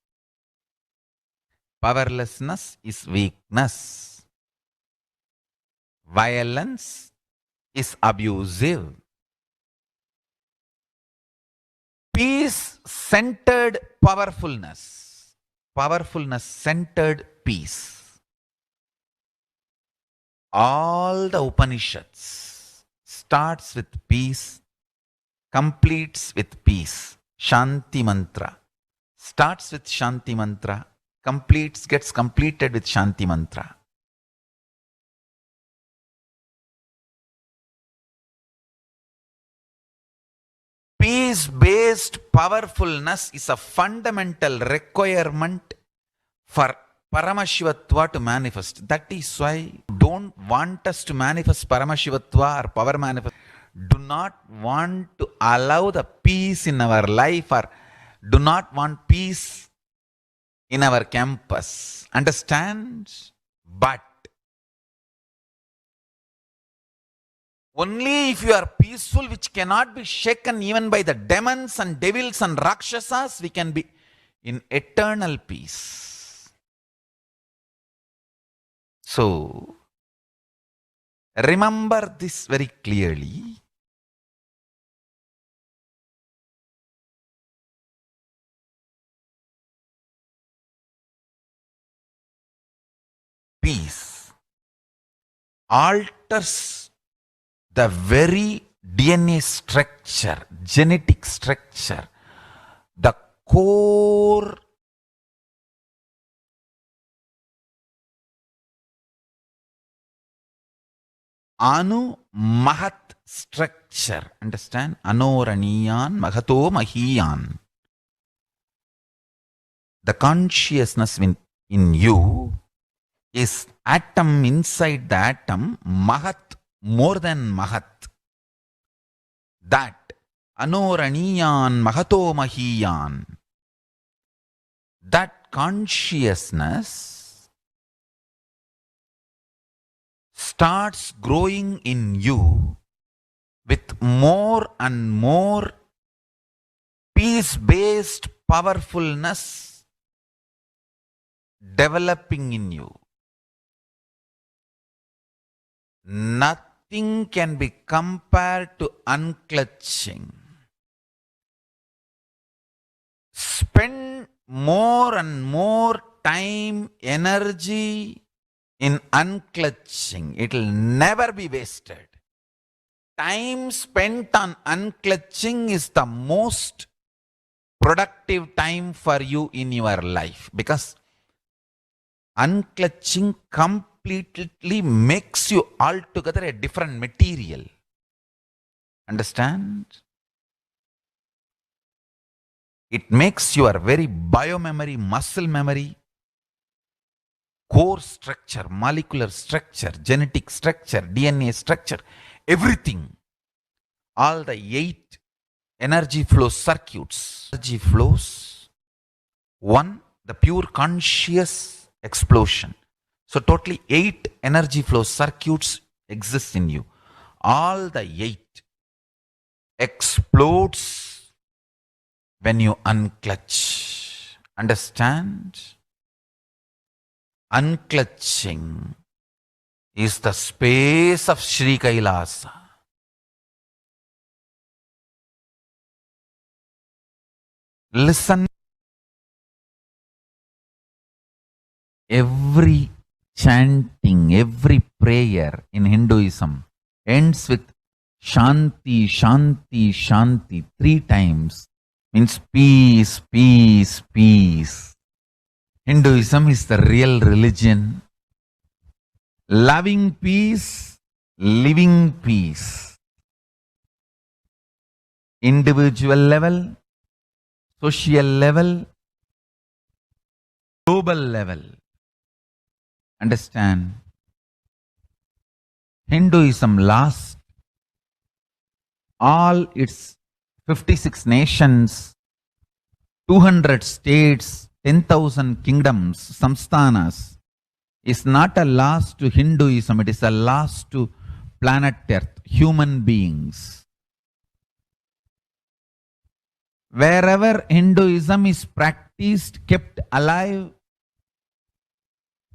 Powerlessness is weakness. Violence is abusive. Peace-centered powerfulness. Powerfulness-centered peace. All the Upanishads starts with peace, completes with peace. Shanti mantra. Starts with Shanti mantra, gets completed with Shanti mantra. Peace-based powerfulness is a fundamental requirement for Paramashivatva to manifest. That is why don't want us to manifest Paramashivatva or power manifest. Do not want to allow the peace in our life, or do not want peace in our campus. Understand? But only if you are peaceful, which cannot be shaken even by the demons and devils and rakshasas, we can be in eternal peace. So, remember this very clearly. Peace alters the very DNA structure, genetic structure, the core Anu Mahat structure. Understand? Anoraniyan Mahato Mahiyan. The consciousness in you is atom inside the atom, Mahat, more than Mahat. That Anoraniyan Mahato Mahiyan. That consciousness starts growing in you with more and more peace-based powerfulness developing in you. Nothing can be compared to unclutching. Spend more and more time, energy in unclutching. It will never be wasted. Time spent on unclutching is the most productive time for you in your life, because unclutching completely makes you altogether a different material. Understand? It makes your very biomemory, muscle memory, core structure, molecular structure, genetic structure, DNA structure, everything, all the 8 energy flow circuits. Energy flows. 1, the pure conscious explosion. So totally 8 energy flow circuits exist in you. All the 8 explodes when you unclutch. Understand? Unclutching is the space of Sri Kailasa. Listen. Every chanting, every prayer in Hinduism ends with Shanti, Shanti, Shanti 3 times. Means peace, peace, peace. Hinduism is the real religion. Loving peace, living peace. Individual level, social level, global level. Understand? Hinduism lasts all its 56 nations, 200 states, 10,000 kingdoms, samsthanas, is not a loss to Hinduism, it is a loss to planet Earth, human beings. Wherever Hinduism is practiced, kept alive,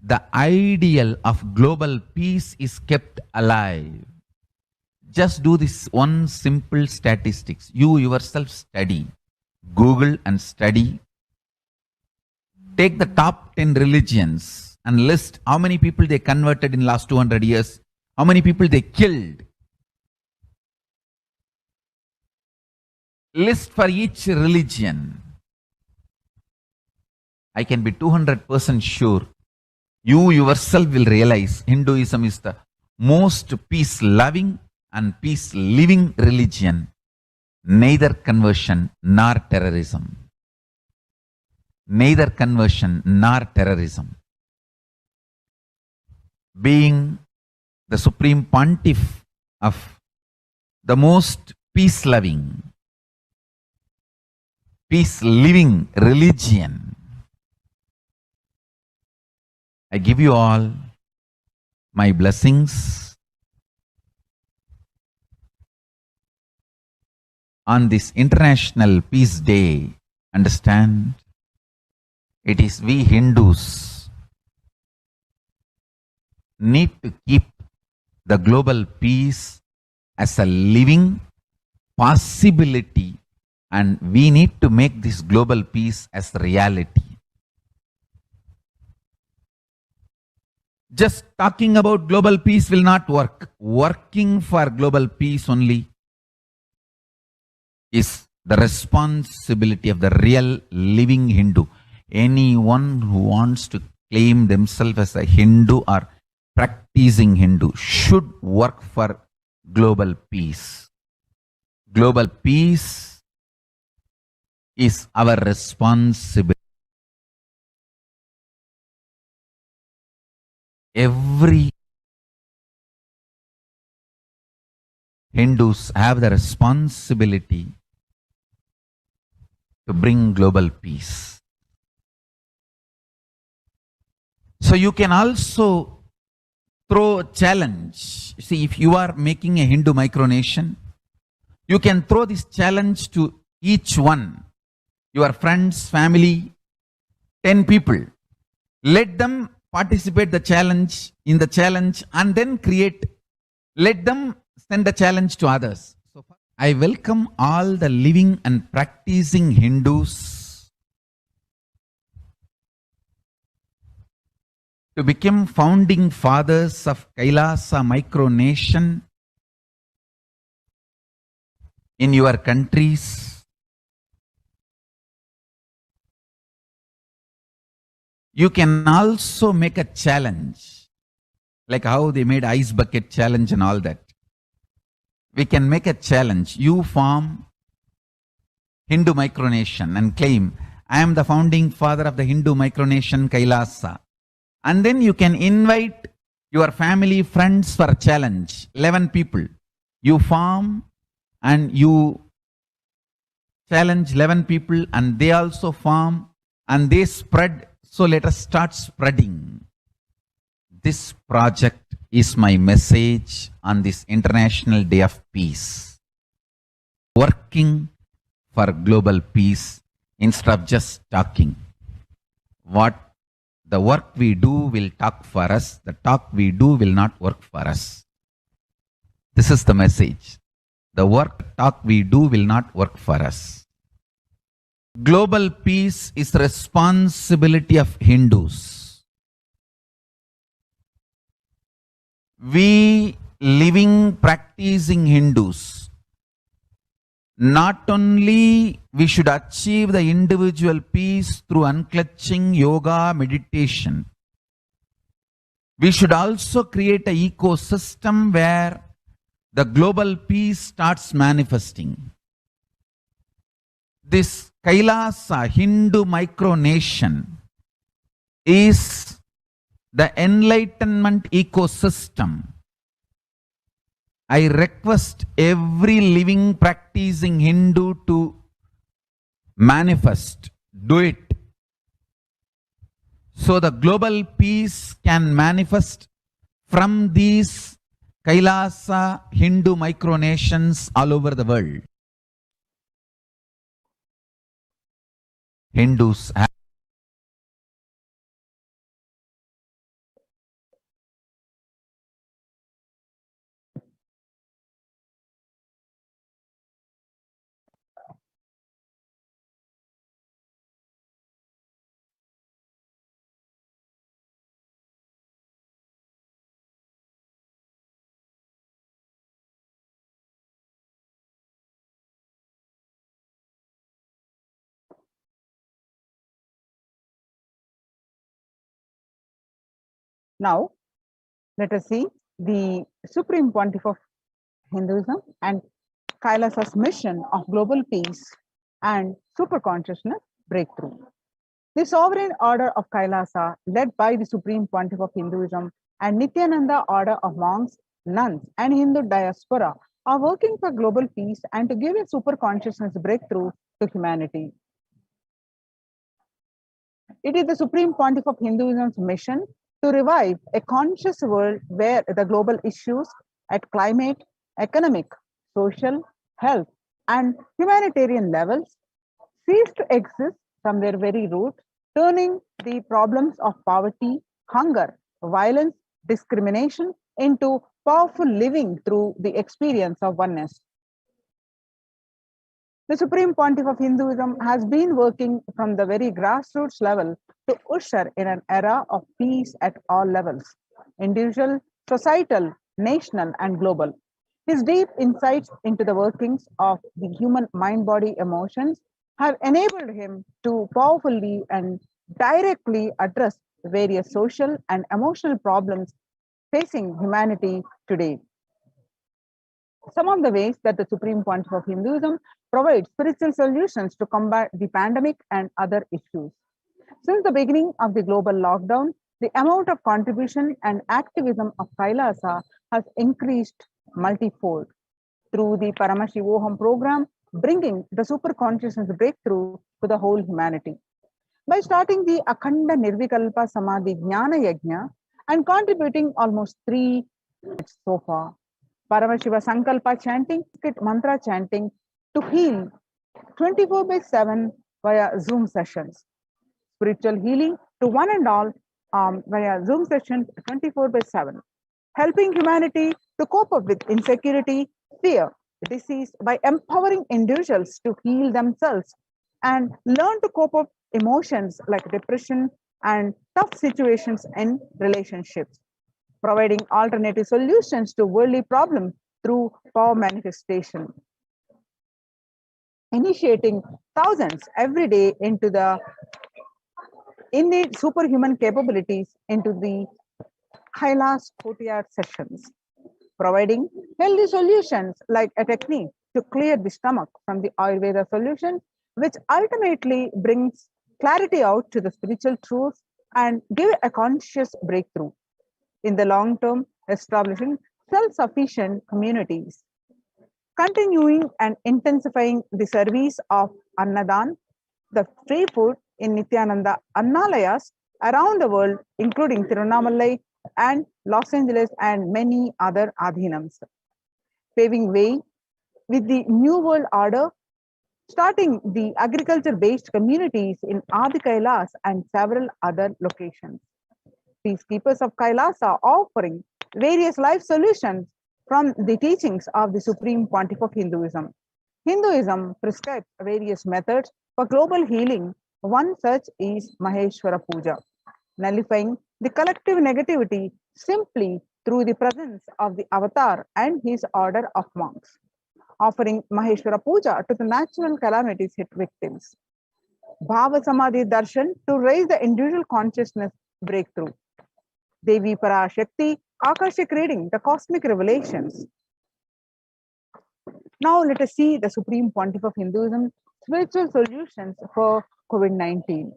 the ideal of global peace is kept alive. Just do this one simple statistics. You yourself study. Google and study. Take the top 10 religions and list how many people they converted in last 200 years, how many people they killed. List for each religion. I can be 200% sure you yourself will realize Hinduism is the most peace-loving and peace-living religion, neither conversion nor terrorism. Neither conversion nor terrorism. being the supreme pontiff of the most peace-loving, peace-living religion, I give you all my blessings on this International Peace Day. Understand, it is we Hindus need to keep the global peace as a living possibility, and we need to make this global peace as reality. Just talking about global peace will not work. Working for global peace only is the responsibility of the real living Hindu. Anyone who wants to claim themselves as a Hindu or practicing Hindu should work for global peace. Global peace is our responsibility. Every Hindus have the responsibility to bring global peace. So you can also throw a challenge. See, if you are making a Hindu micronation, you can throw this challenge to each one, your friends, family, 10 people. Let them participate in the challenge and then let them send the challenge to others. So I welcome all the living and practicing Hindus to become founding fathers of Kailasa micronation in your countries. You can also make a challenge, like how they made ice bucket challenge and all that. We can make a challenge. You form Hindu micronation and claim, I am the founding father of the Hindu micronation Kailasa. And then you can invite your family, friends for a challenge, 11 people. You form and you challenge 11 people and they also form and they spread. So let us start spreading. This project is my message on this International Day of Peace. Working for global peace instead of just talking. The work we do will talk for us. The talk we do will not work for us. This is the message. The talk we do will not work for us. Global peace is the responsibility of Hindus. We living, practicing Hindus, not only we should achieve the individual peace through unclutching, yoga, meditation, we should also create an ecosystem where the global peace starts manifesting. This Kailasa Hindu micronation is the enlightenment ecosystem. I request every living practicing Hindu to manifest, do it. So the global peace can manifest from these Kailasa Hindu micronations all over the world. Hindus have Now, let us see the Supreme Pontiff of Hinduism and Kailasa's mission of global peace and superconsciousness breakthrough. The sovereign order of Kailasa, led by the Supreme Pontiff of Hinduism, and Nithyananda order of monks, nuns, and Hindu diaspora are working for global peace and to give a super consciousness breakthrough to humanity. It is the Supreme Pontiff of Hinduism's mission to revive a conscious world where the global issues at climate, economic, social, health, and humanitarian levels cease to exist from their very root, turning the problems of poverty, hunger, violence, discrimination into powerful living through the experience of oneness. The Supreme Pontiff of Hinduism has been working from the very grassroots level to usher in an era of peace at all levels, individual, societal, national, and global. His deep insights into the workings of the human mind, body, emotions have enabled him to powerfully and directly address various social and emotional problems facing humanity today. Some of the ways that the Supreme Pontiff of Hinduism provides spiritual solutions to combat the pandemic and other issues. Since the beginning of the global lockdown, the amount of contribution and activism of Kailasa has increased multifold through the Paramashivoham program, bringing the super consciousness breakthrough to the whole humanity. By starting the Akhanda Nirvikalpa Samadhi Jnana Yajna and contributing almost 3 minutes so far, Paramashiva Sankalpa chanting, mantra chanting to heal 24/7 via Zoom sessions. Spiritual healing to one and all via Zoom sessions 24/7. Helping humanity to cope up with insecurity, fear, disease by empowering individuals to heal themselves and learn to cope up emotions like depression and tough situations in relationships. Providing alternative solutions to worldly problems through power manifestation. Initiating thousands every day into the innate superhuman capabilities into the Kailas courtyard sessions. Providing healthy solutions like a technique to clear the stomach from the Ayurveda solution, which ultimately brings clarity out to the spiritual truths and give a conscious breakthrough. In the long term, establishing self-sufficient communities, continuing and intensifying the service of Annadan, the free food in Nithyananda Annalayas around the world, including Tirunamalai and Los Angeles and many other Adhinams, paving way with the New World Order, starting the agriculture-based communities in Adi Kailas and several other locations. Peacekeepers of Kailasa offering various life solutions from the teachings of the Supreme Pontiff of Hinduism. Hinduism prescribes various methods for global healing. One such is Maheshwara Puja, nullifying the collective negativity simply through the presence of the avatar and his order of monks. Offering Maheshwara Puja to the natural calamities hit victims. Bhava Samadhi Darshan to raise the individual consciousness breakthrough. Devi Parashakti, Akashic reading, the cosmic revelations. Now let us see the Supreme Pontiff of Hinduism, spiritual solutions for COVID-19.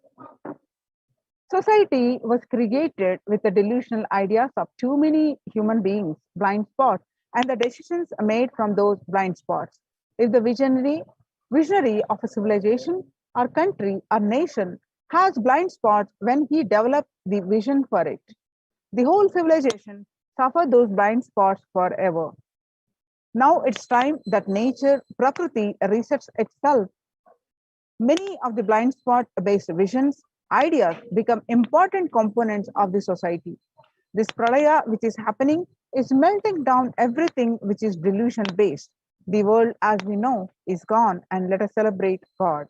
Society was created with the delusional ideas of too many human beings, blind spots, and the decisions made from those blind spots. If the visionary of a civilization, or country, or nation has blind spots when he develops the vision for it, the whole civilization suffered those blind spots forever. Now it's time that nature, Prakriti, resets itself. Many of the blind spot-based visions, ideas become important components of the society. This pralaya which is happening is melting down everything which is delusion-based. The world as we know is gone, and let us celebrate God.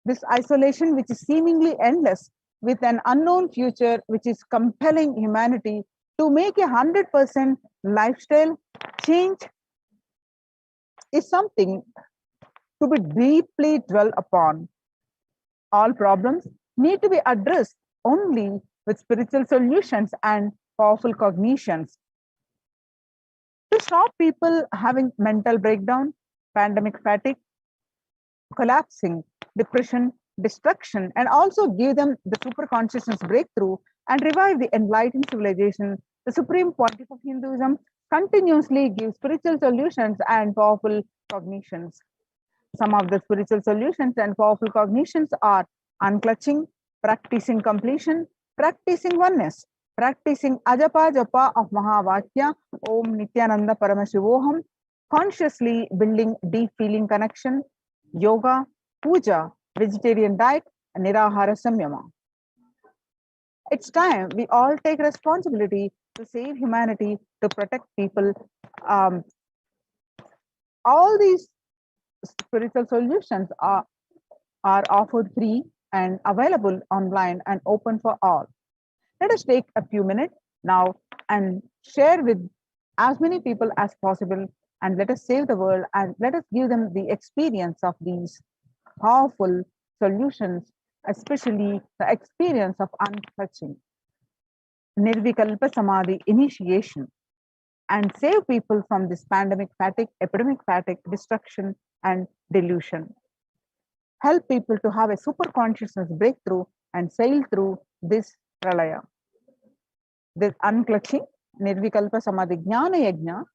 This isolation which is seemingly endless, with an unknown future which is compelling humanity to make a 100% lifestyle change, is something to be deeply dwelt upon. All problems need to be addressed only with spiritual solutions and powerful cognitions. To stop people having mental breakdown, pandemic fatigue, collapsing, depression, destruction, and also give them the super consciousness breakthrough and revive the enlightened civilization. The Supreme Pontiff of Hinduism continuously gives spiritual solutions and powerful cognitions. Some of the spiritual solutions and powerful cognitions are unclutching, practicing completion, practicing oneness, practicing ajapa japa of Mahavakya, Om Nithyananda Paramashivoham, consciously building deep feeling connection, yoga, puja, vegetarian diet, and nirahara samyama. It's time we all take responsibility to save humanity, to protect people. All these spiritual solutions are offered free and available online and open for all. Let us take a few minutes now and share with as many people as possible, and let us save the world, and let us give them the experience of these powerful solutions, especially the experience of untouching Nirvikalpa Samadhi initiation, and save people from this pandemic fatigue, epidemic fatigue, destruction, and delusion. Help people to have a super consciousness breakthrough and sail through this pralaya. This unclutching, Nirvikalpa Samadhi Jnana Yajna,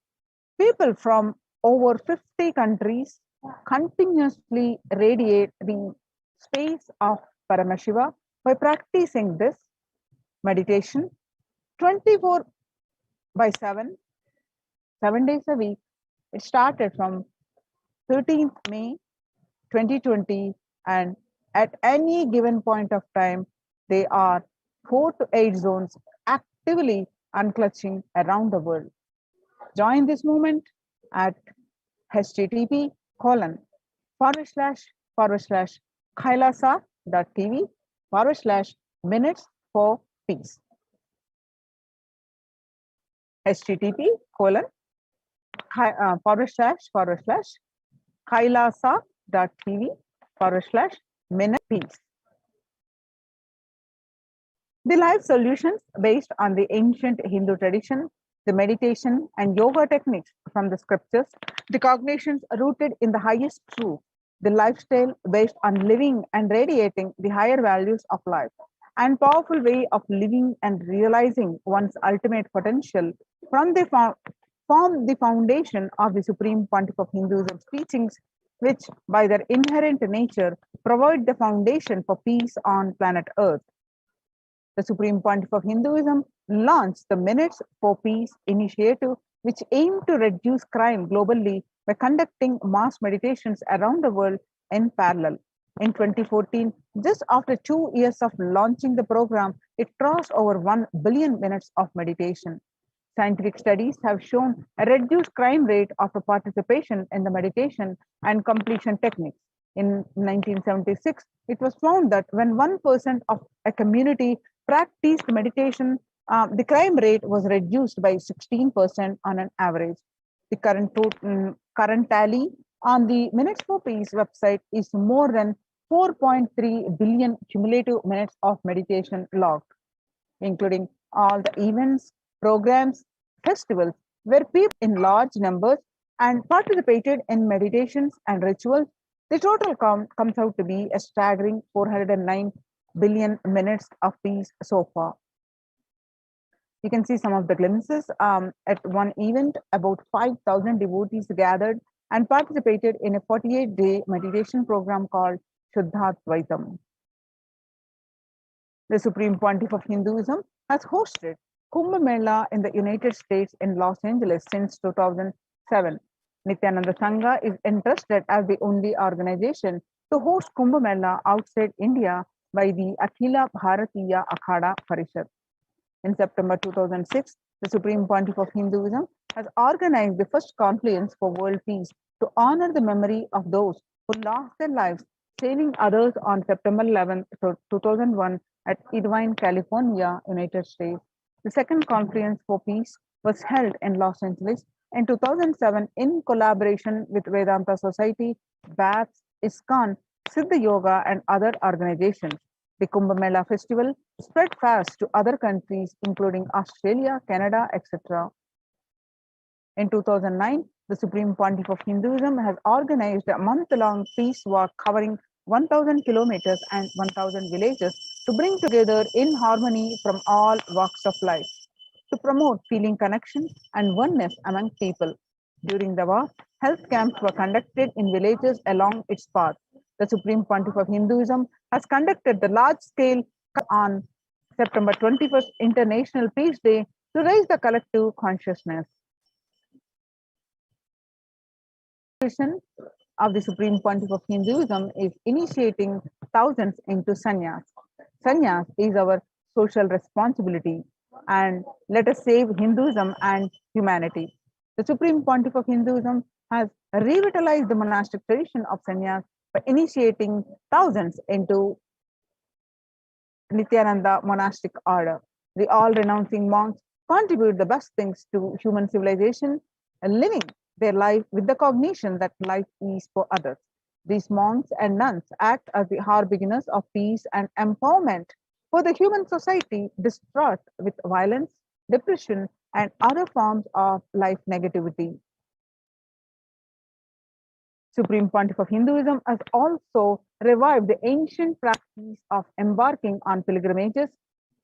people from over 50 countries continuously radiate the space of Paramashiva by practicing this meditation 24/7, 7 days a week. It started from 13th May 2020, and at any given point of time, there are 4 to 8 zones actively unclutching around the world. Join this movement at http://kailasa.tv/minutes for peace. http://kailasa.tv/minute peace. The life solutions based on the ancient Hindu tradition, the meditation and yoga techniques from the scriptures, the cognitions rooted in the highest truth, the lifestyle based on living and radiating the higher values of life, and powerful way of living and realizing one's ultimate potential form the foundation of the Supreme Pontiff of Hinduism's teachings, which by their inherent nature provide the foundation for peace on planet Earth. The Supreme Pontiff of Hinduism launched the Minutes for Peace initiative, which aimed to reduce crime globally by conducting mass meditations around the world in parallel. In 2014, just after 2 years of launching the program, it crossed over 1 billion minutes of meditation. Scientific studies have shown a reduced crime rate after participation in the meditation and completion techniques. In 1976, it was found that when 1% of a community practiced meditation, the crime rate was reduced by 16% on an average. The current tally on the Minutes for Peace website is more than 4.3 billion cumulative minutes of meditation logged, including all the events, programs, festivals where people in large numbers and participated in meditations and rituals. The total comes out to be a staggering 409 billion minutes of peace so far. You can see some of the glimpses. At one event, about 5,000 devotees gathered and participated in a 48-day meditation program called Shuddhatvaitam. The Supreme Pontiff of Hinduism has hosted Kumbh Mela in the United States in Los Angeles since 2007. Nithyananda Sangha is entrusted as the only organization to host Kumbh Mela outside India by the Akhila Bharatiya Akhada Parishad. In September 2006, the Supreme Pontiff of Hinduism has organized the first confluence for world peace to honor the memory of those who lost their lives saving others on September 11, 2001 at Irvine, California, United States. The second conference for peace was held in Los Angeles in 2007 in collaboration with Vedanta Society, BAPS, ISKCON, Siddha Yoga, and other organizations. The Kumbh Mela festival spread fast to other countries, including Australia, Canada, etc. In 2009, the Supreme Pontiff of Hinduism has organized a month-long peace walk covering 1,000 kilometers and 1,000 villages to bring together in harmony from all walks of life, to promote feeling connection and oneness among people. During the war, health camps were conducted in villages along its path. The Supreme Pontiff of Hinduism has conducted the large-scale on September 21st International Peace Day to raise the collective consciousness. Of the Supreme Pontiff of Hinduism is initiating thousands into sannyas. Sannyas is our social responsibility, and let us save Hinduism and humanity. The Supreme Pontiff of Hinduism has revitalized the monastic tradition of sannyas by initiating thousands into Nithyananda monastic order. The all-renouncing monks contribute the best things to human civilization, living their life with the cognition that life is for others. These monks and nuns act as the harbingers of peace and empowerment for the human society distraught with violence, depression, and other forms of life negativity. Supreme Pontiff of Hinduism has also revived the ancient practice of embarking on pilgrimages,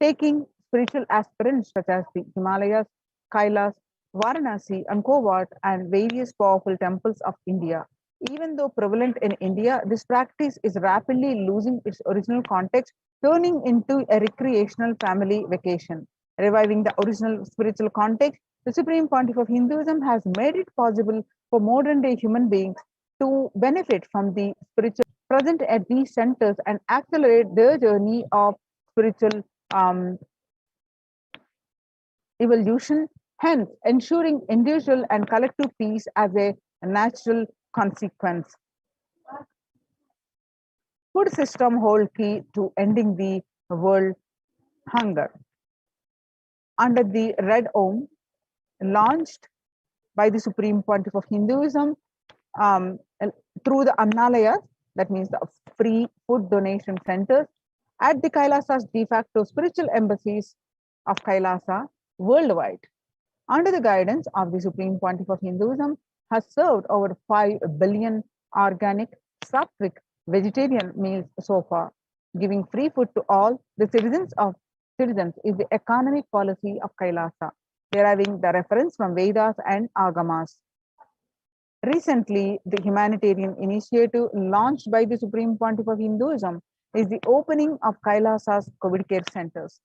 taking spiritual aspirants such as the Himalayas, Kailas, Varanasi, Angkor and various powerful temples of India. Even though prevalent in India, this practice is rapidly losing its original context, turning into a recreational family vacation. Reviving the original spiritual context, the Supreme Pontiff of Hinduism has made it possible for modern-day human beings to benefit from the spiritual present at these centers and accelerate their journey of spiritual evolution, hence ensuring individual and collective peace as a natural consequence. Food system hold key to ending the world hunger. Under the Red Om, launched by the Supreme Pontiff of Hinduism through the Annalayas, that means the free food donation centers, at the Kailasa's de facto spiritual embassies of Kailasa worldwide. Under the guidance of the Supreme Pontiff of Hinduism, has served over 5 billion organic, sattvic, vegetarian meals so far. Giving free food to all the citizens is the economic policy of Kailasa, deriving the reference from Vedas and Agamas. Recently, the humanitarian initiative launched by the Supreme Pontiff of Hinduism is the opening of Kailasa's COVID care centers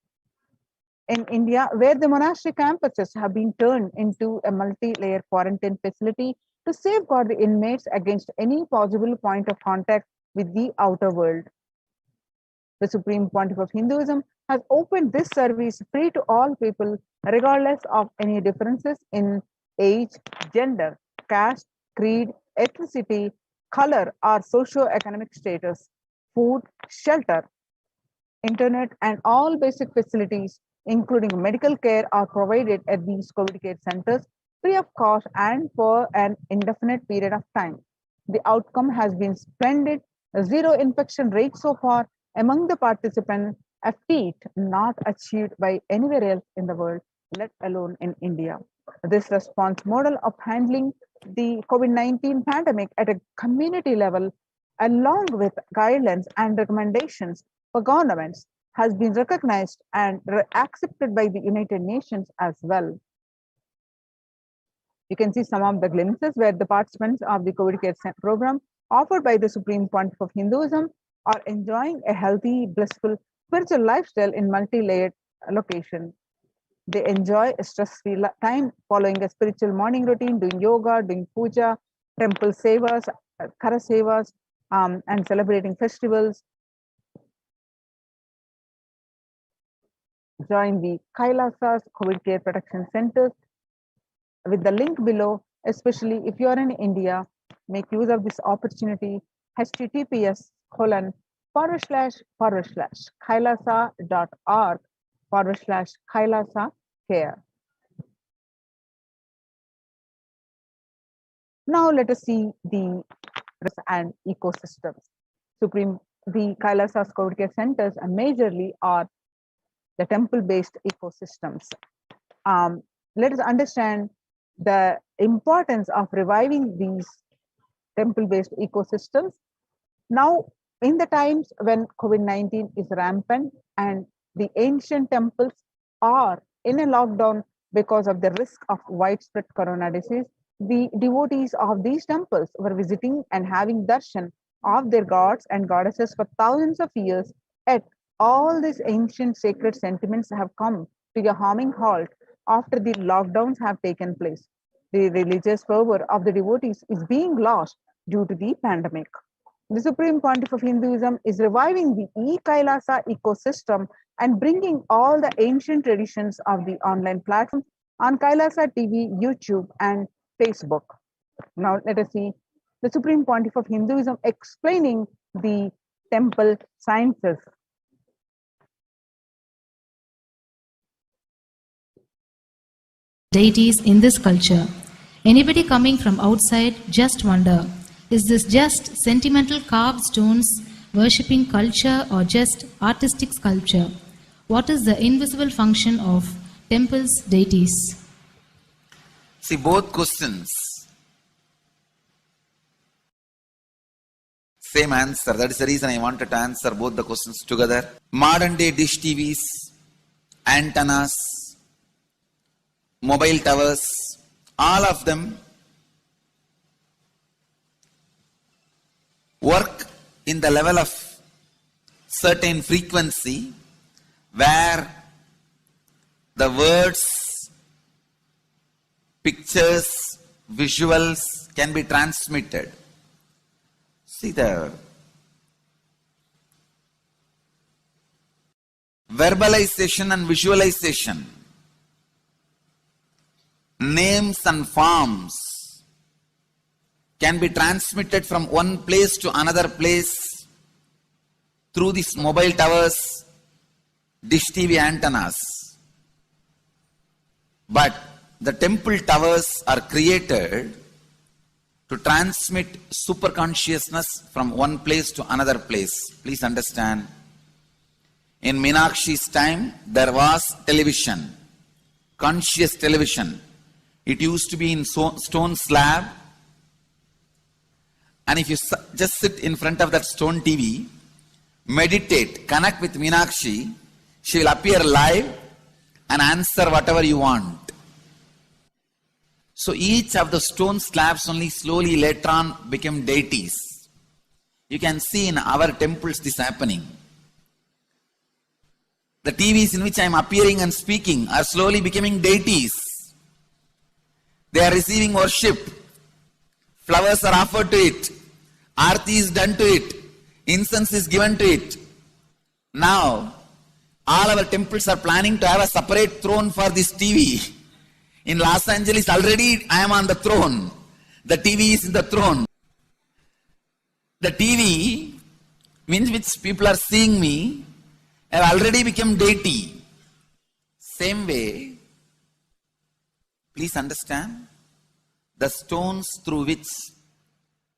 in India, where the monastic campuses have been turned into a multi-layer quarantine facility to safeguard the inmates against any possible point of contact with the outer world. The Supreme Pontiff of Hinduism has opened this service free to all people, regardless of any differences in age, gender, caste, creed, ethnicity, color, or socio-economic status. Food, shelter, internet, and all basic facilities, including medical care, are provided at these COVID care centers free of cost and for an indefinite period of time. The outcome has been splendid. Zero infection rate so far among the participants, a feat not achieved by anywhere else in the world, let alone in India. This response model of handling the COVID-19 pandemic at a community level, along with guidelines and recommendations for governments, has been recognized and accepted by the United Nations as well. You can see some of the glimpses where the participants of the COVID care program offered by the Supreme Pontiff of Hinduism are enjoying a healthy, blissful spiritual lifestyle in multi-layered location. They enjoy a stress-free time following a spiritual morning routine, doing yoga, doing puja, temple sevas, kara sevas, and celebrating festivals. Join the Kailasa's COVID care protection centers with the link below, especially if you are in India. Make use of this opportunity. https://kailasa.org/Kailasa care. Now let us see the and ecosystems. The Kailasa's COVID care centers majorly are the temple-based ecosystems. Let us understand the importance of reviving these temple-based ecosystems. Now, In the times when COVID-19 is rampant and the ancient temples are in a lockdown because of the risk of widespread corona disease, the devotees of these temples were visiting and having darshan of their gods and goddesses for thousands of years. Yet all these ancient sacred sentiments have come to a harming halt after the lockdowns have taken place. The religious fervor of the devotees is being lost due to the pandemic. The Supreme Pontiff of Hinduism is reviving the e-Kailasa ecosystem and bringing all the ancient traditions of the online platforms on Kailasa TV, YouTube, and Facebook. Now, let us see the Supreme Pontiff of Hinduism explaining the temple sciences. Deities in this culture. Anybody coming from outside just wonder, is this just sentimental carved stones, worshipping culture, or just artistic sculpture? What is the invisible function of temples, deities? See, both questions, same answer. That is the reason I wanted to answer both the questions together. Modern day dish TVs, antennas, mobile towers, all of them work in the level of certain frequency where the words, pictures, visuals can be transmitted. See, the verbalization and visualization, names and forms can be transmitted from one place to another place through these mobile towers, dish TV antennas. But the temple towers are created to transmit super consciousness from one place to another place. Please understand, in Meenakshi's time, there was television, conscious television. It used to be in stone slab, and if you just sit in front of that stone TV, meditate, connect with Meenakshi, she will appear live and answer whatever you want. So each of the stone slabs only slowly later on became deities. You can see in our temples this happening. The TVs in which I am appearing and speaking are slowly becoming deities. They are receiving worship. Flowers are offered to it. Aarti is done to it. Incense is given to it. Now, all our temples are planning to have a separate throne for this TV. In Los Angeles, already I am on the throne. The TV is in the throne. The TV, means which people are seeing me, have already become deity. Same way, please understand, the stones through which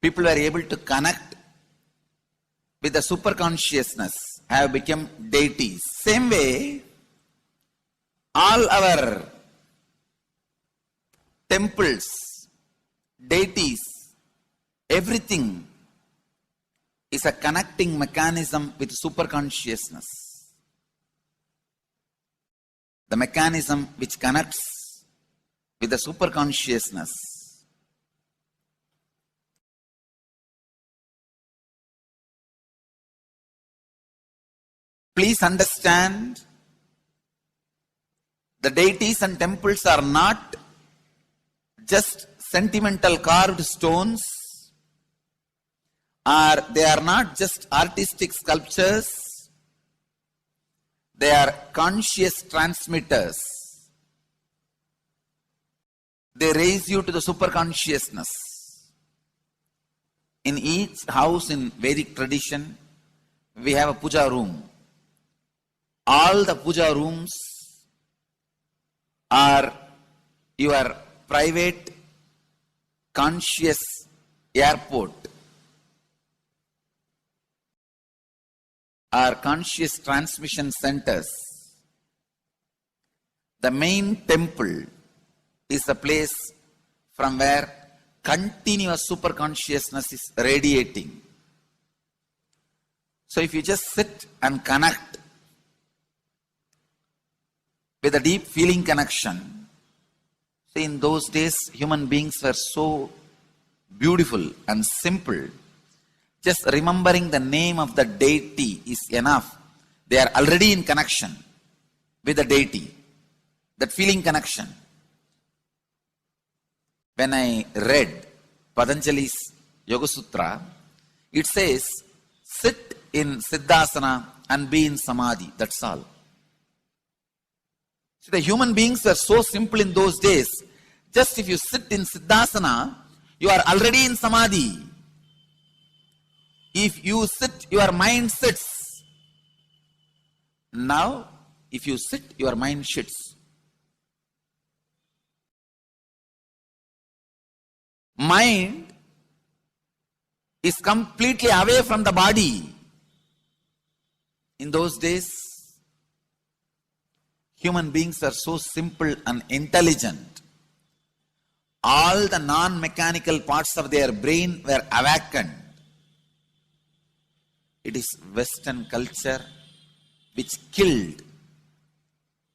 people were able to connect with the super consciousness have become deities. Same way, all our temples, deities, everything is a connecting mechanism with super consciousness. The mechanism which connects with the super consciousness. Please understand, the deities and temples are not just sentimental carved stones, or they are not just artistic sculptures, they are conscious transmitters. They raise you to the super consciousness. In each house in Vedic tradition, we have a puja room. All the puja rooms are your private conscious airport, are conscious transmission centers. The main temple is the place from where continuous super consciousness is radiating. So if you just sit and connect with a deep feeling connection, see, in those days human beings were so beautiful and simple. Just remembering the name of the deity is enough. They are already in connection with the deity. That feeling connection. When I read Patanjali's Yoga Sutra, it says, sit in Siddhasana and be in Samadhi. That's all. So the human beings were so simple in those days. Just if you sit in Siddhasana, you are already in Samadhi. If you sit, your mind sits. Now, if you sit, your mind sits. Mind is completely away from the body. In those days, human beings were so simple and intelligent. All the non-mechanical parts of their brain were awakened. It is Western culture which killed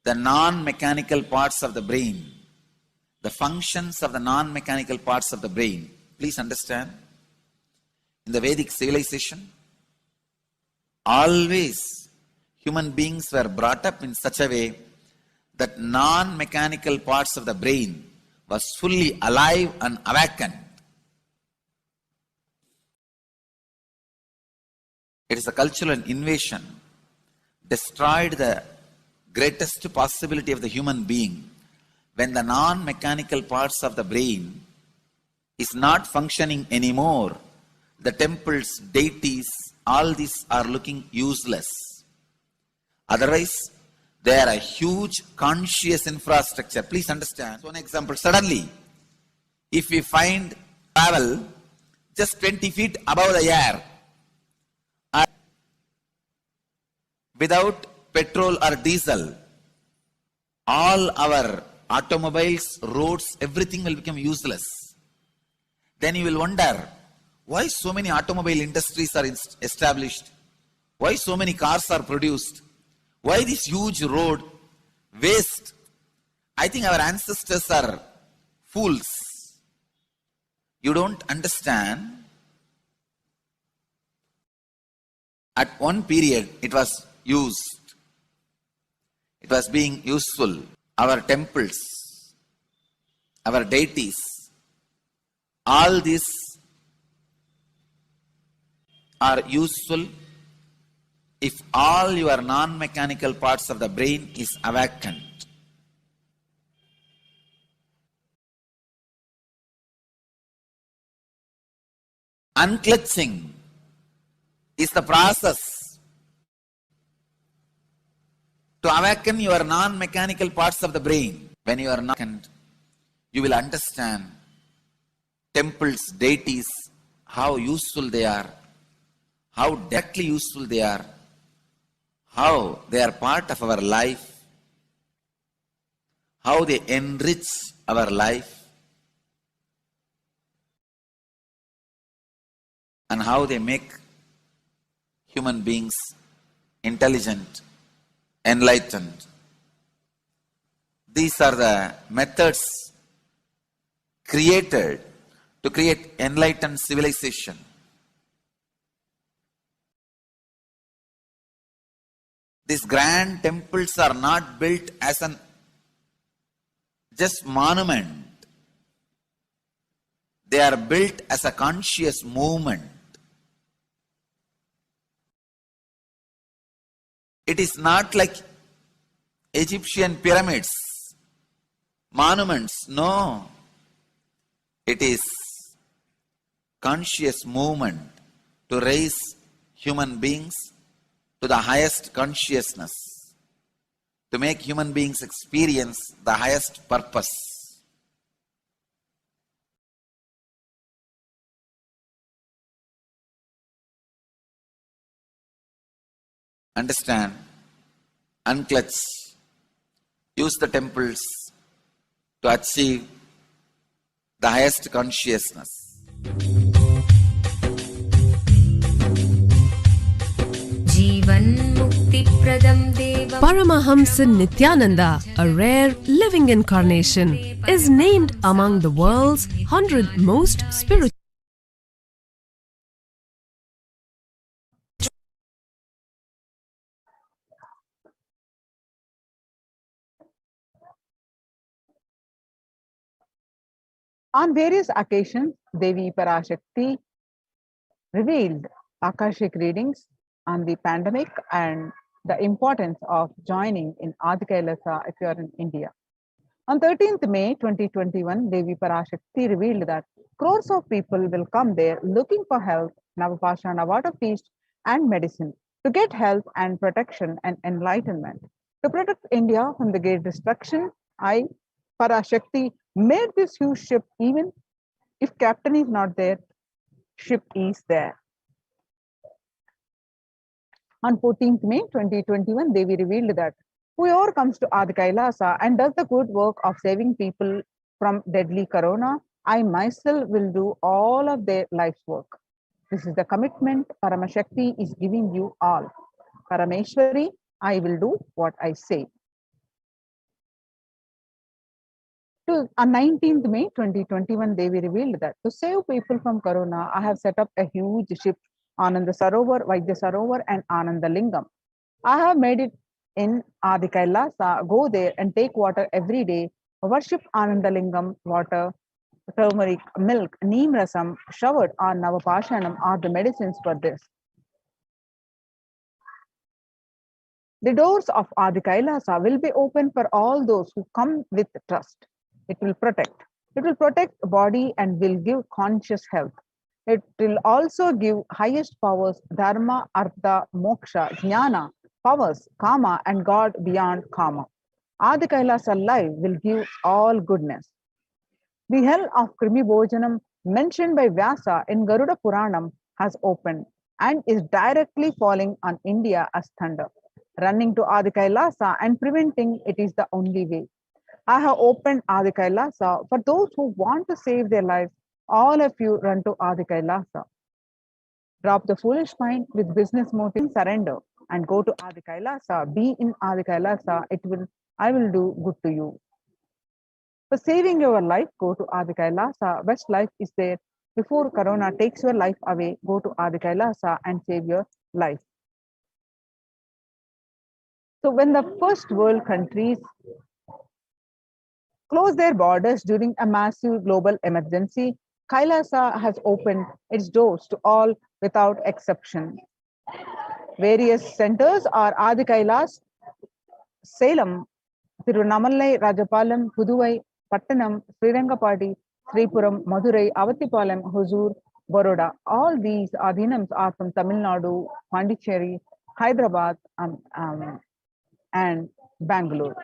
the non-mechanical parts of the brain, the functions of the non-mechanical parts of the brain. Please understand, in the Vedic civilization, always human beings were brought up in such a way that non-mechanical parts of the brain was fully alive and awakened. It is a cultural invasion, destroyed the greatest possibility of the human being when the non-mechanical parts of the brain is not functioning anymore. The temples, deities, all these are looking useless. Otherwise, they are a huge conscious infrastructure. Please understand. One example, suddenly, if we find travel just 20 feet above the air, without petrol or diesel, all our automobiles, roads, everything will become useless. Then you will wonder, why so many automobile industries are established? Why so many cars are produced? Why this huge road waste? I think our ancestors are fools. You don't understand. At one period, it was used. It was being useful. Our temples, our deities, all these are useful if all your non-mechanical parts of the brain is awakened. Unclutching is the process to awaken your non-mechanical parts of the brain. When you are not awakened, you will understand temples, deities, how useful they are, how directly useful they are, how they are part of our life, how they enrich our life, and how they make human beings intelligent, enlightened. These are the methods created to create enlightened civilization. These grand temples are not built as an just monument. They are built as a conscious movement. It is not like Egyptian pyramids, monuments. No. It is conscious movement to raise human beings to the highest consciousness, to make human beings experience the highest purpose. Understand, unclutch, use the temples to achieve the highest consciousness. Paramahamsa Nithyananda, a rare living incarnation, is named among the world's 100 most spiritual. On various occasions, Devi Parashakti revealed Akashic readings on the pandemic and the importance of joining in Adi Kailasa if you are in India. On 13th May 2021, Devi Parashakti revealed that crores of people will come there looking for health, Navapashana water feast, and medicine to get help and protection and enlightenment. To protect India from the great destruction, I, Parashakti, made this huge ship. Even if captain is not there, ship is there. On 14th May 2021, Devi revealed that whoever comes to Adi Kailasa and does the good work of saving people from deadly corona, I myself will do all of their life's work. This is the commitment Paramashakti is giving you all. Parameshwari, I will do what I say. On 19th May 2021, Devi revealed that to save people from corona, I have set up a huge ship, Ananda Sarovar, Vaidya Sarovar, and Ananda Lingam. I have made it in Adi Kailasa. Go there and take water every day. Worship Ananda Lingam, water, turmeric, milk, neem rasam, showered on Navapashanam are the medicines for this. The doors of Adi Kailasa will be open for all those who come with trust. It will protect. It will protect body and will give conscious health. It will also give highest powers, dharma, artha, moksha, jnana, powers, kama, and God beyond kama. Adi Kailasa life will give all goodness. The hell of Krimi Bhojanam mentioned by Vyasa in Garuda Puranam has opened and is directly falling on India as thunder. Running to Adi Kailasa and preventing it is the only way. I have opened Adi Kailasa for those who want to save their lives. All of you run to Adi Kailasa. Drop the foolish mind with business motive, surrender, and go to Adi Kailasa. Be in Adi Kailasa. I will do good to you. For saving your life, go to Adi Kailasa. Best life is there. Before corona takes your life away, go to Adi Kailasa and save your life. So when the first world countries closed their borders during a massive global emergency, Kailasa has opened its doors to all without exception. Various centers are Adi Kailas, Salem, Tirunamalai, Rajapalam, Puduvai, Pattanam, Srirangapati, Sripuram, Madurai, Avatipalam, Hosur, Baroda. All these Adhinams are from Tamil Nadu, Pondicherry, Hyderabad, and Bangalore.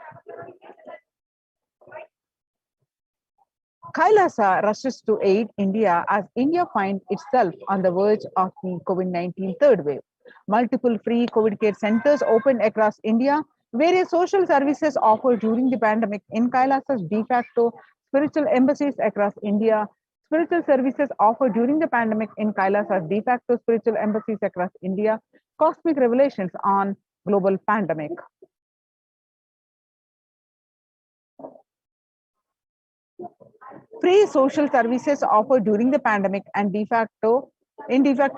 Kailasa rushes to aid India as India finds itself on the verge of the COVID-19 third wave. Multiple free COVID care centers opened across India. Various social services offered during the pandemic in Kailasa's de facto spiritual embassies across India. Spiritual services offered during the pandemic in Kailasa's de facto spiritual embassies across India. Cosmic revelations on global pandemic. Free social services offered during the pandemic and de facto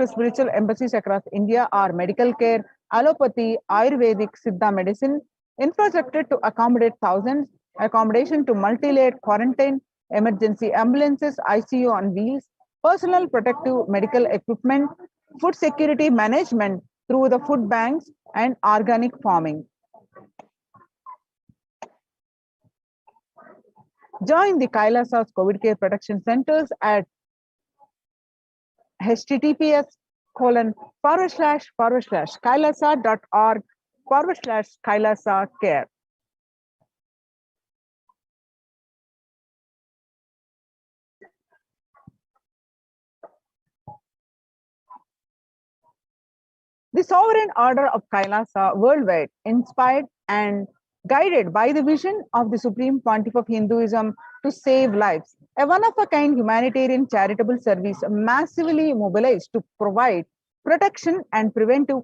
spiritual embassies across India are medical care, allopathy, Ayurvedic, Siddha medicine, infrastructure to accommodate thousands, accommodation to multi-layered quarantine, emergency ambulances, ICU on wheels, personal protective medical equipment, food security management through the food banks, and organic farming. Join the Kailasa's COVID care protection centers at https://kailasa.org/Kailasa care. The sovereign order of Kailasa worldwide, inspired and guided by the vision of the Supreme Pontiff of Hinduism to save lives, a one-of-a-kind humanitarian charitable service massively mobilized to provide protection and preventive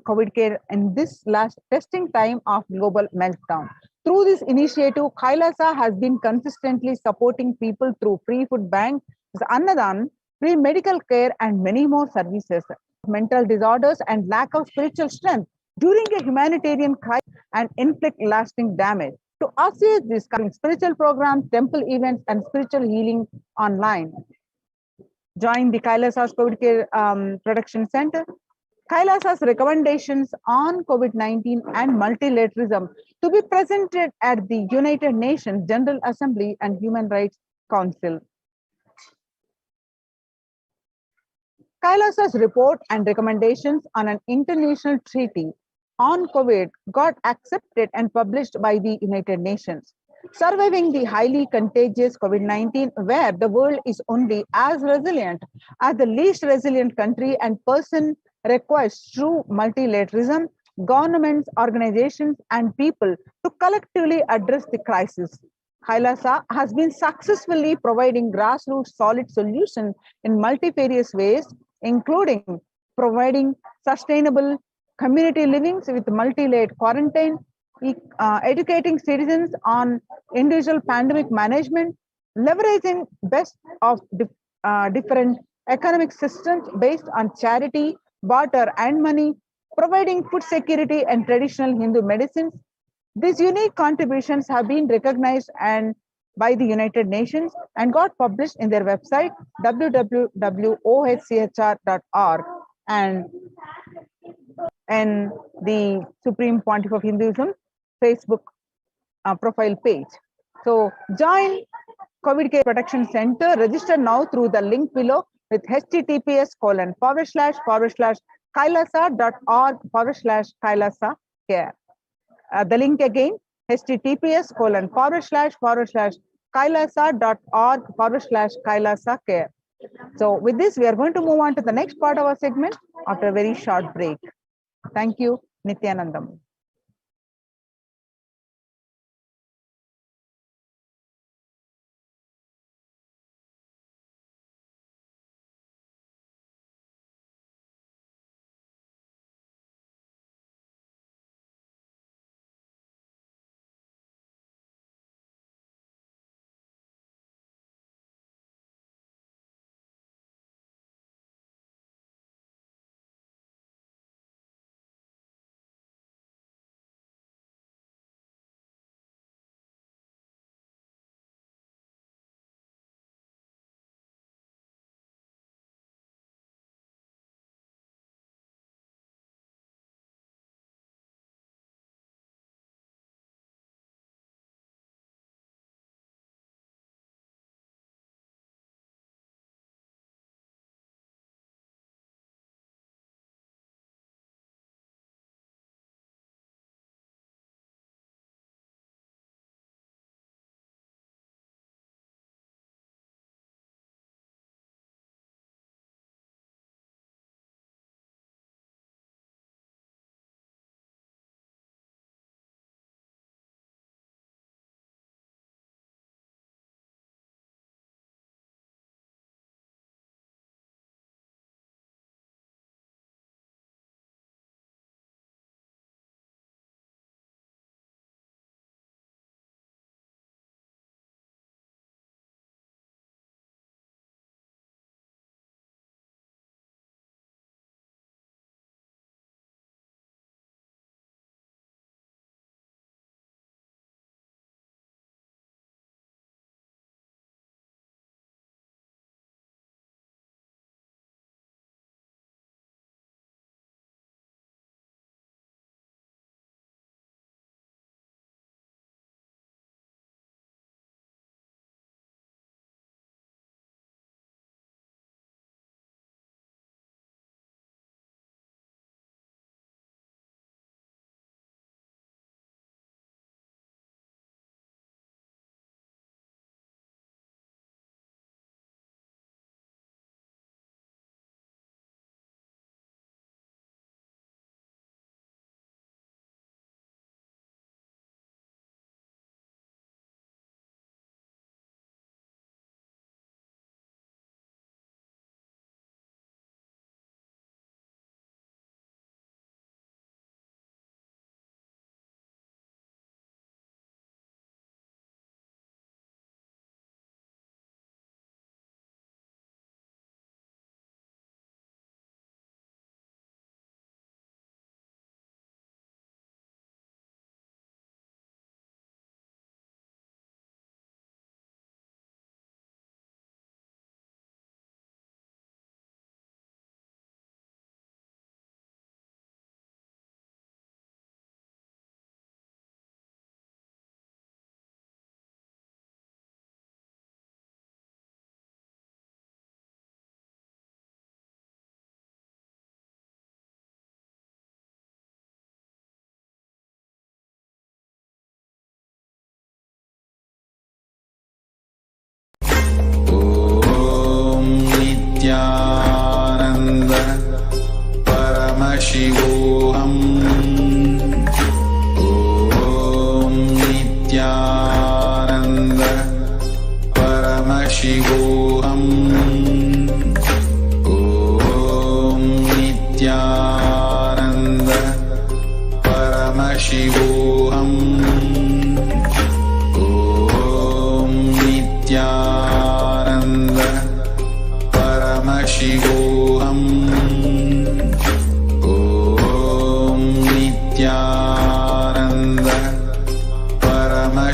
COVID care in this last testing time of global meltdown. Through this initiative, Kailasa has been consistently supporting people through free food bank, Annadan, free medical care, and many more services. Mental disorders and lack of spiritual strength during a humanitarian crisis and inflict lasting damage. To assist this spiritual programs, temple events, and spiritual healing online. Join the Kailasa's COVID Care Production Center. Kailasa's recommendations on COVID-19 and multilateralism to be presented at the United Nations General Assembly and Human Rights Council. Kailasa's report and recommendations on an international treaty on COVID got accepted and published by the United Nations. Surviving the highly contagious COVID-19, where the world is only as resilient as the least resilient country and person, requires true multilateralism, governments, organizations, and people to collectively address the crisis. Kailasa has been successfully providing grassroots solid solutions in multifarious ways, including providing sustainable community livings with multi-layered quarantine, educating citizens on individual pandemic management, leveraging best of different economic systems based on charity, barter, and money, providing food security and traditional Hindu medicines. These unique contributions have been recognized and by the United Nations and got published in their website www.ohchr.org and the Supreme Pontiff of Hinduism Facebook profile page. So join COVID Care Protection Center. Register now through the link below with https://kailasa.org/kailasa care. The link again, https://kailasa.org/kailasa care. So with this, we are going to move on to the next part of our segment after a very short break. Thank you, Nithyanandam.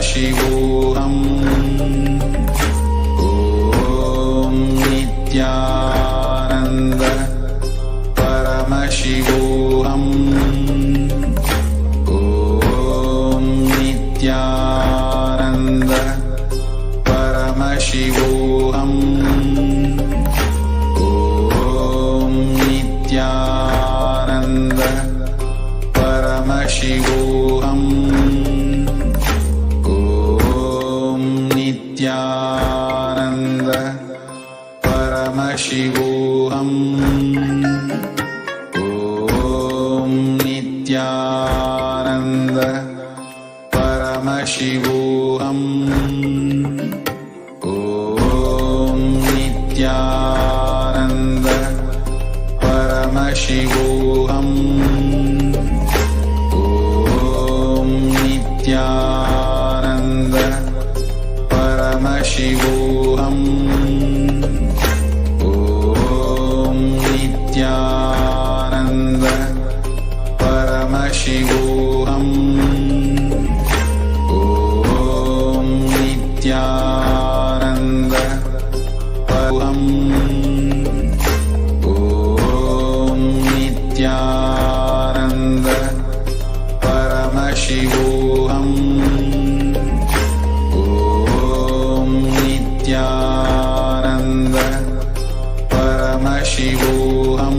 Paramashivoham. Om Nithyananda Paramashivoham. Om Nithyananda Paramashivoham. Om Nithyananda Paramashivoham. Om Nithyananda Paramashivoham. Om Nithyananda Paramashivoham. Om Nithyananda Paramashivoham. Om Nithyananda Paramashivoham. Om Nithyananda Paramashivoham. Om Nithyananda Paramashivoham. Om Nithyananda Paramashivoham. Om Nithyananda Paramashivoham.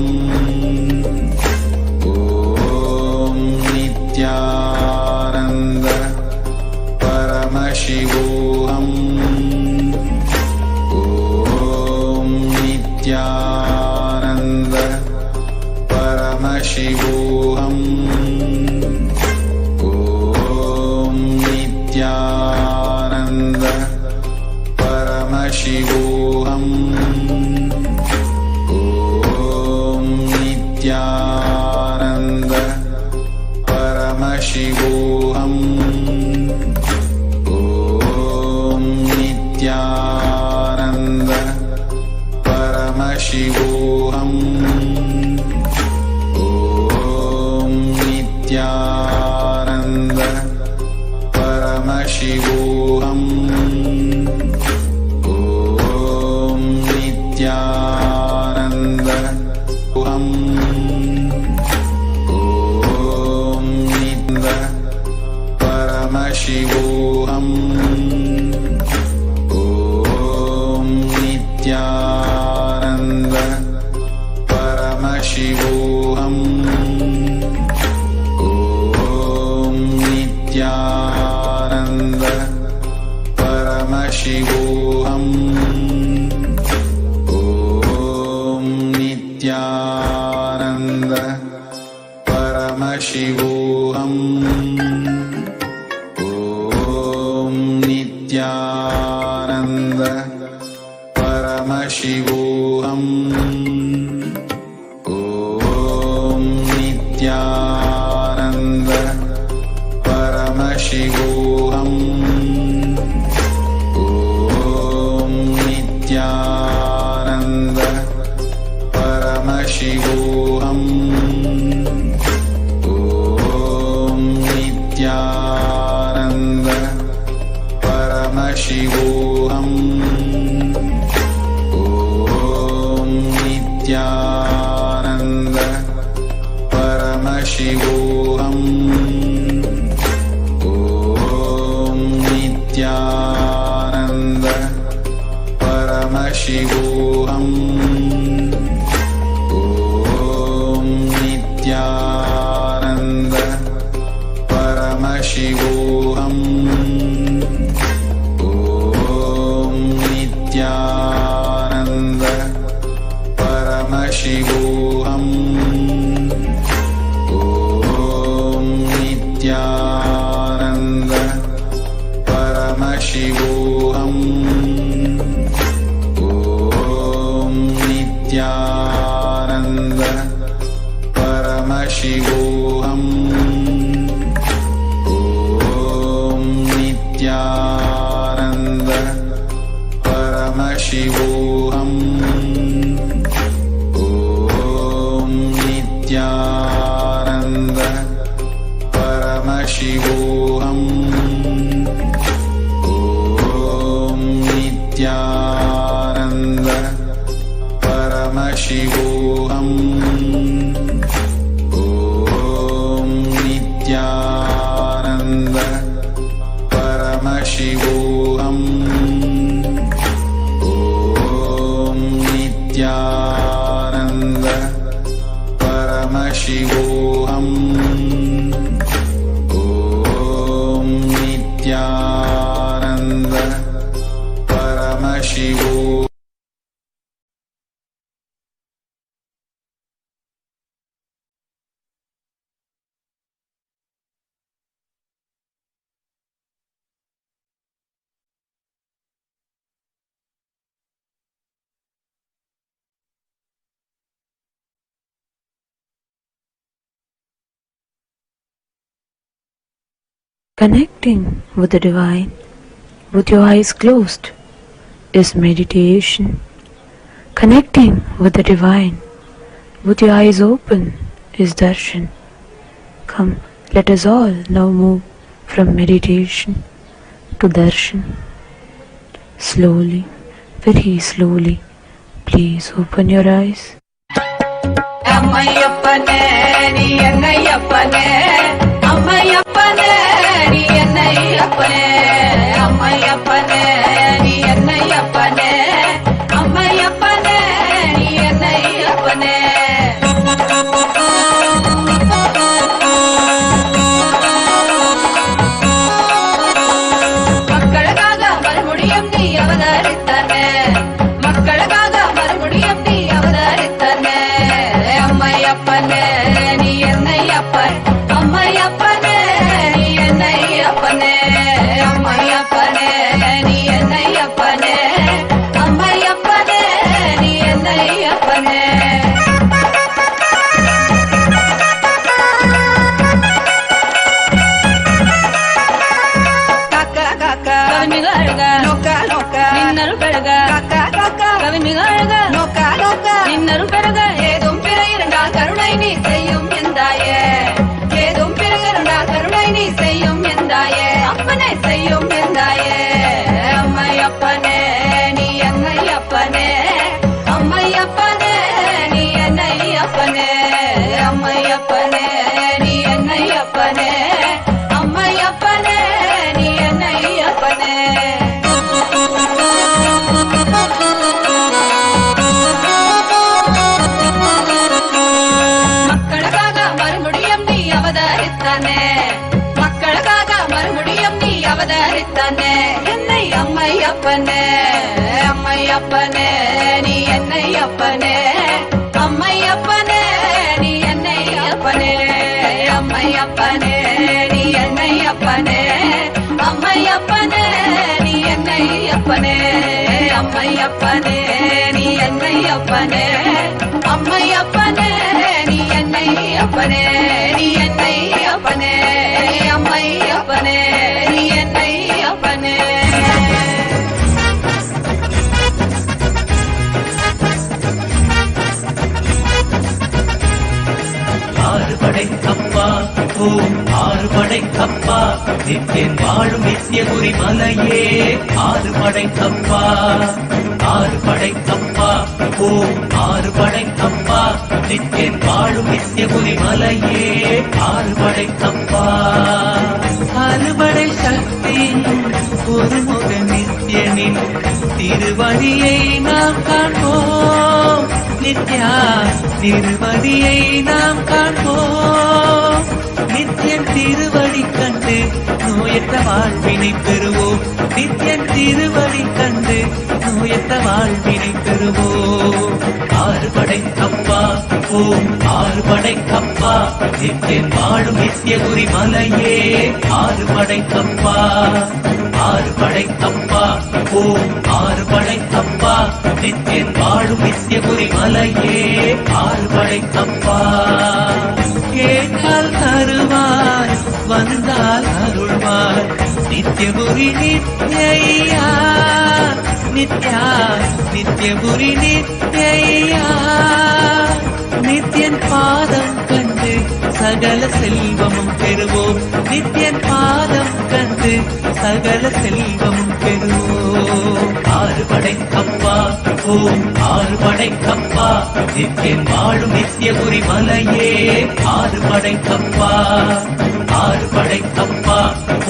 Om Nithyananda Paramashivoham. Om Nithyananda Paramashivoham. Om Nithyananda Paramashivoham. Om Nithyananda Paramashivoham. Om Nithyananda Paramashivoham. Om Nithyananda Om Nithyananda Paramashivoham. Om Nithyananda Paramashivoham. Om Nithyananda Paramashivoham. Om Nithyananda Paramashivoham. Om Nithyananda Paramashivoham. Om Nithyananda Paramashivoham. Om Nithyananda Paramashivoham. Om Nithyananda Paramashivoham. Om Nithyananda Paramashivoham. Om Nithyananda Paramashivoham. Om Nithyananda Paramashivoham. Om Nithyananda Paramashivoham. Om Nithyananda Paramashivoham. Om Nithyananda Paramashivoham. Om Nithyananda Paramashivoham. Om Nithyananda Paramashivoham. Nithyananda Paramashivoham. Connecting with the divine with your eyes closed is meditation. Connecting with the divine with your eyes open is darshan. Come, let us all now move from meditation to darshan. Slowly, very slowly, please open your eyes. Ammayappane, nee ennayappane. Ammayappane, nee ennayappane. Ammayappane, nee ennayappane. Ammayappane, nee ennayappane. மக்களுக்காக மறுபடியும் நீ அவதரித்தானே. மக்களுக்காக மறுபடியும் நீ அவதரித்தானே. அம்மையப்பனே நீ என்னையப்பன். அம்மையப்பனே நீ என்னையப்பனே. அம்மையப்பனே நீ என்னையப்பனே. அம்மையப்பனே நீ என்னையப்பனே. நின்னருள் பெருக நின்னருள் பெருக ஏதும் பிற இரண்டால் கருணை நீ செய்யும் எந்தாயே. ஏதும் பிற இரண்டால் கருணை நீ செய்யும் எந்தாயே. அப்பனே செய்யும் எந்தாயே. அம்மையப்பனே நீ என்னையப்பனே. அம்மையப்பனே நீ என்னையப்பனே. அம்மையப்பனே நீ என்னையப்பனே. அம்மையப்பனே நீ என்னையப்பனே. மக்களுக்காக மறுபடியும் நீ அவதரித்தானே. மக்களுக்காக மறுபடியும் நீ அவதரித்தானே. என்னை அம்மையப்பனே. அம்மையப்பனே நீ என்னையப்பனே. அம்மையப்பனே நீ என்னையப்பனே. அம்மையப்பனே நீ என்னையப்பனே. அம்மையப்பனே நீ என்னையப்பனே. அம்மையப்பனே நீ என்னையப்பனே. அம்மையப்பனே நீ என்னையப்பனே. நீ என்னையப்பனே. அம்மையப்பனே நீ என்னையப்பனே. ஆறுபடை கப்பா ஓம் ஆறுபடை கப்பா நித்தியன் வாழும் நித்தியபுரி மலையே. ஆறுபடை கப்பா ஆறுபடை கப்பா ஓம் ஆறுபடை கப்பா நித்தியன் வாழும் நித்தியபுரி மலையே. ஆறுபடை கப்பா அறுபடை சக்தி ஒருமுக நித்தியனின் திருவடியை நாம் காண்போம். நித்யா திருவடியை நாம் காண்போம். நித்தியன் திருவடி கண்டு நோயற்ற வாழ்வினை பெறுவோம். நித்தியன் திருவடி கண்டு நோயற்ற வாழ்வினை பெறுவோம். ஆறுபடை கப்பா ஓம் ஆறுபடை கப்பா நித்தியன் வாழும் நித்தியபுரி மலையே. ஆறுபடை கப்பா ஆறுபடை கப்பா ஓம் ஆறுபடை கப்பா நித்தியன் வாழும் நித்தியபுரி மலையே. ஆறுபடை கப்பா கேட்டால் தருவாய் வந்தால் அருள்வாய். நித்தியபுரி நித்யா நித்யா நித்தியபுரி நித்யா. நித்தியன் பாதம் கண்டு சகல செல்வமும் பெறுவோம். நித்தியன் பாதம் கண்டு சகல செல்வமும் பெறுவோம். ஆறுபடை கப்பா ஓம் ஆறுபடை கப்பா நித்தியன் வாழும் நித்தியபுரி மலையே. ஆறுபடை கப்பா ஆறுபடை கப்பா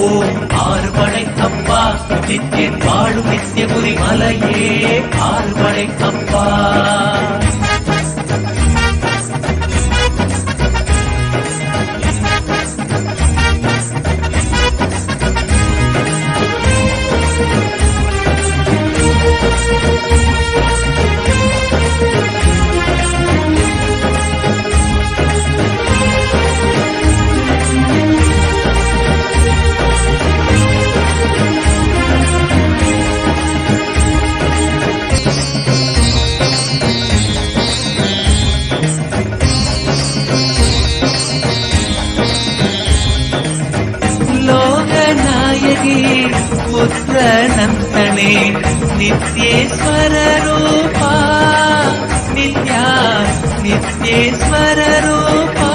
ஓம் ஆறுபடை கப்பா நித்தியன் வாழும் நித்தியபுரி மலையே. ஆறுபடை கப்பா ನಾಯಕಿ ಪುತ್ರ ನಂತನೆ ನಿತ್ಯೇಶ್ವರ ರೂಪ ನಿತ್ಯ நித்யேஸ்வர ரூபா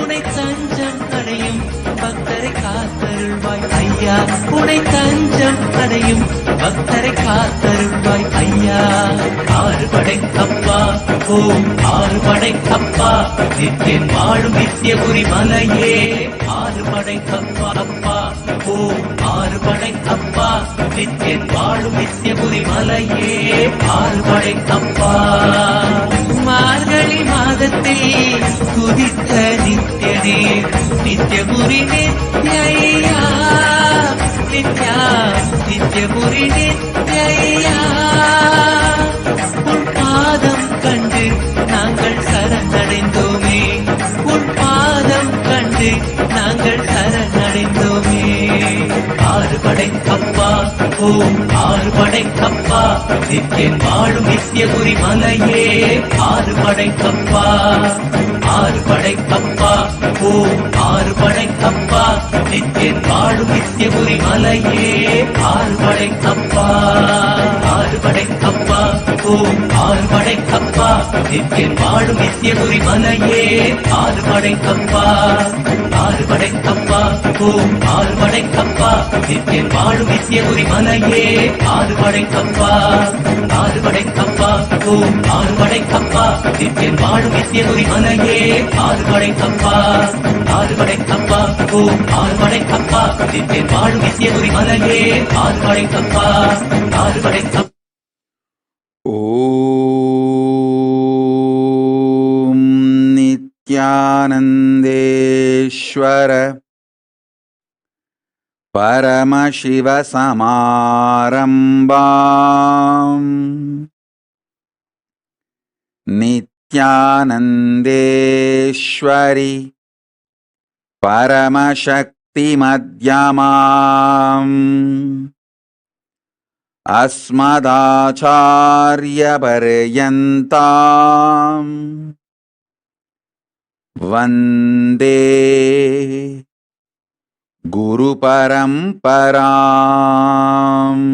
உனை தஞ்சம் அடையும் பக்தரை காத்தருள்வாய் ஐயா உனை தஞ்சம் அடையும் பக்தரை காத்தருள்வாய் ஐயா ஆறுபடை அப்பா ஓம் ஆறுபடை அப்பா நித்தியன் வாழும் நித்தியபுரி மலையே ஆறுபடை அப்பா அப்பா ஓம் ஆறுபடை அப்பா நித்தியன் வாழும் நித்தியபுரி மலையே ஆறுபடை அப்பா மார்கழி மாதத்தில் குதித்த நித்யனே நித்யபுரி நித்யா நித்யா நித்யபுரி நித்யா உன் பாதம் கண்டு நாங்கள் சரணடைந்தோமே உன் பாதம் கண்டு நாங்கள் சரணடைந்தோமே ஆறுபடை அப்பா ஓம் ஆறுபடை அப்பா நித்யன் வாழும் நித்யபுரி மலையே ஆறுபடை அப்பா ஆறுபடை அப்பா ஓம் ஆறுபடை அப்பா நித்யன் வாழும் நித்யபுரி மலையே ஆறுபடை அப்பா ஆறுபடை அப்பா ஓம் ஆறுபடை அப்பா நித்யன் வாழும் நித்யபுரி மலையே ஆறுபடை அப்பா ஆறுபடை அப்பா ஓம் ஆறுபடை அப்பா நித்யன் வாழும் நித்யபுரி மலையே ஆறுபடை அப்பா ஆறுபடை அப்பா ஓம் ஆறுபடை அப்பா நித்யன் வாழும் நித்யபுரி மலையே ஆறுபடை அப்பா ஆறுபடை அப்பா ஓம் ஆறுபடை அப்பா நித்யன் வாழும் நித்யபுரி மலையே ஆறுபடை அப்பா ஆறுபடை அப்பா ஓம் நித்யானந்தேஸ்வர பரமசிவசமாரம்பாம் நித்யானந்தேஸ்வரி பரமசக்தி மத்யமாம் அஸ்மதாச்சார்ய பர்யந்தாம் வந்தே குரு பரம்பராம்.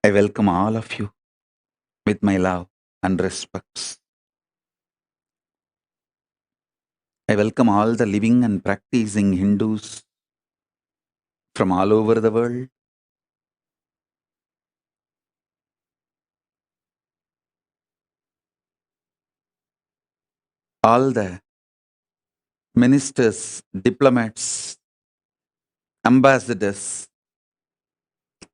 I welcome all of you with my love and respects. I welcome all the living and practicing Hindus from all over the world. All the ministers, diplomats, ambassadors,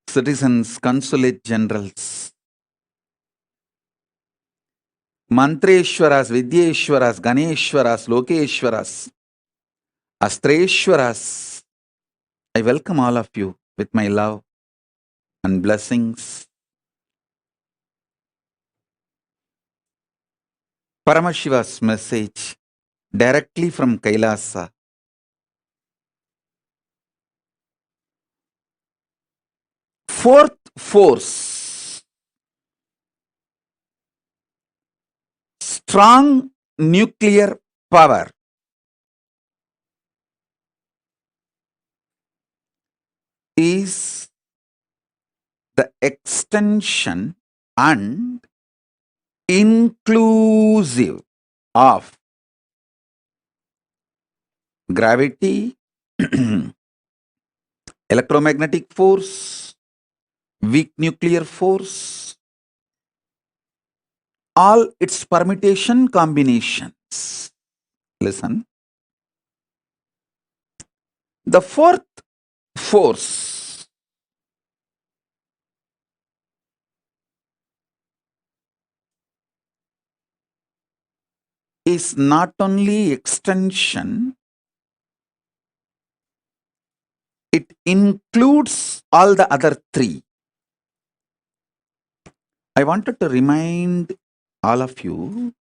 citizens, consulate generals, Mantreshwaras, Vidyeshwaras, Ganeshwaras, Lokeshwaras, Astreshwaras, I welcome all of you with my love and blessings. Paramashiva's message directly from Kailasa. Fourth force, strong nuclear power, is the extension and inclusive of gravity, electromagnetic force, weak nuclear force, all its permutation combinations. Listen. The fourth force is not only extension, it includes all the other three. I wanted to remind all of you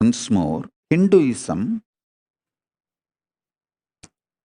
once more, Hinduism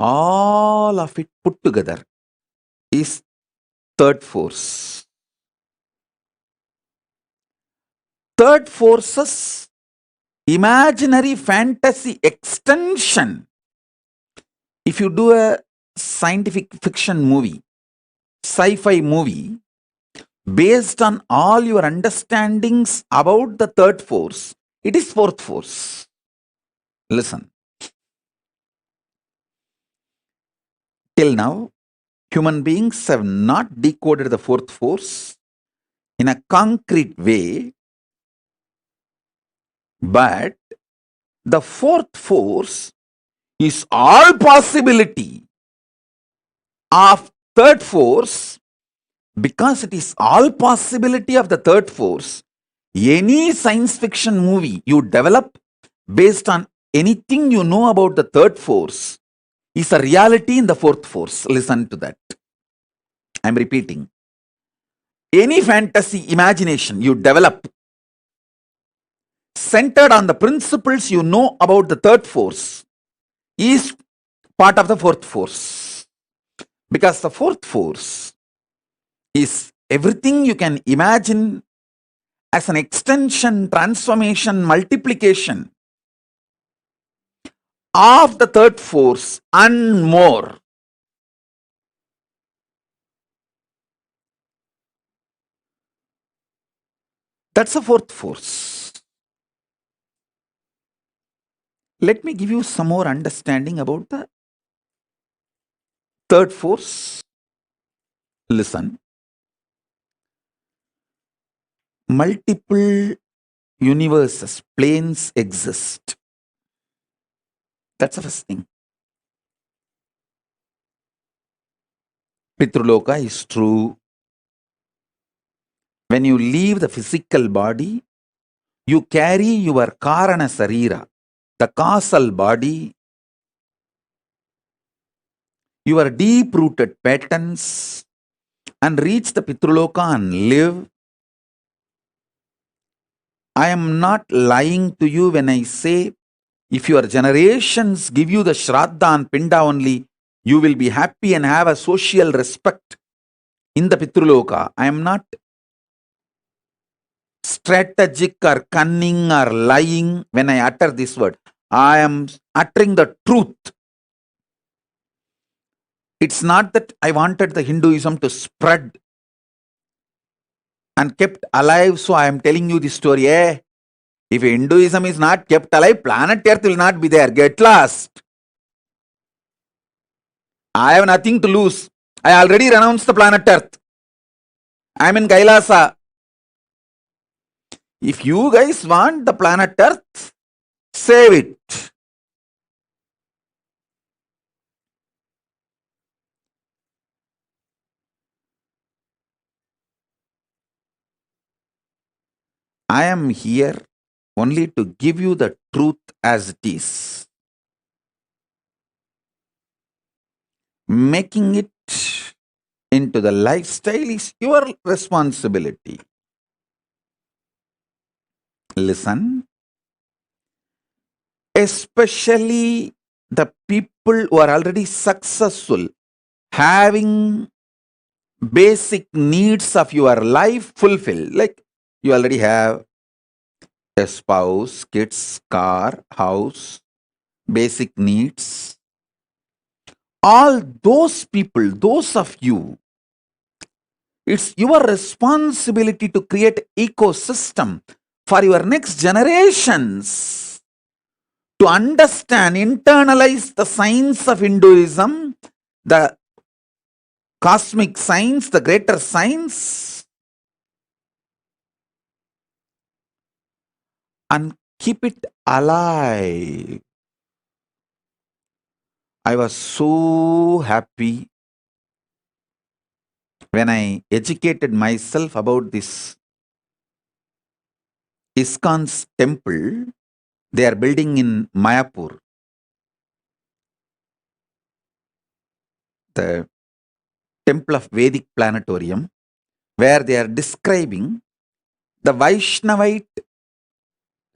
All of it put together is third force. Third force's imaginary fantasy extension. If you do a scientific fiction movie, sci-fi movie, based on all your understandings about the third force, it is fourth force. Listen. Till now, human beings have not decoded the fourth force in a concrete way, but the fourth force is all possibility of third force. Because it is all possibility of the third force, any science fiction movie you develop based on anything you know about the third force is a reality in the fourth force. Listen to that. I'm repeating. Any fantasy imagination you develop centered on the principles you know about the third force is part of the fourth force. Because the fourth force is everything you can imagine as an extension, transformation, multiplication of the third force and more. That's the fourth force. Let me give you some more understanding about the third force. Listen. Multiple universes, planes exist. That's the first thing. Pitruloka is true. When you leave the physical body, you carry your Karana Sarira, the causal body, your deep-rooted patterns, and reach the Pitruloka and live. I am not lying to you when I say, if your generations give you the Shraddha and Pinda only, you will be happy and have a social respect in the Pitruloka. I am not strategic or cunning or lying when I utter this word. I am uttering the truth. It's not that I wanted the Hinduism to spread and kept alive, so I am telling you this story. If Hinduism is not kept alive, planet Earth will not be there. Get lost. I have nothing to lose. I already renounced the planet Earth. I am in Kailasa. If you guys want the planet Earth, save it. I am here only to give you the truth as it is. Making it into the lifestyle is your responsibility. Listen. Especially the people who are already successful, having basic needs of your life fulfilled. Like you already have a spouse, kids, car, house, basic needs. All those people, those of you, it's your responsibility to create ecosystem for your next generations to understand, internalize the science of Hinduism, the cosmic science, the greater science, and keep it alive. I was so happy when I educated myself about this ISKCON's temple they are building in Mayapur. The temple of Vedic Planetarium, where they are describing the Vaishnavite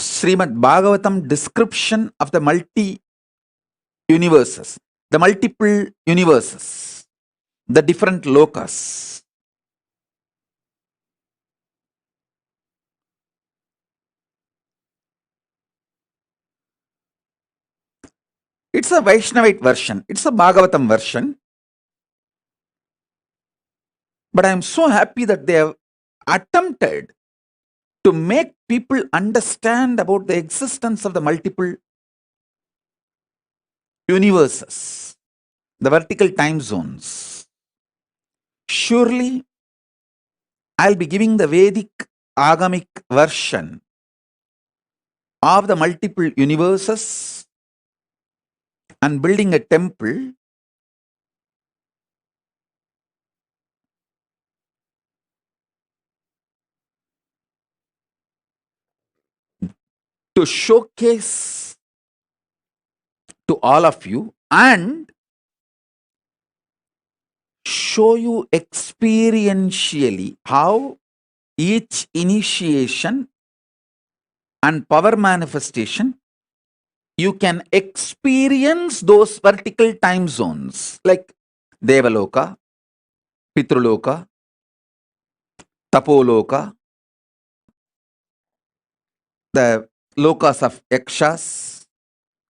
Srimad Bhagavatam description of the multi-universes. the multiple universes, the different lokas. It's a Vaishnavite version. It's a Bhagavatam version. But I'm so happy that they have attempted to make people understand about the existence of the multiple universes, the vertical time zones. Surely, I'll be giving the Vedic Agamic version of the multiple universes and building a temple to showcase to all of you and show you experientially how each initiation and power manifestation, you can experience those vertical time zones like Devaloka, Pitruloka, Tapoloka, the lokas of Yakshas,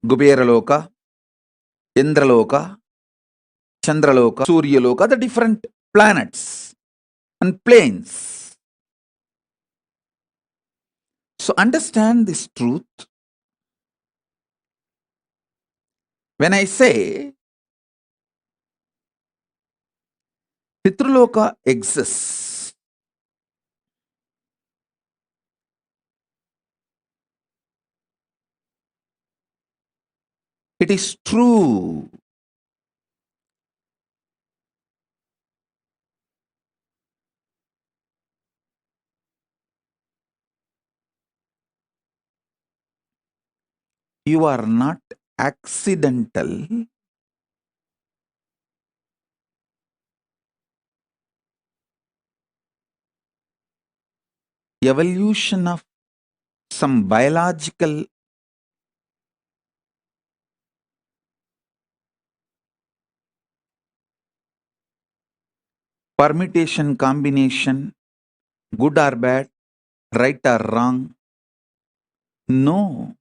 Kuberaloka, Indraloka, Chandraloka, Suryaloka, the different planets and planes. So understand this truth. When I say Pitruloka exists, it is true. You are not accidental. Evolution of some biological permutation, combination, good or bad, right or wrong. No.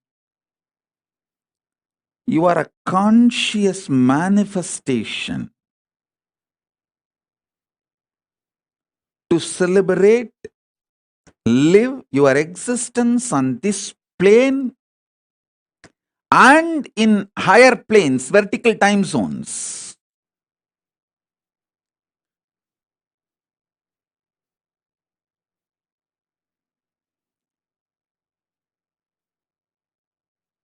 You are a conscious manifestation to celebrate, live your existence on this plane and in higher planes, vertical time zones.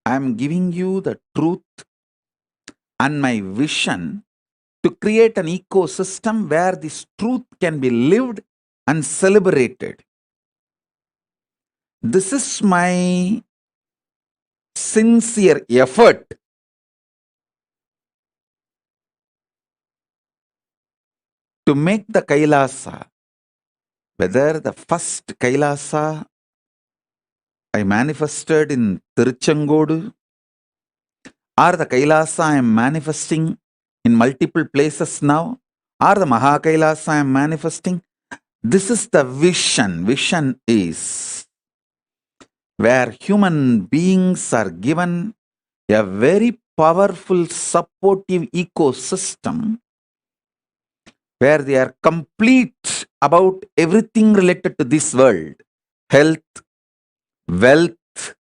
I am giving you the truth and my vision to create an ecosystem where this truth can be lived and celebrated. This is my sincere effort to make the Kailasa, whether the first Kailasa I manifested in Tiruchengodu or the Kailasa I am manifesting in multiple places now, or the Mahakailasa I am manifesting. This is the vision. Vision is where human beings are given a very powerful supportive ecosystem where they are complete about everything related to this world. Health, wealth,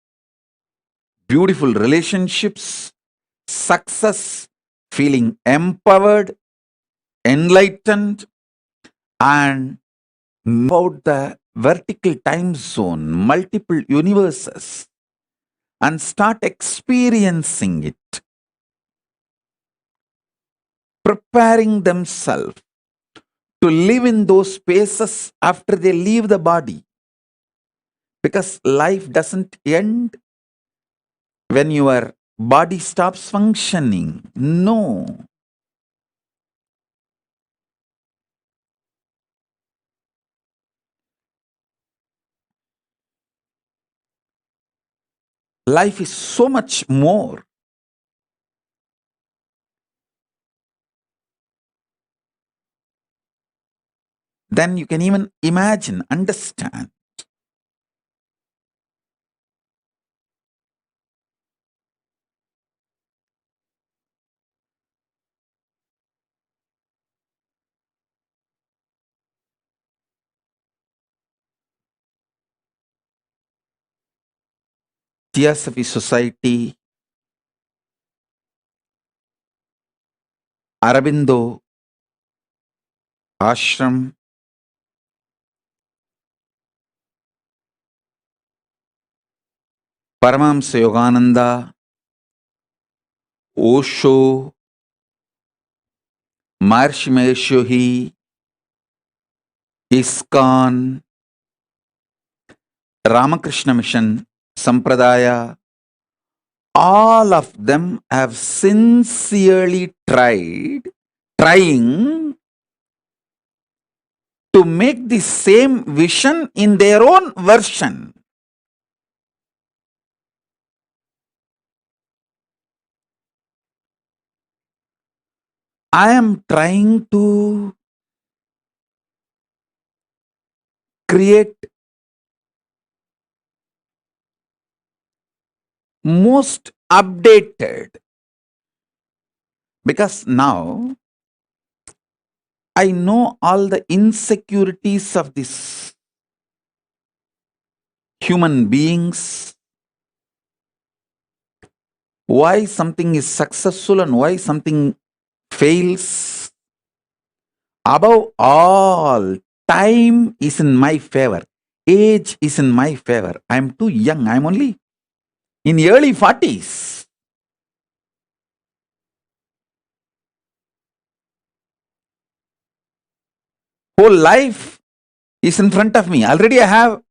beautiful relationships, success, feeling empowered, enlightened, and about the vertical time zone, multiple universes, and start experiencing it, preparing themselves to live in those spaces after they leave the body. Because life doesn't end when your body stops functioning. No. Life is so much more. than you can even imagine, understand. Theosophy Society, Arabindo Ashram, Paramahamsa Yogananda, Osho, Maharshi Mahesh Yogi, ISKCON, Ramakrishna Mission, Sampradaya, all of them have sincerely trying to make the same vision in their own version. I am trying to create most updated, because now I know all the insecurities of these human beings, why something is successful and why something fails. Above all, time is in my favor. Age is in my favor. I am too young. I am only in early 40s. Whole life is in front of me. Already I have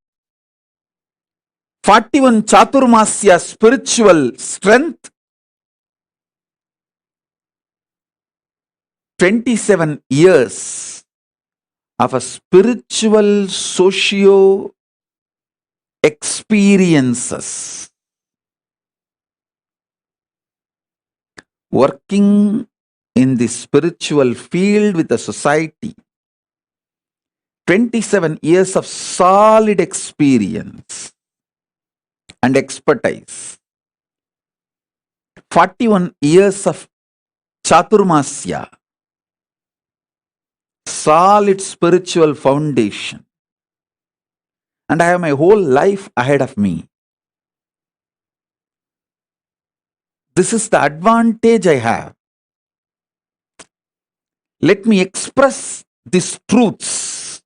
41 Chaturmasya spiritual strength, 27 years of a spiritual socio experiences, working in the spiritual field with the society, 27 years of solid experience and expertise, 41 years of Chaturmasya, solid spiritual foundation, and I have my whole life ahead of me. This is the advantage I have. Let me express these truths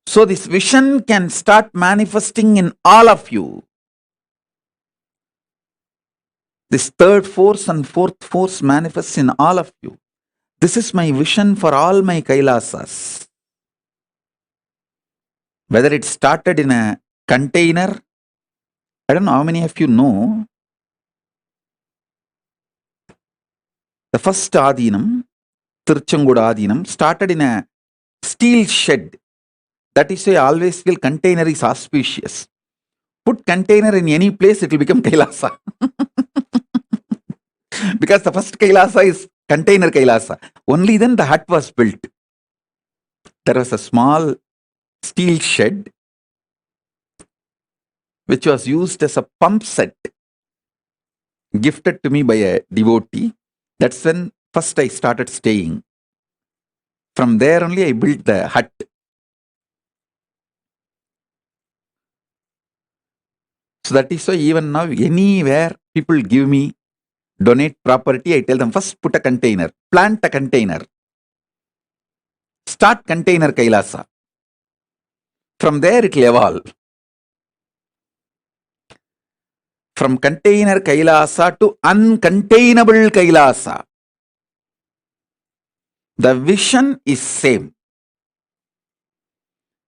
so this vision can start manifesting in all of you. This third force and fourth force manifests in all of you. This is my vision for all my Kailasas. Whether it started in a container, I don't know how many of you know, the first Adinam, Tiruchengoda Adinam, started in a steel shed. That is why I always feel container is auspicious. Put container in any place, it will become Kailasa. Because the first Kailasa is container Kailasa. Only then the hut was built. There was a small steel shed which was used as a pump set, gifted to me by a devotee. That's when first I started staying. From there only I built the hut. So that is why even now, anywhere people give me, donate property, I tell them first put a container, plant a container, start container Kailasa. From there it will evolve. From container Kailasa to uncontainable Kailasa. The vision is same.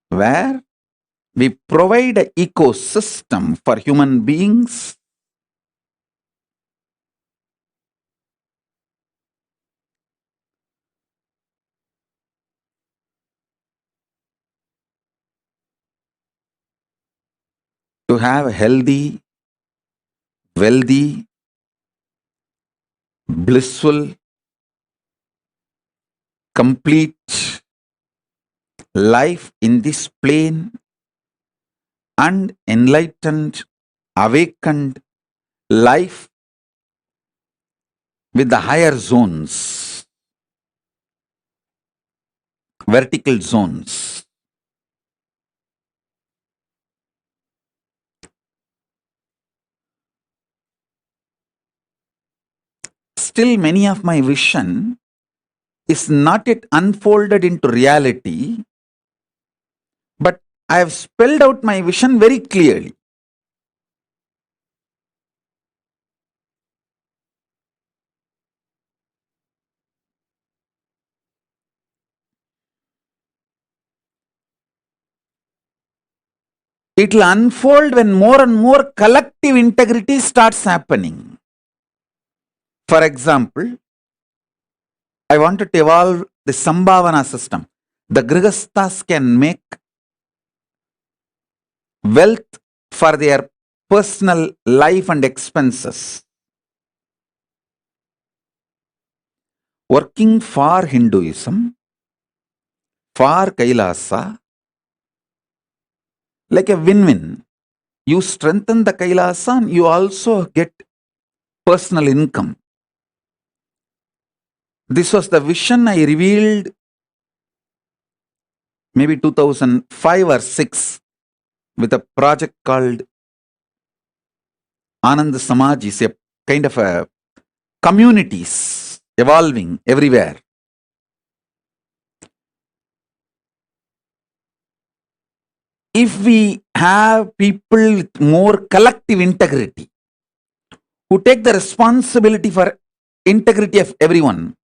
Where we provide an ecosystem for human beings to have a healthy, wealthy, blissful, complete, life in this plane and enlightened, awakened life with the higher zones, vertical zones. Still, many of my vision is not yet unfolded into reality, but I have spelled out my vision very clearly. It will unfold when more and more collective integrity starts happening. For example, I wanted to evolve the Sambhavana system. The Grihasthas can make wealth for their personal life and expenses. Working for Hinduism, for Kailasa, like a win-win. You strengthen the Kailasa and you also get personal income. This was the vision I revealed maybe 2005 or 6 with a project called Anand Samaj. Is a kind of a communities evolving everywhere. If we have people with more collective integrity who take the responsibility for integrity of everyone,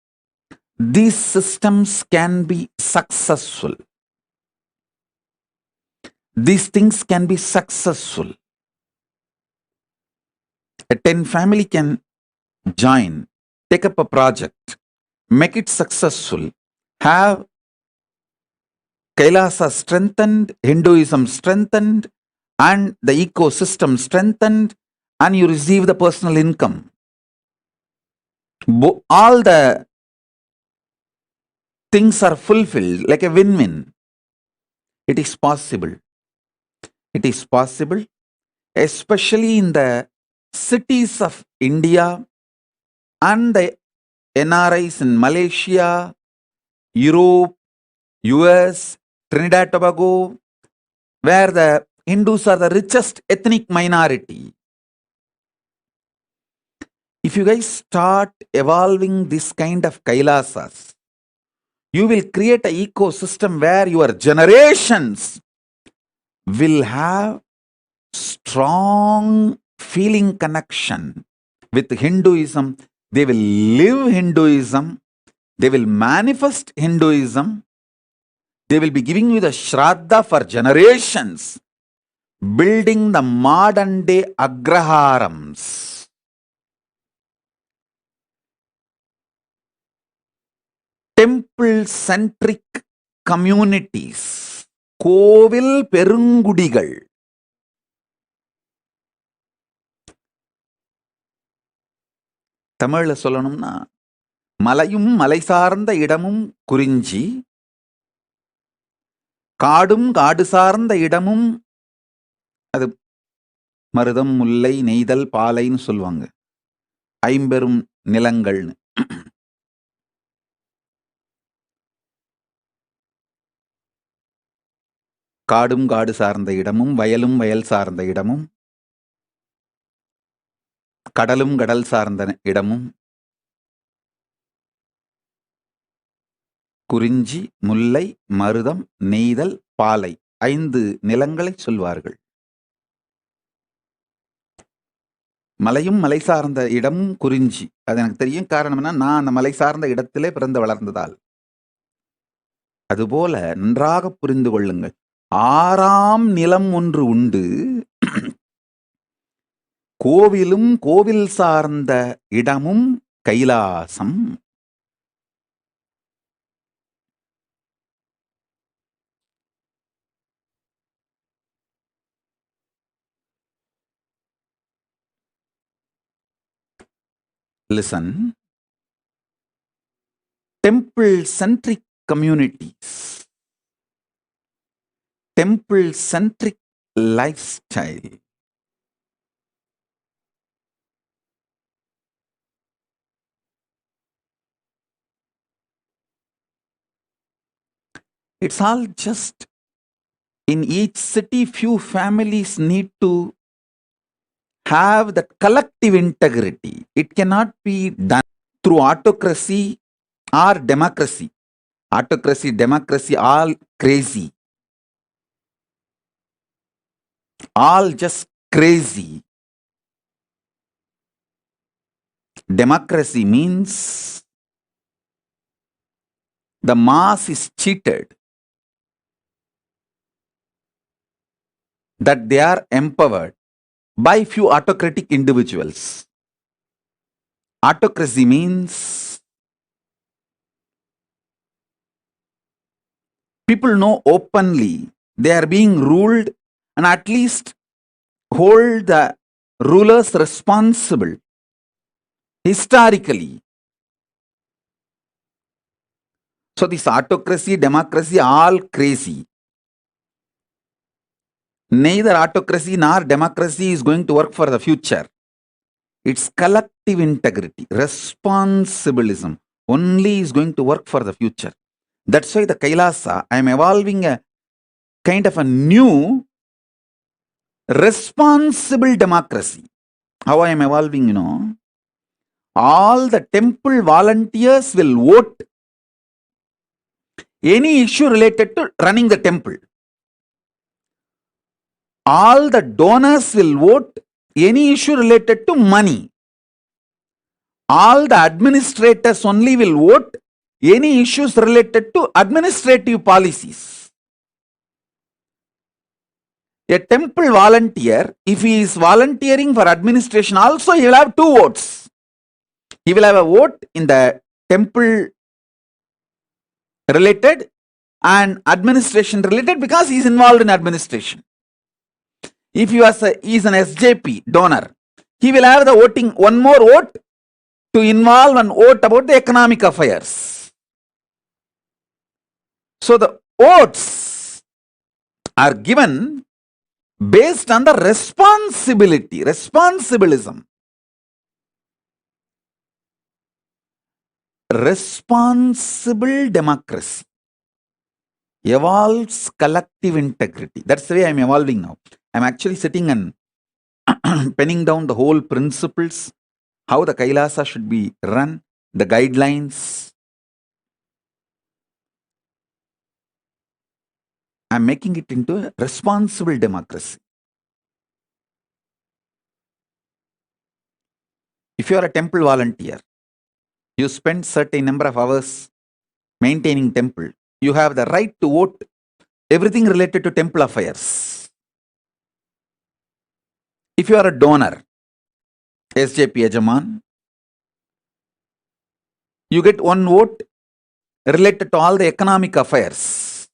these systems can be successful. These things can be successful. A 10 family can join, take up a project, make it successful, have Kailasa strengthened, Hinduism strengthened, and the ecosystem strengthened, and you receive the personal income. All the things are fulfilled like a win-win. It is possible. It is possible, especially in the cities of India and the NRIs in Malaysia, Europe, US, Trinidad, Tobago, where the Hindus are the richest ethnic minority. If you guys start evolving this kind of Kailasas, you will create an ecosystem where your generations will have strong feeling connection with Hinduism. They will live Hinduism. They will manifest Hinduism. They will be giving you the Shraddha for generations, building the modern day Agraharams. Temple-centric communities, கோவில் பெருங்குடிகள். தமிழ்ல சொல்லணும்னா, மலையும் மலை சார்ந்த இடமும் குறிஞ்சி, காடும் காடு சார்ந்த இடமும், அது மருதம், முல்லை, நெய்தல், பாலைன்னு சொல்லுவாங்க. ஐம்பெரும் நிலங்கள்னு. காடும் காடு சார்ந்த இடமும், வயலும் வயல் சார்ந்த இடமும், கடலும் கடல் சார்ந்த இடமும், குறிஞ்சி, முல்லை, மருதம், நெய்தல், பாலை 5 நிலங்களை சொல்வார்கள். மலையும் மலை சார்ந்த இடமும் குறிஞ்சி. அது எனக்கு தெரியும். காரணம் என்ன? நான் அந்த மலை சார்ந்த இடத்திலே பிறந்து வளர்ந்ததால். அதுபோல நன்றாக புரிந்து கொள்ளுங்கள். 6ஆம் நிலம் ஒன்று உண்டு. கோவிலும் கோவில் சார்ந்த இடமும் Kailasam. Listen, temple-centric communities temple-centric lifestyle. It's all just in each city, few families need to have that collective integrity. It cannot be done through autocracy or democracy. Autocracy, democracy, all crazy. All just crazy. Democracy means the mass is cheated, that they are empowered by few autocratic individuals. Autocracy means people know openly they are being ruled and at least hold the rulers responsible historically. So this autocracy, democracy, all crazy. Neither autocracy nor democracy is going to work for the future. It's collective integrity, responsibilism only is going to work for the future. That's why the Kailasa, I am evolving a kind of a new responsible democracy. How I am evolving, all the temple volunteers will vote any issue related to running the temple. All the donors will vote any issue related to money. All the administrators only will vote any issues related to administrative policies. A temple volunteer, if he is volunteering for administration, also he will have 2 votes. He will have a vote in the temple related and administration related because he is involved in administration. If he is an SJP donor, he will have the voting, one more vote to involve and vote about the economic affairs. So the votes are given based on the responsibility, responsibilism. Responsible democracy evolves collective integrity. That's the way I'm evolving now. I'm actually sitting and penning down the whole principles, how the Kailasa should be run, the guidelines. I'm making it into a responsible democracy. If you are a temple volunteer, you spend certain number of hours maintaining temple, you have the right to vote everything related to temple affairs. If you are a donor, SJP Yajaman, you get 1 vote related to all the economic affairs.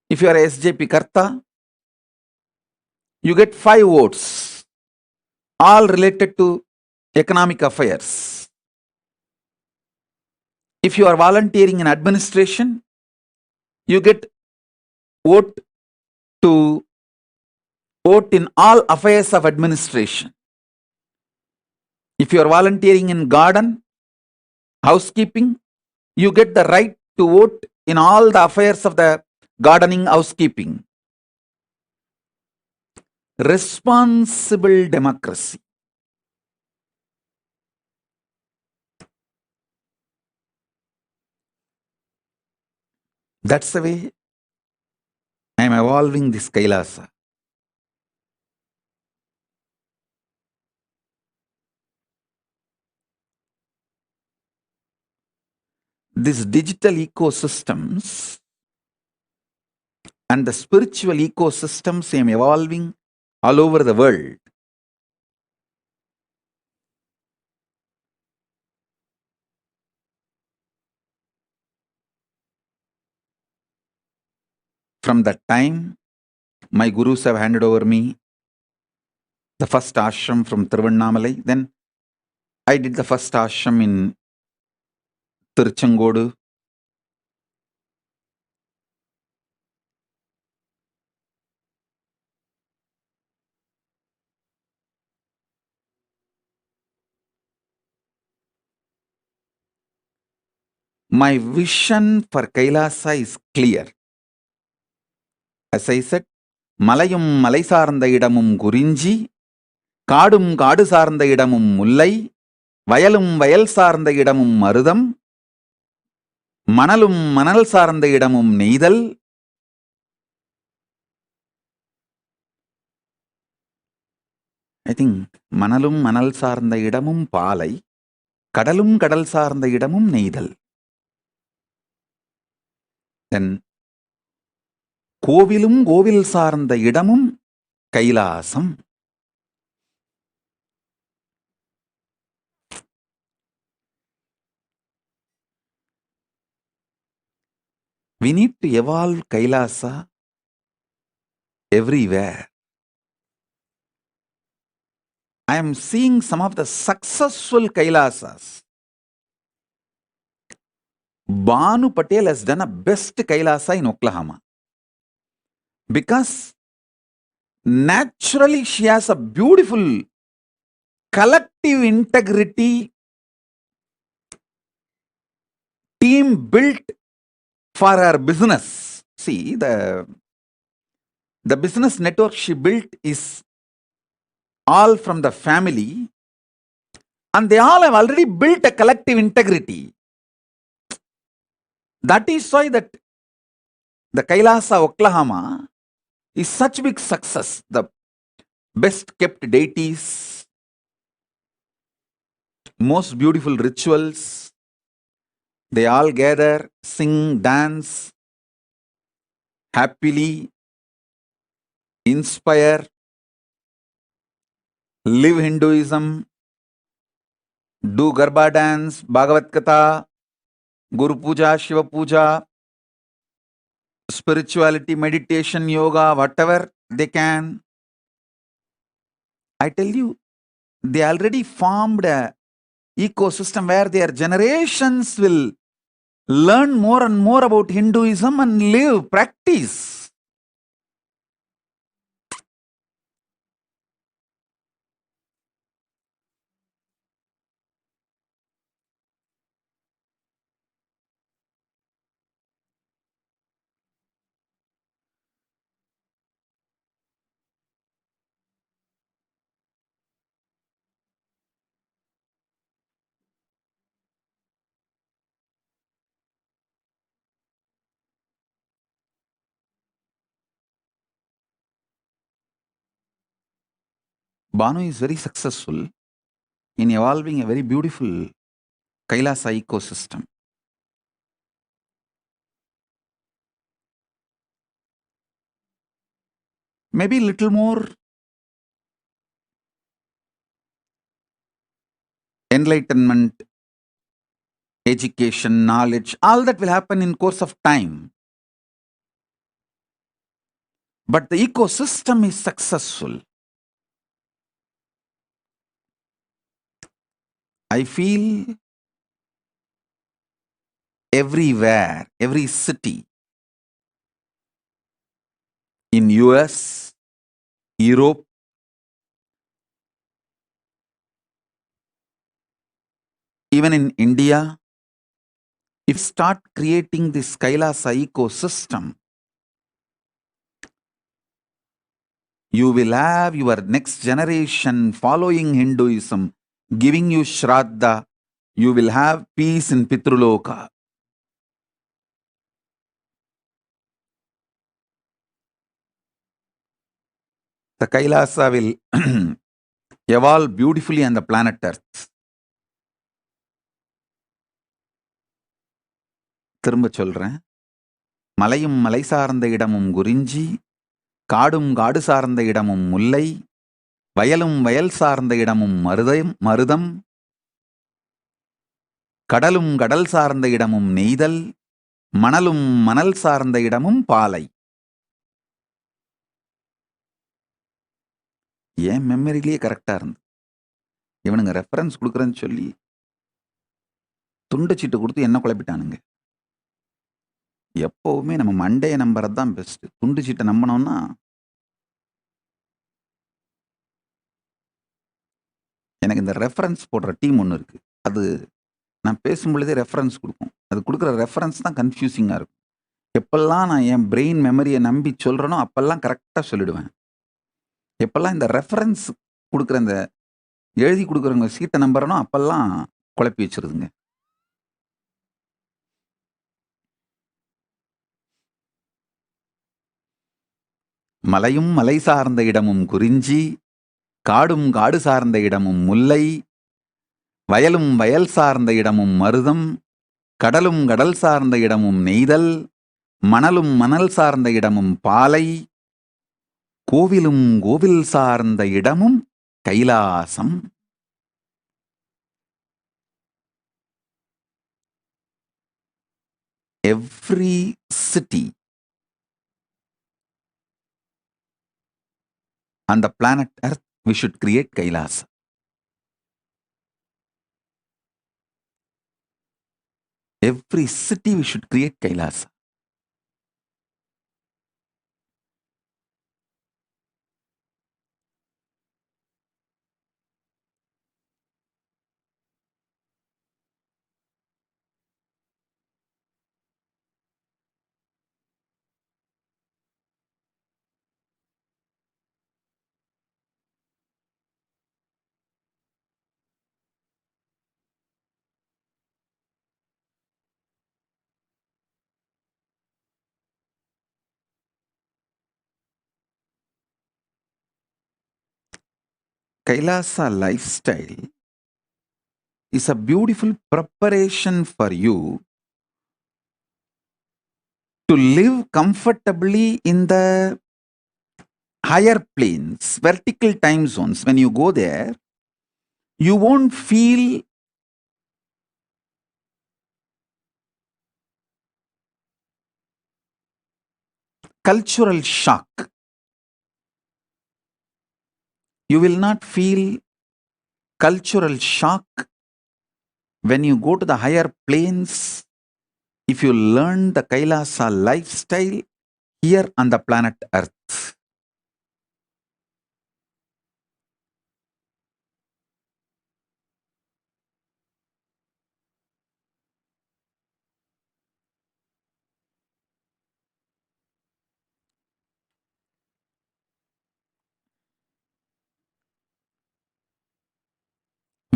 If you are a SJP Karta, you get 5 votes, all related to economic affairs. If you are volunteering in administration, you get vote to vote in all affairs of administration. If you are volunteering in garden, housekeeping, you get the right to vote in all the affairs of the gardening, housekeeping. Responsible democracy. That's the way I am evolving this Kailasa. These digital ecosystems and the spiritual ecosystems I am evolving all over the world. From that time, my gurus have handed over me the first ashram from Tiruvannamalai. Then I did the first ashram in Tiruchengodu. My vision for Kailasa is clear. As I said, மலையும் மலை சார்ந்த இடமும் குறிஞ்சி, காடும் காடு சார்ந்த இடமும் முல்லை, வயலும் வயல் சார்ந்த இடமும் மருதம், மணலும் மணல் சார்ந்த இடமும் நெய்தல், I think மணலும் மணல் சார்ந்த இடமும் பாலை, கடலும் கடல் சார்ந்த இடமும் நெய்தல். Then கோவிலும் கோவில் சார்ந்த இடமும் Kailasam. We need to evolve Kailasa everywhere. I am seeing some of the successful Kailasas. Banu Patel has done a best Kailasa in Oklahoma. Because naturally she has a beautiful collective integrity team built for her business. See, the business network she built is all from the family, and they all have already built a collective integrity. That is why that the Kailasa Oklahoma is such big success. The best kept deities, most beautiful rituals, they all gather, sing, dance, happily, inspire, live Hinduism, do Garba dance, Bhagavat Katha, Guru Puja, Shiva Puja, spirituality, meditation, yoga, whatever they can. I tell you, they already formed a ecosystem where their generations will learn more and more about Hinduism and live, practice. Banu is very successful in evolving a very beautiful Kailasa ecosystem. Maybe little more enlightenment, education, knowledge, all that will happen in course of time. But the ecosystem is successful. I feel everywhere, every city, in US, Europe, even in India, if you start creating this Kailasa ecosystem, you will have your next generation following Hinduism, giving you Shraddha. You will have peace in Pitruloka. The Kailasa will evolve beautifully on the planet Earth. திரும்ப சொல்றேன், மலையும் மலை சார்ந்த இடமும் குறிஞ்சி, காடும் காடு சார்ந்த இடமும் முல்லை, வயலும் வயல் சார்ந்த இடமும் மருதம், கடலும் கடல் சார்ந்த இடமும் நெய்தல், மணலும் மணல் சார்ந்த இடமும் பாலை. ஏன் மெமரிலேயே கரெக்டா இருந்து இவனுங்க ரெஃபரன்ஸ் கொடுக்குறேன்னு சொல்லி துண்டு சீட்டு கொடுத்து என்ன குழப்பிட்டானுங்க. எப்பவுமே நம்ம மண்டைய நம்புறது தான் பெஸ்ட். துண்டு சீட்டை நம்பினோம்னா எனக்கு இந்த ரெஃபரன்ஸ் போடுற டீம் ஒன்று இருக்கு. அது நான் பேசும் பொழுதே ரெஃபரன்ஸ் கொடுக்கும். அது கொடுக்குற ரெஃபரன்ஸ் தான் கன்ஃபியூசிங்காக இருக்கும். எப்பெல்லாம் நான் என் பிரெயின் மெமரியை நம்பி சொல்கிறேனோ அப்பெல்லாம் கரெக்டாக சொல்லிடுவேன். எப்பெல்லாம் இந்த ரெஃபரன்ஸ் கொடுக்குற இந்த எழுதி கொடுக்குறவங்க சீட்டை நம்புறனோ அப்பெல்லாம் குழப்பி வச்சிருதுங்க. மலையும் மலை சார்ந்த இடமும் குறிஞ்சி, காடும் காடு சார்ந்த இடமும் முல்லை, வயலும் வயல் சார்ந்த இடமும் மருதம், கடலும் கடல் சார்ந்த இடமும் நெய்தல், மணலும் மணல் சார்ந்த இடமும் பாலை, கோவிலும் கோவில் சார்ந்த இடமும் Kailasam. Every city on the planet Earth, we should create Kailasa. Every city we should create Kailasa. Kailasa lifestyle is a beautiful preparation for you to live comfortably in the higher planes, vertical time zones. When you go there, you won't feel cultural shock. You will not feel cultural shock when you go to the higher planes if you learn the Kailasa lifestyle here on the planet Earth.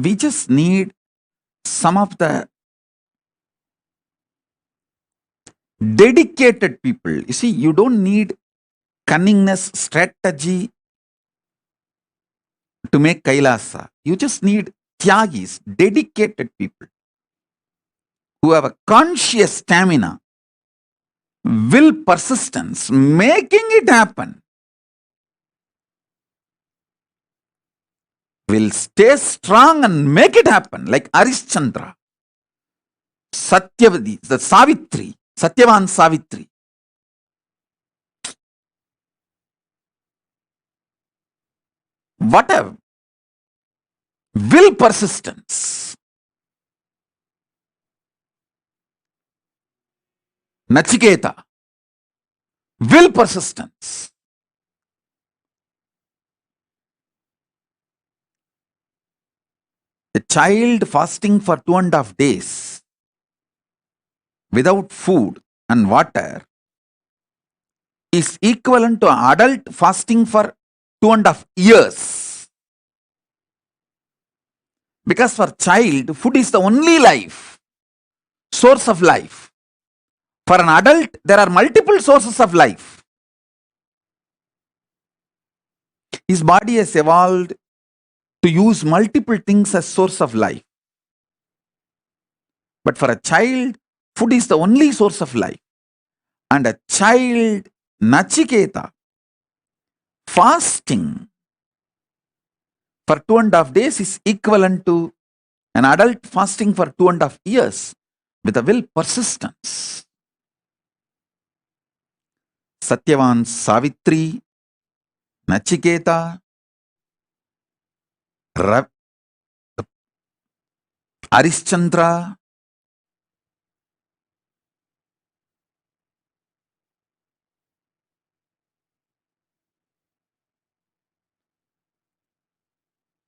We just need some of the dedicated people. You see, you don't need cunningness, strategy to make Kailasa. You just need Tyagis, dedicated people who have a conscious stamina, will, persistence, making it happen. Will stay strong and make it happen, like Arishchandra, Satyavati, the Savitri, Satyavan Savitri. Whatever. Will, persistence. Nachiketa. Will, persistence. A child fasting for 2.5 days without food and water is equivalent to an adult fasting for 2.5 years. Because for child, food is the only life, source of life. For an adult, there are multiple sources of life. His body has evolved to use multiple things as source of life. But for a child, food is the only source of life. And a child, Nachiketa, fasting for 2.5 days is equivalent to an adult fasting for 2.5 years with a will, persistence. Satyavan Savitri, Nachiketa, Arishchandra,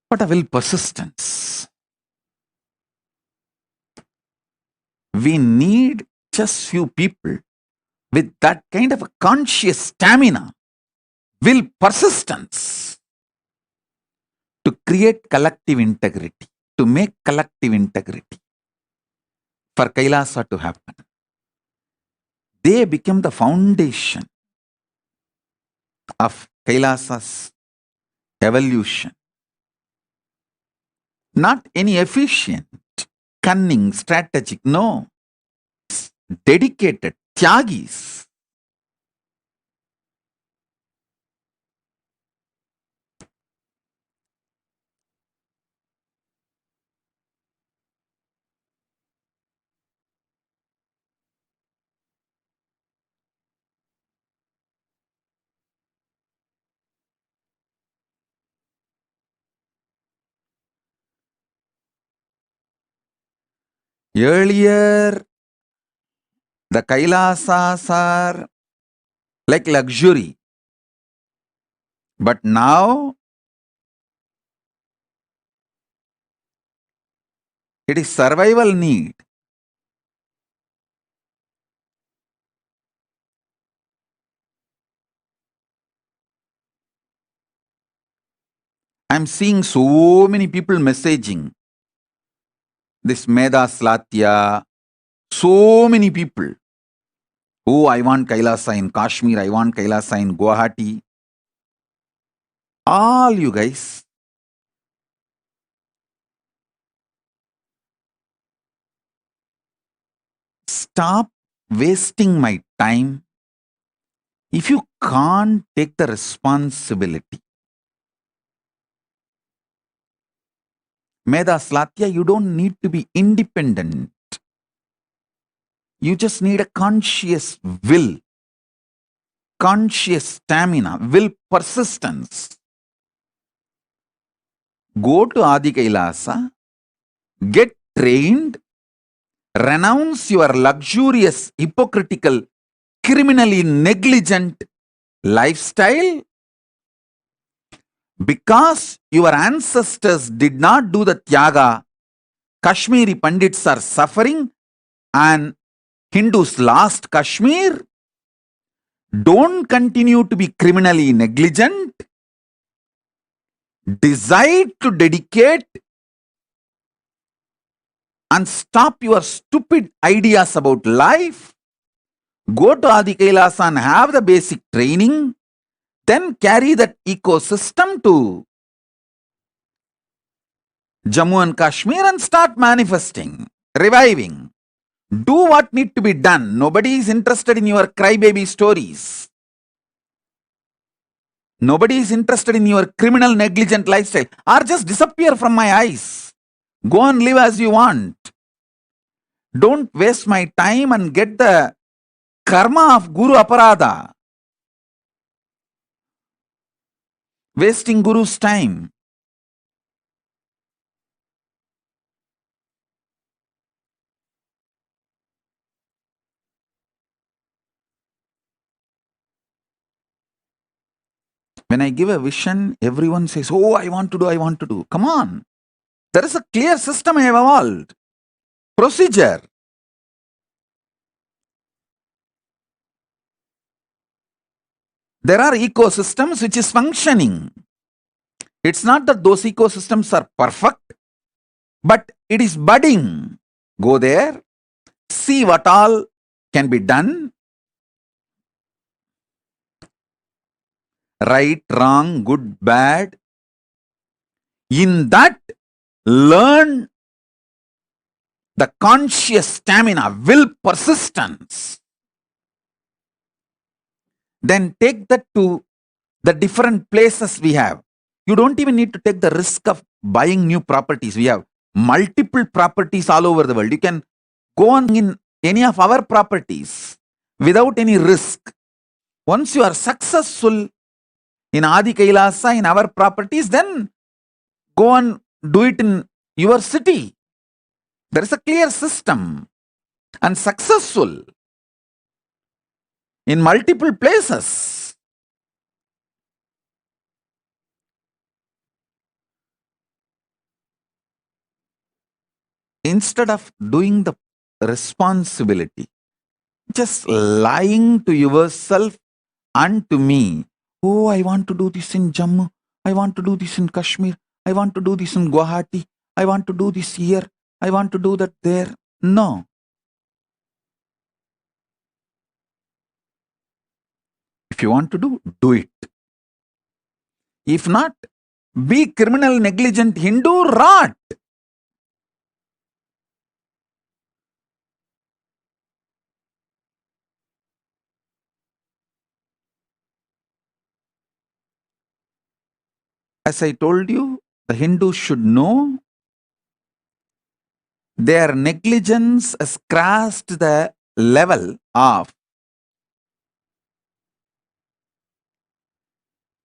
what a will, persistence. We need just few people with that kind of a conscious stamina, will, persistence to create collective integrity, to make collective integrity for Kailasa to happen. They become the foundation of Kailasa's evolution. Not any efficient, cunning, strategic, no. Dedicated, Tyagis. Earlier, the Kailasas are like luxury. But now, it is survival need. I'm seeing so many people messaging this Meda Slatya, so many people. Oh, I want Kailasa in Kashmir, I want Kailasa in Guwahati. All you guys, stop wasting my time if you can't take the responsibility. Meda Slatya, you don't need to be independent. You just need a conscious will, conscious stamina, will, persistence. Go to Adi Kailasa, get trained, renounce your luxurious, hypocritical, criminally negligent lifestyle. Because your ancestors did not do the Tyaga, Kashmiri Pandits are suffering and Hindus lost Kashmir. Don't continue to be criminally negligent. Decide to dedicate and stop your stupid ideas about life. Go to Adi Kailasa and have the basic training. Then carry that ecosystem to Jammu and Kashmir and start manifesting, reviving. Do what need to be done. Nobody is interested in your crybaby stories. Nobody is interested in your criminal negligent lifestyle. Or just disappear from my eyes. Go and live as you want. Don't waste my time and get the karma of Guru Aparada. Wasting Guru's time. When I give a vision, everyone says, oh, I want to do, I want to do. Come on. There is a clear system I have evolved. Procedure. There are ecosystems which is functioning. It's not that those ecosystems are perfect, but it is budding. Go there, see what all can be done. Right, wrong, good, bad. In that, learn the conscious stamina, will, persistence. Then take that to the different places we have. You don't even need to take the risk of buying new properties. We have multiple properties all over the world. You can go on in any of our properties without any risk. Once you are successful in Adi Kailasa, in our properties, then go and do it in your city. There is a clear system and successful in multiple places. Instead of doing the responsibility. Just lying to yourself and to me. Oh, I want to do this in Jammu. I want to do this in Kashmir. I want to do this in Guwahati. I want to do this here. I want to do that there. No. If you want to do it. If not, be criminal, negligent, Hindu, rot. As I told you, the Hindus should know their negligence has crossed the level of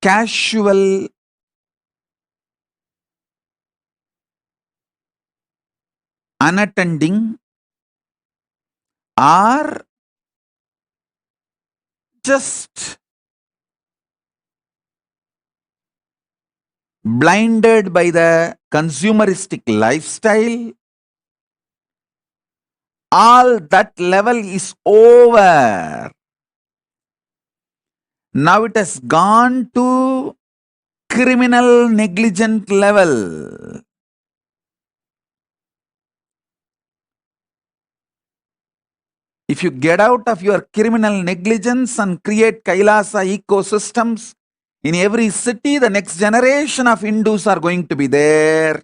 casual unattending or just blinded by the consumeristic lifestyle. All that level is over. Now it has gone to criminal negligent level. If you get out of your criminal negligence and create Kailasa ecosystems in every city, the next generation of Hindus are going to be there.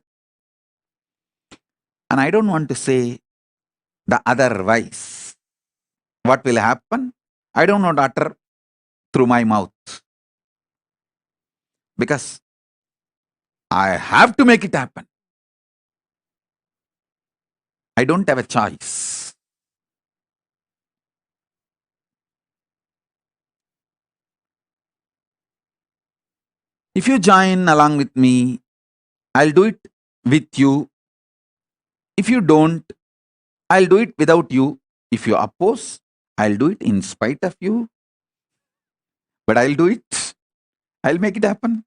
And I don't want to say the otherwise. What will happen? I don't want to utter through my mouth. Because I have to make it happen. I don't have a choice. If you join along with me, I'll do it with you. If you don't, I'll do it without you. If you oppose, I'll do it in spite of you. But I'll do it. I'll make it happen.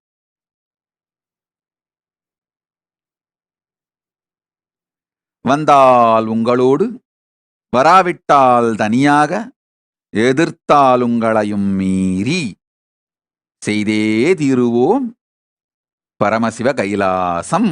வந்தால் உங்களோடு வராவிட்டால் தனியாக எதிர்த்தால் உங்களையும் மீறி செய்தே தீருவோம் Paramasiva Kailasam.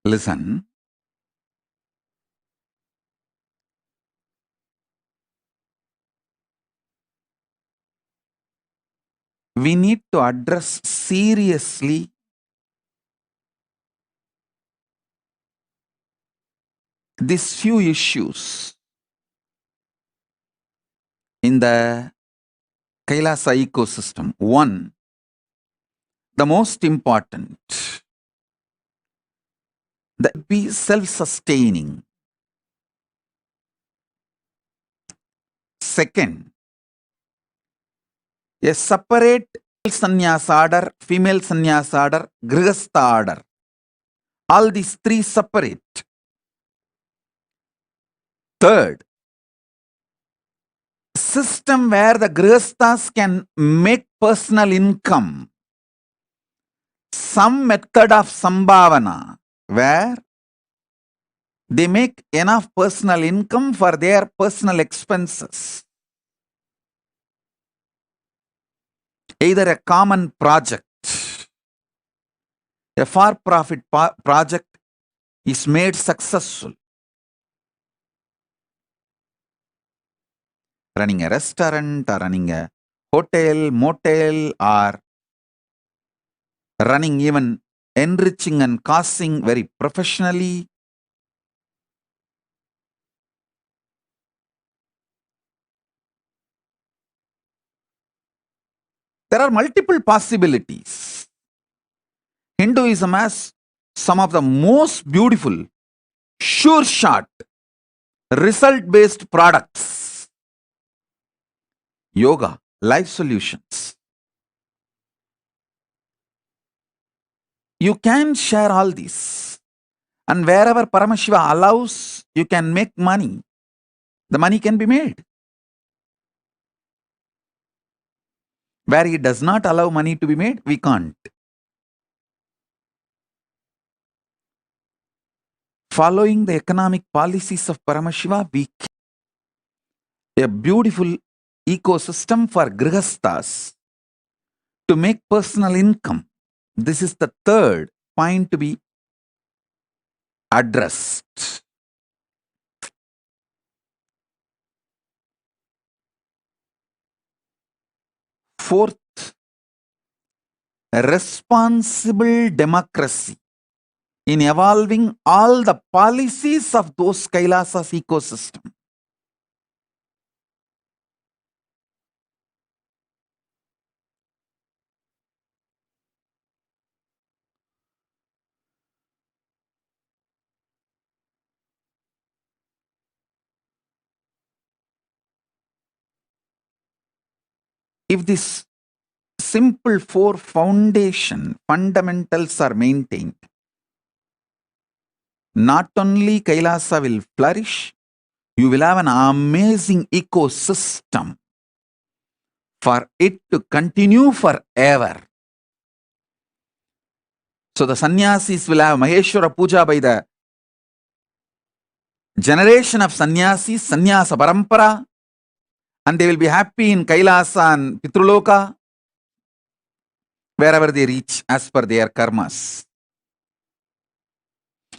Listen. We need to address seriously these few issues in the Kailasa ecosystem. One, the most important, that be self-sustaining. Second, a separate sannyas order, female sannyas order, grihastha order. All these three separate. Third, system where the grihasthas can make personal income. Some method of sambhavana where they make enough personal income for their personal expenses. Either a common project, a for-profit project is made successful. running a restaurant or running a hotel, motel, or running even enriching and causing very professionally. There are multiple possibilities. Hinduism has some of the most beautiful, sure shot, result based products. Yoga, life solutions. You can share all these. And wherever Paramashiva allows, you can make money. The money can be made. Where he does not allow money to be made, we can't. Following the economic policies of Paramashiva, we a beautiful ecosystem for grihasthas to make personal income. This is the third point to be addressed. Fourth, responsible democracy in evolving all the policies of those Kailasas ecosystem. If this simple four fundamentals are maintained, not only Kailasa will flourish, you will have an amazing ecosystem for it to continue forever. So the sannyasis will have Maheshwara Puja by the generation of sannyasis, sannyasa parampara, and they will be happy in Kailasa and Pitruloka, wherever they reach as per their karmas.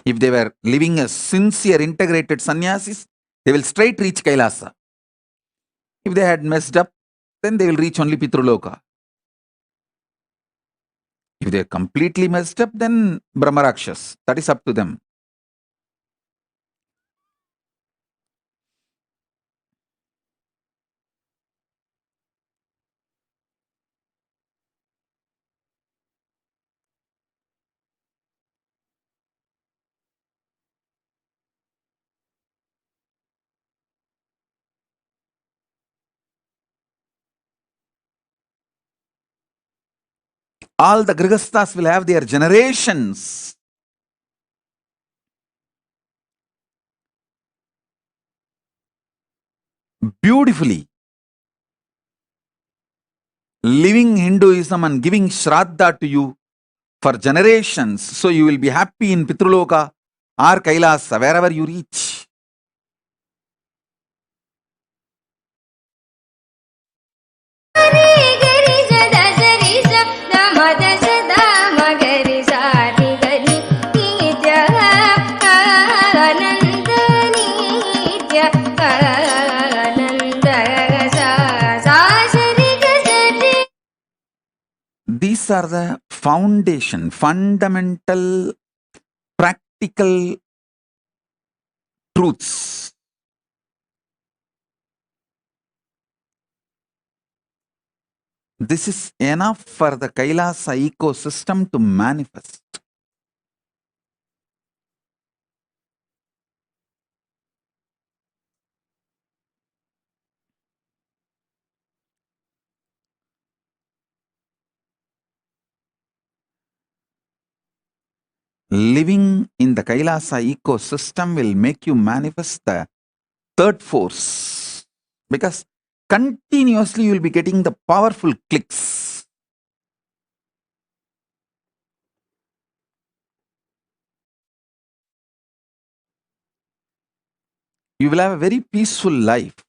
If they were living as sincere, integrated sannyasis, they will straight reach Kailasa. If they had messed up, then they will reach only Pitruloka. If they are completely messed up, then Brahmarakshas. That is up to them. All the Grihasthas will have their generations. Beautifully living Hinduism and giving Shraddha to you for generations. So you will be happy in Pitruloka or Kailasa, wherever you reach. These are the foundation, fundamental, practical truths. This is enough for the Kailasa ecosystem to manifest. Living in the Kailasa ecosystem will make you manifest the third force, because continuously you will be getting the powerful clicks. You will have a very peaceful life.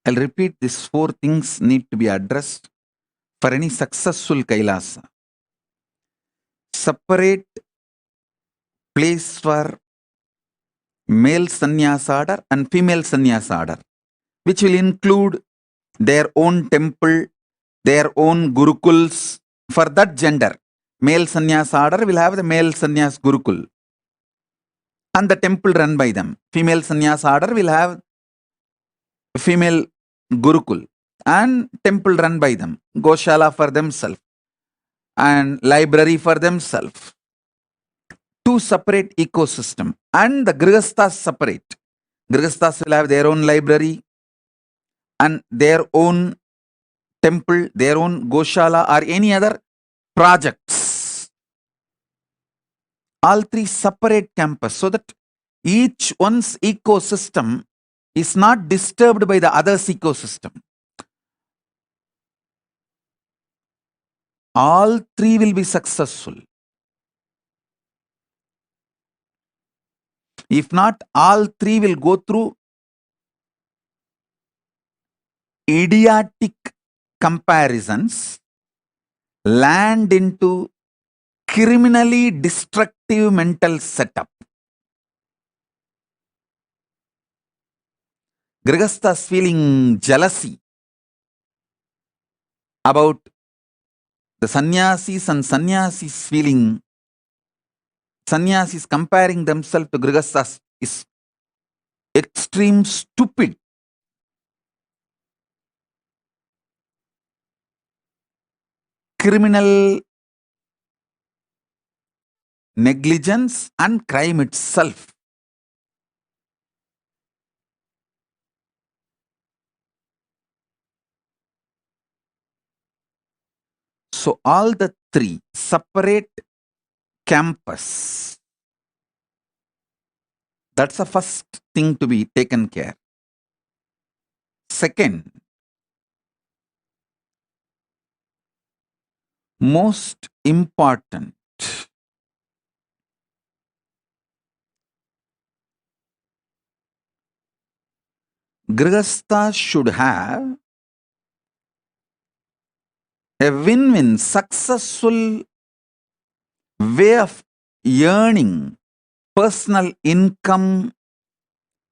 I'll repeat, these four things need to be addressed for any successful Kailasa. Separate place for male sannyasa order and female sannyasa order, which will include their own temple, their own gurukuls for that gender. Male sannyasa order will have the male sannyas gurukul and the temple run by them. Female sannyasa order will have female gurukul and temple run by them. Goshala for themselves and library for themselves. Two separate ecosystem, and the grihasthas separate. Grihasthas will have their own library and their own temple, their own goshala or any other projects. All three separate campus so that each one's ecosystem is not disturbed by the other's ecosystem. All three will be successful. If not, all three will go through idiotic comparisons, land into criminally destructive mental setup. Grihasthas feeling jealousy about the sannyasis and sannyasis feeling, sannyasis comparing themselves to grihasthas is extreme stupid. Criminal negligence and crime itself. So all the three separate campus. That's the first thing to be taken care. Second, most important, grihasthas should have a win-win, successful way of earning personal income,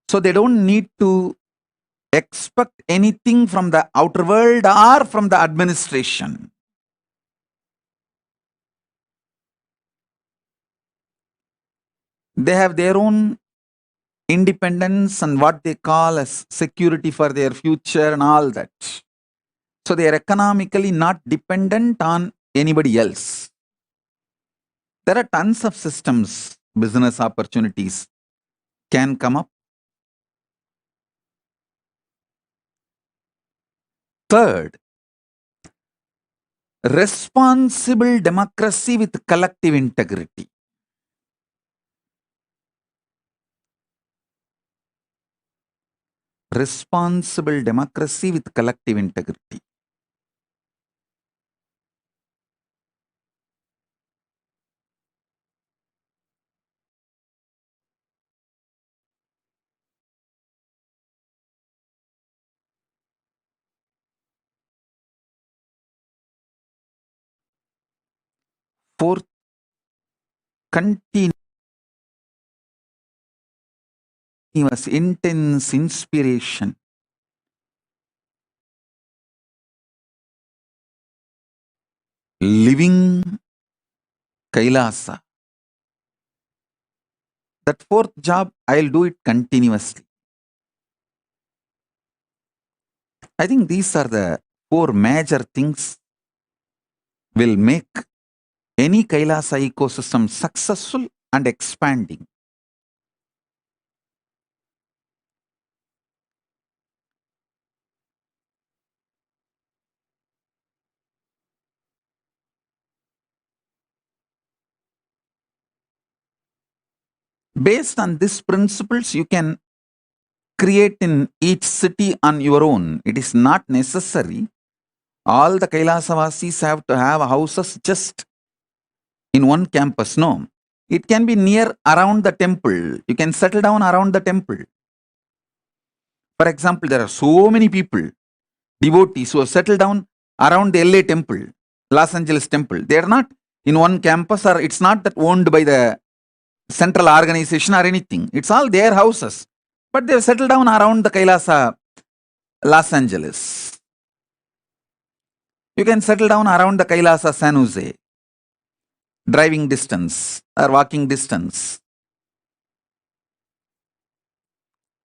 so they don't need to expect anything from the outer world or from the administration. They have their own independence and what they call as security for their future and all that. So they are economically not dependent on anybody else. There are tons of systems, business opportunities can come up. Third, responsible democracy with collective integrity. Responsible democracy with collective integrity. Fourth, continuous intense inspiration. Living Kailasa. That fourth job, I'll do it continuously. I think these are the four major things will make any Kailasa ecosystem successful and expanding. Based on these principles, you can create in each city on your own. It is not necessary all the Kailasavasis have to have houses just in one campus. No. It can be near around the temple. You can settle down around the temple. For example, there are so many people, devotees who have settled down around the LA temple, Los Angeles temple. They are not in one campus, or it's not that owned by the central organization or anything. It's all their houses. But they have settled down around the Kailasa, Los Angeles. You can settle down around the Kailasa, San Jose, driving distance or walking distance,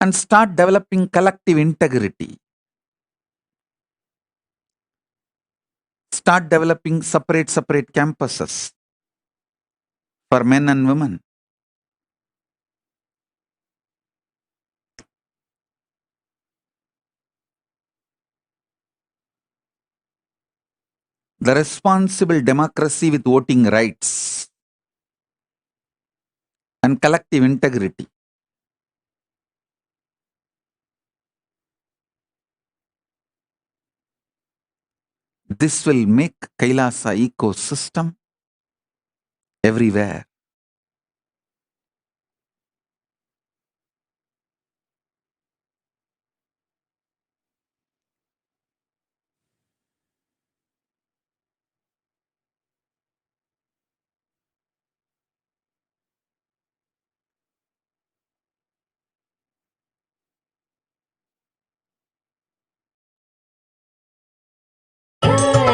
and start developing collective integrity. Start developing separate campuses for men and women. The responsible democracy with voting rights and collective integrity. This will make Kailasa ecosystem everywhere.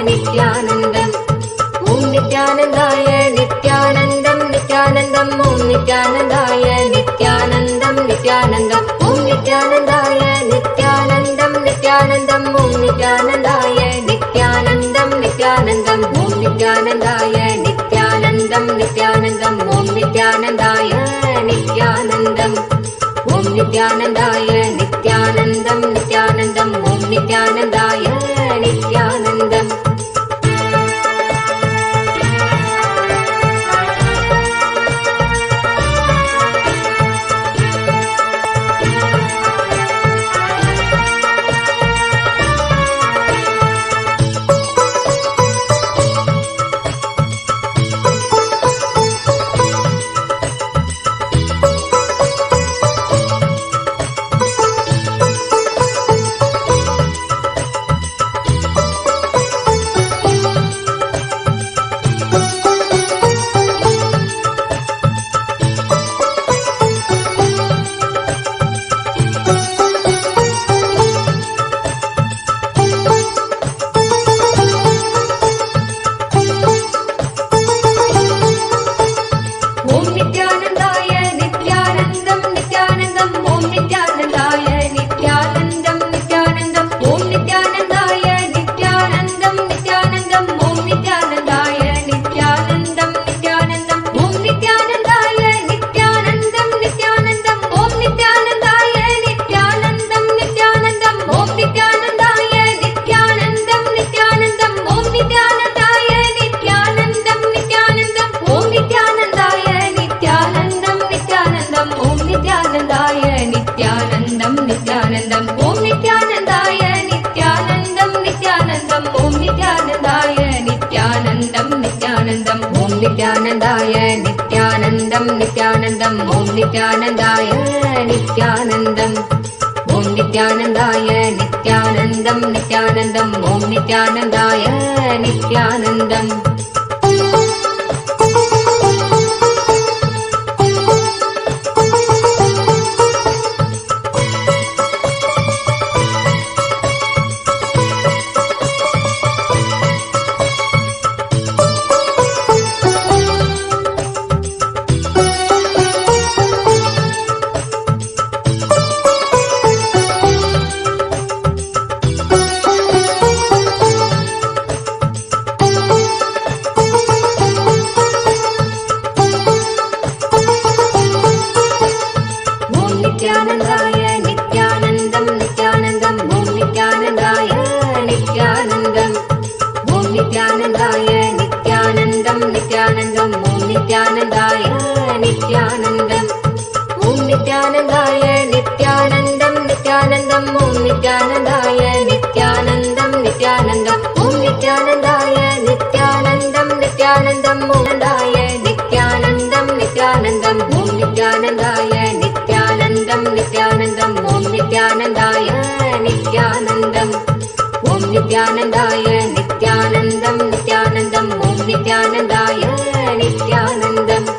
Nithyanandam, Om Nithyanandaya, Nithyanandam, Nithyanandam, Om Nithyanandaya, Nithyanandam, Nithyanandam, Om Nithyanandaya, Nithyanandam, Nithyanandam, Om Nithyanandaya, Nithyanandam, Nithyanandam, Om Nithyanandaya, Nithyanandam, Nithyanandam, Om Nithyanandaya, Nithyanandam, Om Nithyanandaya, Nithyanandam, Nithyanandam, Om Nithyanandaya, Nithyanandam. Nithyanandaya, Nithyanandam, Nithyanandam, Om Nithyanandaya, Nithyanandam, Om Nithyanandaya, Nithyanandam, Nithyanandam, Om Nithyanandaya, Nithyanandam. Nithyanandam, Om Nithyanandaya, Nithyanandam, Nithyanandam, Om Nithyanandaya, नित्यानन्दाय नित्यानन्दम् Om नित्यानन्दाय नित्यानन्दं नित्यानन्दम् Om नित्यानन्दाय नित्यानन्दम्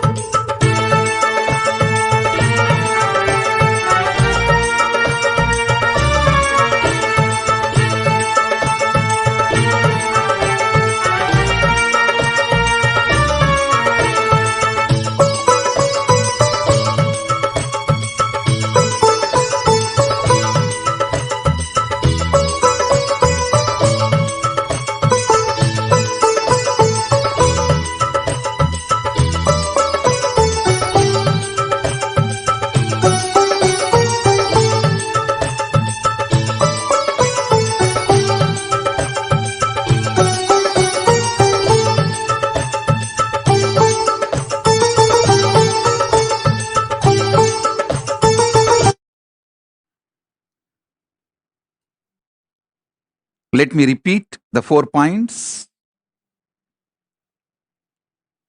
Let me repeat the 4 points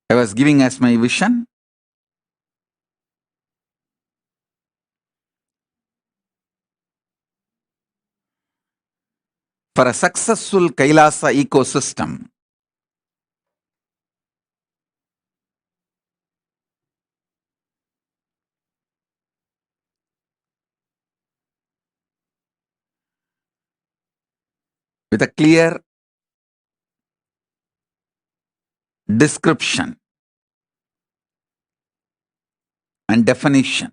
I was giving as my vision. For a successful Kailasa ecosystem, with a clear description and definition,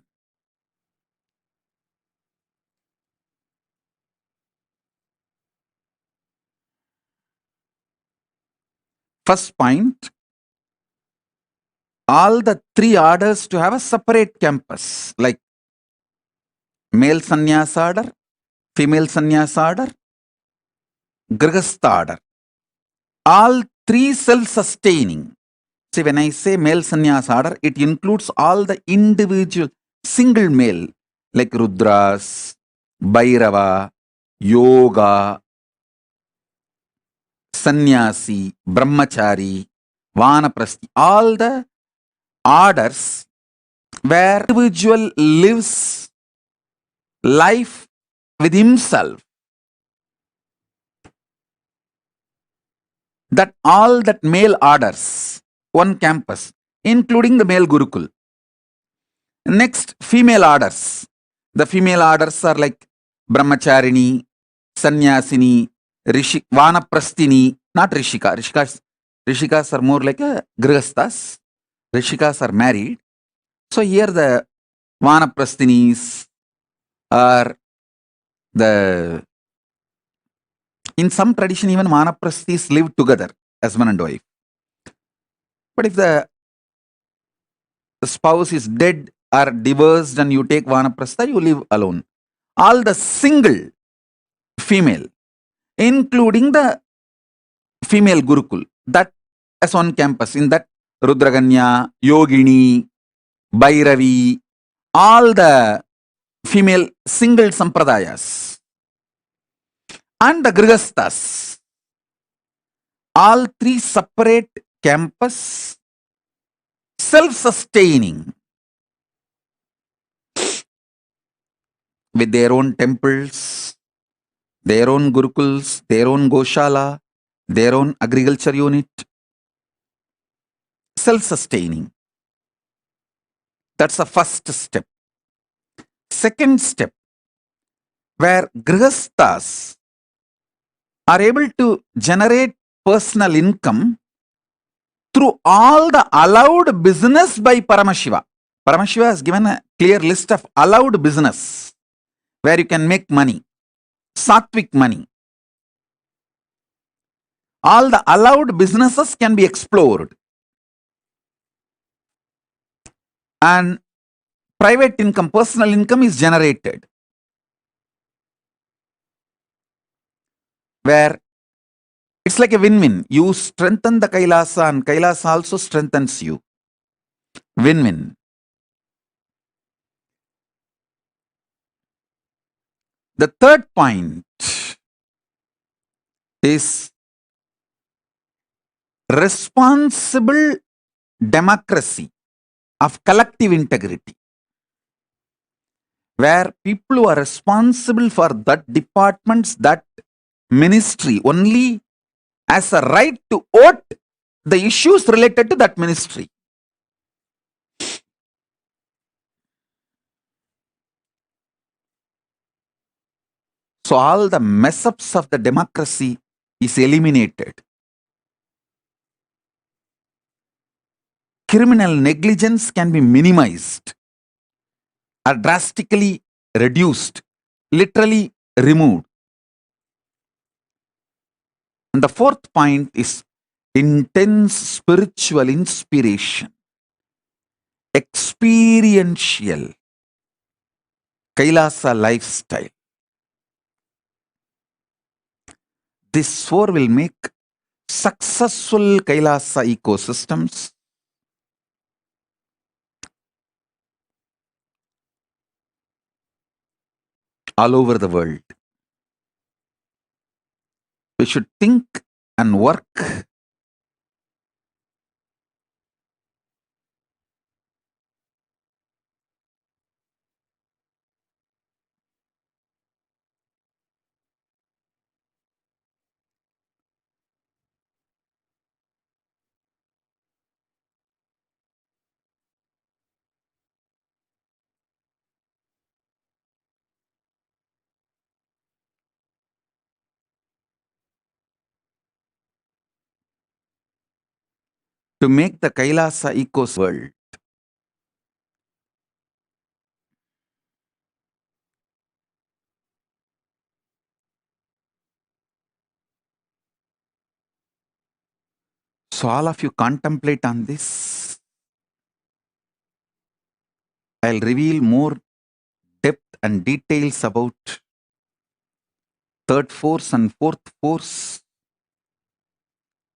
first point, all the 3 orders to have a separate campus, like male sannyas order, female sannyas order, grihastha order, all 3 self-sustaining. See, when I say male sannyas order, it includes all the individual single male, like Rudras, Bhairava, Yoga, Sannyasi, Brahmachari, Vanaprasthi, all the orders where individual lives life with himself. That all that male orders, one campus, including the male Gurukul. Next, female orders. The female orders are like Brahmacharini, Sannyasini, Vanaprasthini, not Rishika. Rishikas are more like a Grihasthas. Rishikas are married. So here the Vanaprasthinis are in some tradition even Vanaprasthis live together, husband and wife. But if the spouse is dead or divorced and you take Vanaprastha, you live alone. All the single female, including the female Gurukul, that as on campus, in that Rudraganya, Yogini, Bhairavi, all the female single sampradayas, and the Grihasthas, all 3 separate campus, self-sustaining, with their own temples, their own Gurukuls, their own Goshala, their own agriculture unit, self-sustaining. That's the first step. Second step, where Grihasthas are able to generate personal income through all the allowed business by Paramashiva. Paramashiva has given a clear list of allowed business where you can make money, sattvic money. All the allowed businesses can be explored. And private income, personal income is generated. Where it's like a win-win. You strengthen the Kailasa and Kailasa also strengthens you. Win-win. The third point is responsible democracy of collective integrity. where people who are responsible for that departments, that ministry, only has a right to vote the issues related to that ministry. So all the mess ups of the democracy is eliminated. Criminal negligence can be minimized or drastically reduced, literally removed. And the fourth point is intense spiritual inspiration, experiential Kailasa lifestyle. This four will make successful Kailasa ecosystems all over the world. We should think and work to make the Kailasa ecosystem world. So all of you contemplate on this. I'll reveal more depth and details about third force and fourth force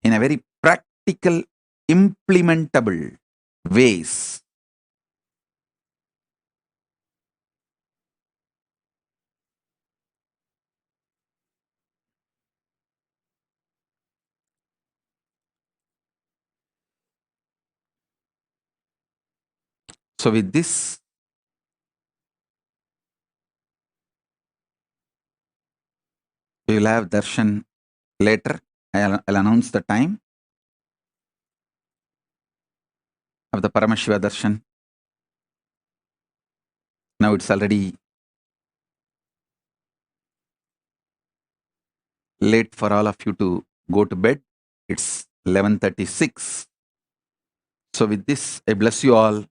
in a very practical, implementable ways. So with this, we will have darshan later. I'll announce the time of the Paramashiva darshan. Now it's already late for all of you to go to bed. It's 11:36. So with this, I bless you all.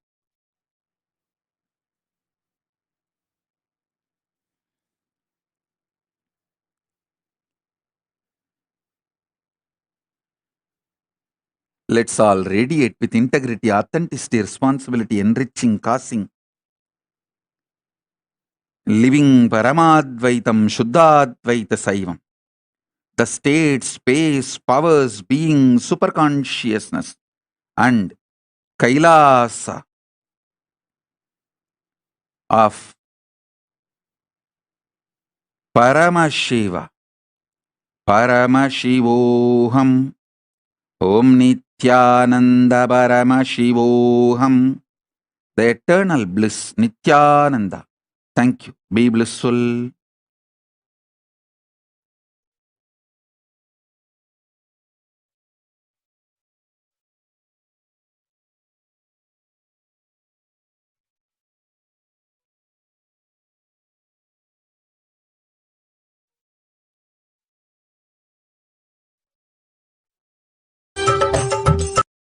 Let's all radiate with integrity, authenticity, responsibility, enriching, causing, living Paramadvaitam, Shuddhadvaita Saivam. The state, space, powers, being, superconsciousness, and Kailasa of Paramashiva, Paramashivoham, Om Nithyananda Paramashivoham, the eternal bliss, Nithyananda. Thank you. Be blissful.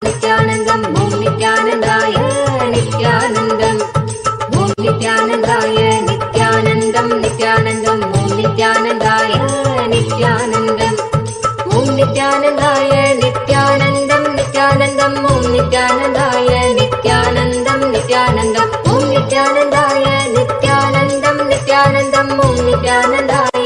Nithyanandam, Om Nithyanandaya, Nithyanandam. Om Nithyanandaya, Nithyanandam, Nithyanandam. Om Nithyanandaya, Nithyanandam. Om Nithyanandaya, Nithyanandam, Nithyanandam. Om Nithyanandaya, Nithyanandam, Nithyanandam. Om Nithyanandaya, Nithyanandam, Nithyanandam. Om Nithyanandaya.